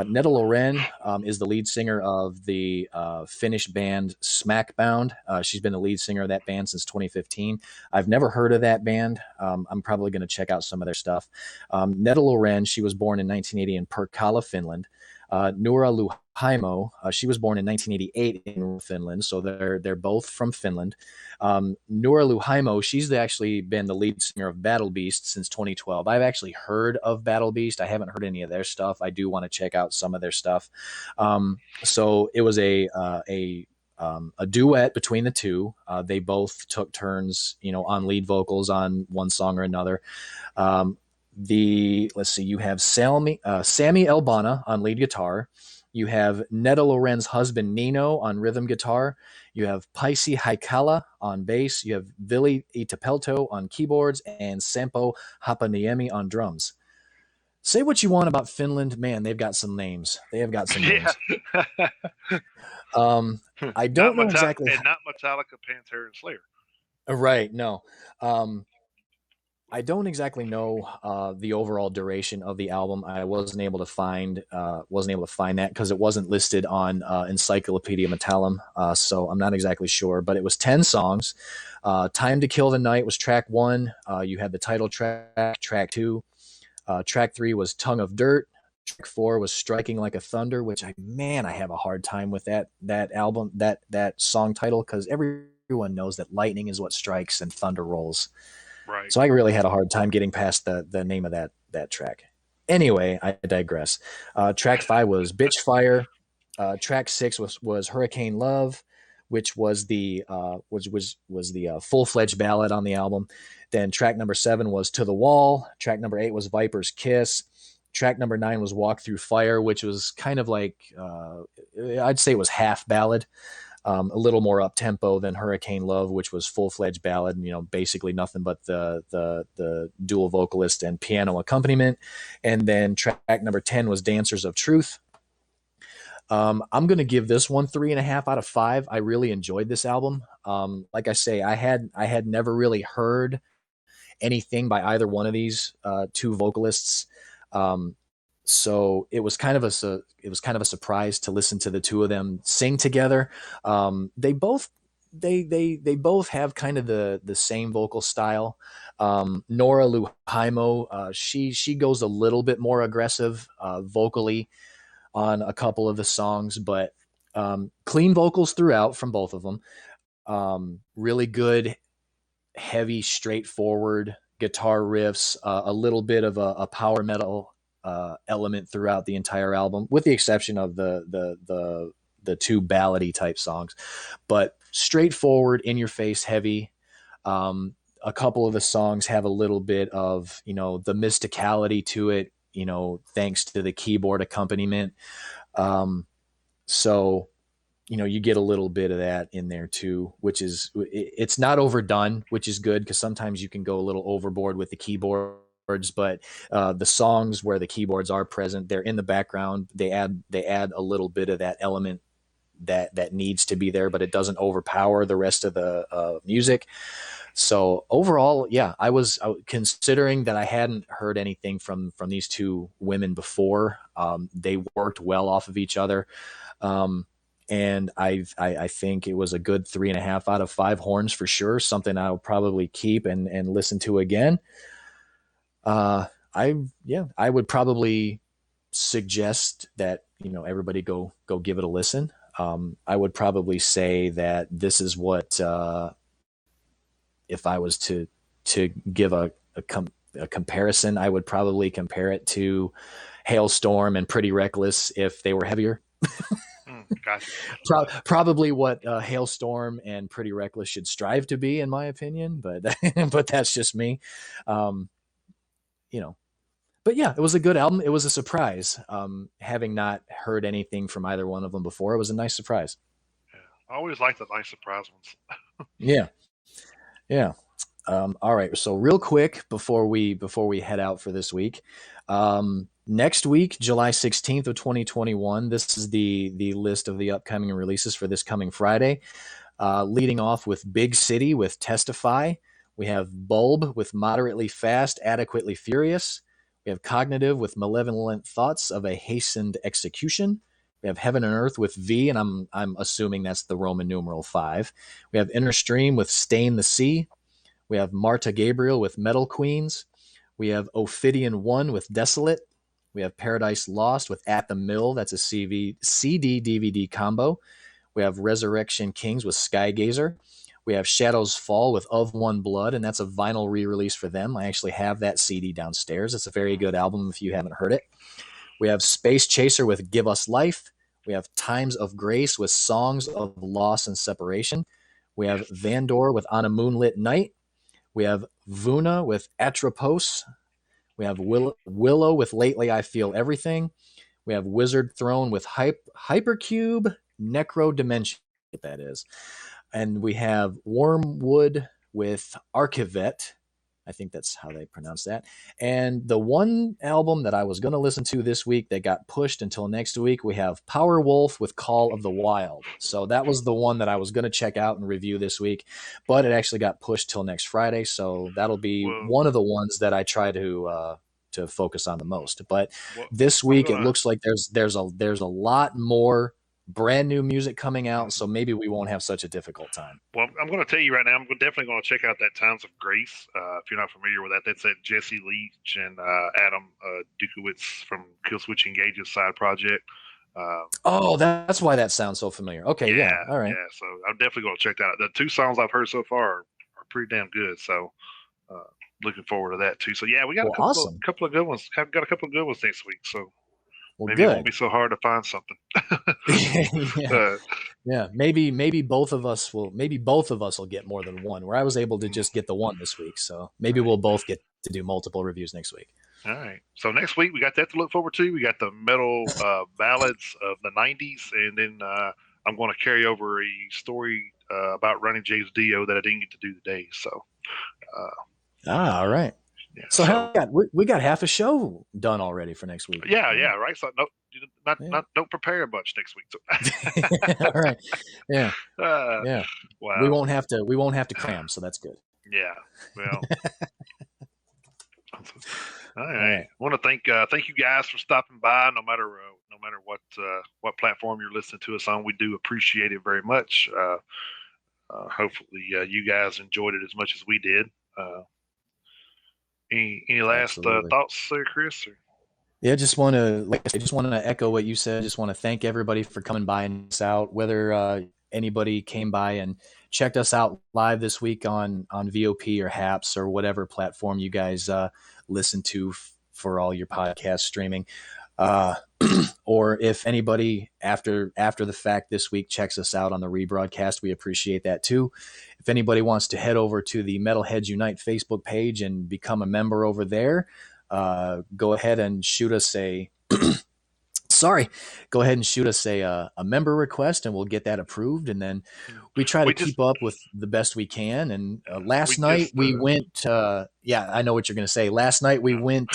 Netta Loren is the lead singer of the Finnish band Smackbound. She's been the lead singer of that band since 2015. I've never heard of that band. I'm probably going to check out some of their stuff. Netta Loren, she was born in 1980 in Pirkkala, Finland. Nora Luhaimo, she was born in 1988 in Finland, so they're both from Finland. Nora Luhaimo, she's actually been the lead singer of Battle Beast since 2012. I've actually heard of Battle Beast. I haven't heard any of their stuff. I do want to check out some of their stuff. So it was a duet between the two. They both took turns, on lead vocals on one song or another. Let's see, you have Sammy Elbana on lead guitar. You have Netta Loren's husband Nino on rhythm guitar. You have Paisi Haikala on bass. You have Vili Itapelto on keyboards and Sampo Hapaniemi on drums. Say what you want about Finland, man. They've got some names. They have got some names. Yeah. I don't know exactly. And not Metallica, Pantera, and Slayer. Right. No. I don't exactly know the overall duration of the album. I wasn't able to find that because it wasn't listed on Encyclopedia Metallum, so I'm not exactly sure. But it was 10 songs. "Time to Kill the Night" was track 1. You had the title track, track 2. Track 3 was "Tongue of Dirt." Track 4 was "Striking Like a Thunder," which I have a hard time with that album that song title because everyone knows that lightning is what strikes and thunder rolls. Right. So I really had a hard time getting past the name of that track. Anyway, I digress. Track 5 was "Bitch Fire." Track 6 was "Hurricane Love," which was the full-fledged ballad on the album. Then track number 7 was "To the Wall." Track number 8 was "Viper's Kiss." Track number 9 was "Walk Through Fire," which was kind of like I'd say it was half ballad. A little more up tempo than "Hurricane Love," which was full-fledged ballad. Basically nothing but the dual vocalist and piano accompaniment. And then track number 10 was "Dancers of Truth." I'm going to give this one 3.5 out of 5. I really enjoyed this album. Like I say, I had never really heard anything by either one of these two vocalists. So it was kind of a surprise to listen to the two of them sing together. They both have kind of the same vocal style. Nora Luhaimo, she goes a little bit more aggressive vocally on a couple of the songs, but clean vocals throughout from both of them. Really good, heavy, straightforward guitar riffs. A little bit of a power metal element throughout the entire album, with the exception of the two ballady type songs, but straightforward, in your face, heavy. A couple of the songs have a little bit of the mysticality to it, thanks to the keyboard accompaniment. So you get a little bit of that in there too, it's not overdone, which is good because sometimes you can go a little overboard with the keyboard. But the songs where the keyboards are present, they're in the background. They add a little bit of that element that needs to be there, but it doesn't overpower the rest of the music. So overall, yeah, I was considering that I hadn't heard anything from these two women before. They worked well off of each other. And I think it was a good 3.5 out of 5 horns for sure. Something I'll probably keep and listen to again. I would probably suggest that everybody go give it a listen. I would probably say that this is what if I was to give a comparison, I would probably compare it to Hailstorm and Pretty Reckless if they were heavier. Gotcha. Probably what Hailstorm and Pretty Reckless should strive to be, in my opinion. But but that's just me. But yeah, it was a good album. It was a surprise. Having not heard anything from either one of them before, it was a nice surprise. Yeah. I always like the nice surprise ones. Yeah. Yeah. All right. So real quick before we head out for this week, next week, July 16th of 2021, this is the list of the upcoming releases for this coming Friday. Leading off with Big City with Testify. We have Bulb with Moderately Fast, Adequately Furious. We have Cognitive with Malevolent Thoughts of a Hastened Execution. We have Heaven and Earth with V, and I'm assuming that's the Roman numeral 5. We have Inner Stream with Stain the Sea. We have Marta Gabriel with Metal Queens. We have Ophidian 1 with Desolate. We have Paradise Lost with At the Mill. That's a CD DVD combo. We have Resurrection Kings with Skygazer. We have Shadows Fall with Of One Blood, and that's a vinyl re-release for them. I actually have that CD downstairs. It's a very good album if you haven't heard it. We have Space Chaser with Give Us Life. We have Times of Grace with Songs of Loss and Separation. We have Yes. Vandor with On a Moonlit Night. We have Vuna with Atropos. We have Willow with Lately I Feel Everything. We have Wizard Throne with Hypercube Necro Dimension, what that is. And we have Wormwood with Archivet. I think that's how they pronounce that. And the one album that I was going to listen to this week that got pushed until next week, we have Power Wolf with Call of the Wild. So that was the one that I was going to check out and review this week, but it actually got pushed till next Friday. So that'll be Well, one of the ones that I try to focus on the most. But well, this I'm week it gonna. looks like there's a lot more brand new music coming out, Mhm. so maybe we won't have such a difficult time. Well, I'm going to tell you right now. I'm definitely going to check out that Times of Grace. If you're not familiar with that, that's that Jesse Leach and Adam Dukowitz from Killswitch Engage's side project. Uh, Oh, that's why that sounds so familiar. Okay, yeah, yeah, all right. yeah. So I'm definitely going to check that out. The two songs I've heard so far are pretty damn good. So uh, looking forward to that too. So yeah, we got a Well, awesome. couple of good ones. Have got a couple of good ones next week. So Well, maybe it won't be good. so hard to find something. Yeah, uh, yeah. Maybe both of us will get more than one. Where I was able to just get the one this week, so maybe right. we'll both get to do multiple reviews next week. All right. So next week we got that to look forward to. We got the metal ballads of the '90s, and then I'm going to carry over a story about Ronnie James Dio that I didn't get to do today. So All right. yeah. So So we got half a show done already for next week. yeah, All yeah. right. Right. So no, Yeah. don't prepare much next week. All right. Yeah. So, Yeah. We wow. won't have to. We won't have to cram. So that's good. Yeah. Well. All All right. right. I want to thank you guys for stopping by. No matter what platform you're listening to us on, we do appreciate it very much. Hopefully, you guys enjoyed it as much as we did. Uh, any last Absolutely. thoughts there, Chris? Or? Yeah, just want to like I said, just want to echo what you said. Just want to thank everybody for coming by and us out. Whether anybody came by and checked us out live this week on VOP or HAPS or whatever platform you guys listen to for all your podcast streaming, uh, or if anybody after the fact this week checks us out on the rebroadcast, we appreciate that too. If anybody wants to head over to the Metalheads Unite Facebook page and become a member over there, go ahead and shoot us a sorry, go ahead and shoot us a member request and we'll get that approved. And then we try to We just keep up with the best we can. And we last night just we went, yeah, I know what you're going to say. Last night we went,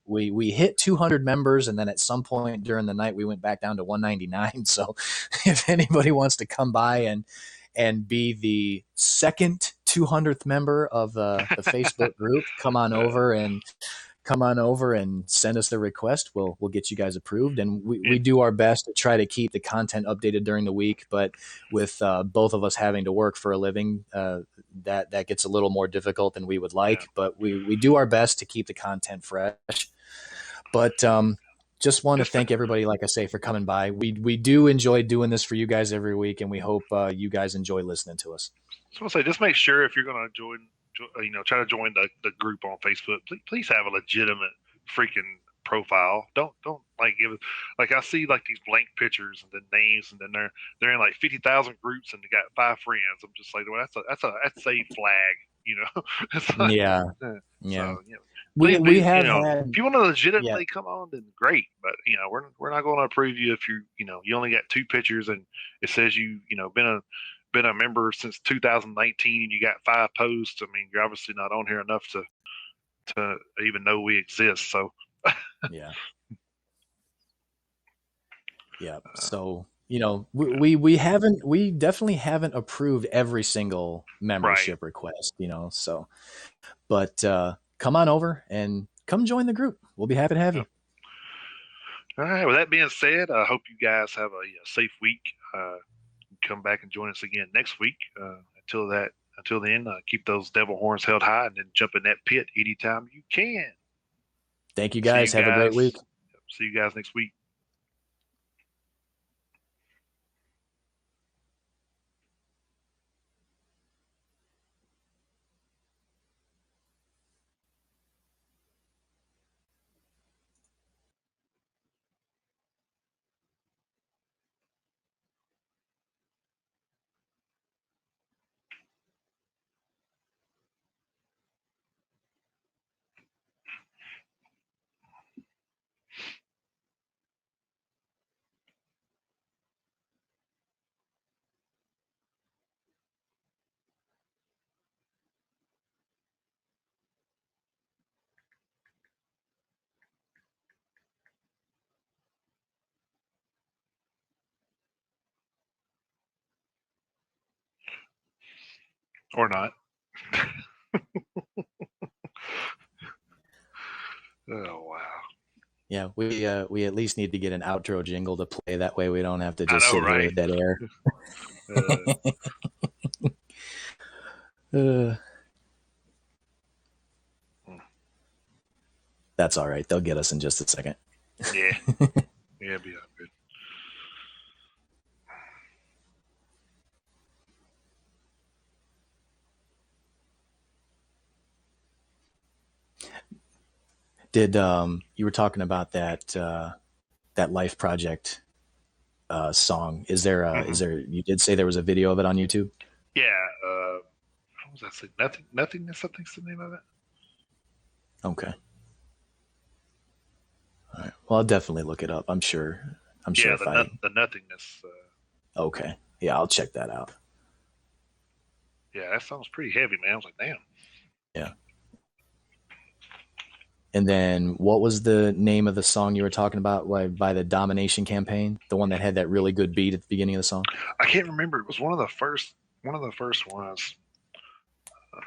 we hit 200 members. And then at some point during the night, we went back down to 199. So if anybody wants to come by and be the second 200th member of the Facebook group, come on over and send us the request. We'll get you guys approved, and we it, do our best to try to keep the content updated during the week. But with both of us having to work for a living, that gets a little more difficult than we would yeah. like. But we do our best to keep the content fresh. But just want to Just thank everybody, like I say, for coming by. We do enjoy doing this for you guys every week, and we hope you guys enjoy listening to us. So I'll say, just make sure if you're going to try to join the group on Facebook, please have a legitimate freaking profile. Don't like give it like I see like these blank pictures and the names, and then they're in like 50,000 groups and they got 5 friends. I'm just like, well, that's a flag, you know. It's like, Yeah, so yeah. please We be, have had, if you want to yeah. legitimately come on, then great. But we're not going to approve you if you only got 2 pictures and it says been a member since 2019 and you got 5 posts. I mean, you're obviously not on here enough to even know we exist. So Yeah. Yeah. So you know, we definitely haven't approved every single Right. membership request, you know. So, but come on over and come join the group. We'll be happy to have you. Yep. All right. With that being said, I hope you guys have a safe week. Come back and join us again next week. Until then, keep those devil horns held high and then jump in that pit anytime you can. Thank you See guys. you Have a great guys. week. See you guys next week. Or not. Oh wow. Yeah, we at least need to get an outro jingle to play. That way, we don't have to I just know, sit here right? with dead air. Uh, uh, that's all right. They'll get us in just a second. yeah. Yeah, be all good. Did you were talking about that Life Project song? Is Hmm. there? You did say there was a video of it on YouTube. Yeah. What was that? Say nothing. Nothingness. Something's the name of it. Okay. All right. Well, I'll definitely look it up. I'm sure. I'm sure Yeah, if I. the nothingness. Okay. Yeah, I'll check that out. Yeah, that sounds pretty heavy, man. I was like, damn. Yeah. And then what was the name of the song you were talking about by the Domination Campaign? The one that had that really good beat at the beginning of the song? I can't remember. It was one of the first. One of the first ones. Uh,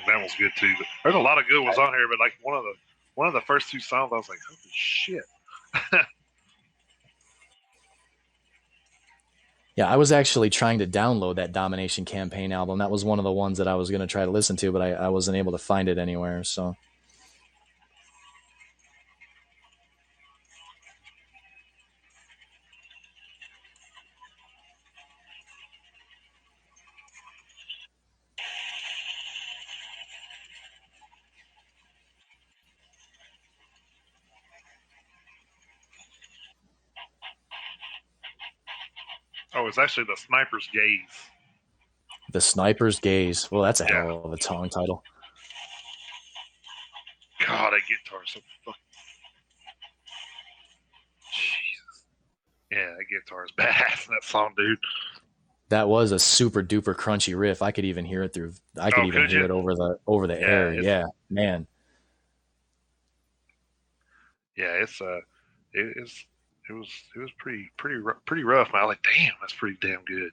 that one's good too. But there's a lot of good ones on here, but like one of the first two songs, I was like, holy shit. Yeah, I was actually trying to download that Domination Campaign album. That was one of the ones that I was going to try to listen to, but I wasn't able to find it anywhere. So, Oh, it's actually the Sniper's Gaze. The Sniper's Gaze. Well, that's a Yeah. hell of a song title. God, that guitar is so fucking. Jesus. Yeah, that guitar is badass in that song, dude. That was a super duper crunchy riff. I could even hear it through. I could Oh, even could hear you? it over the Yeah, air. Yeah, man. it's it is it was pretty rough, man. I was like, damn, that's pretty damn good.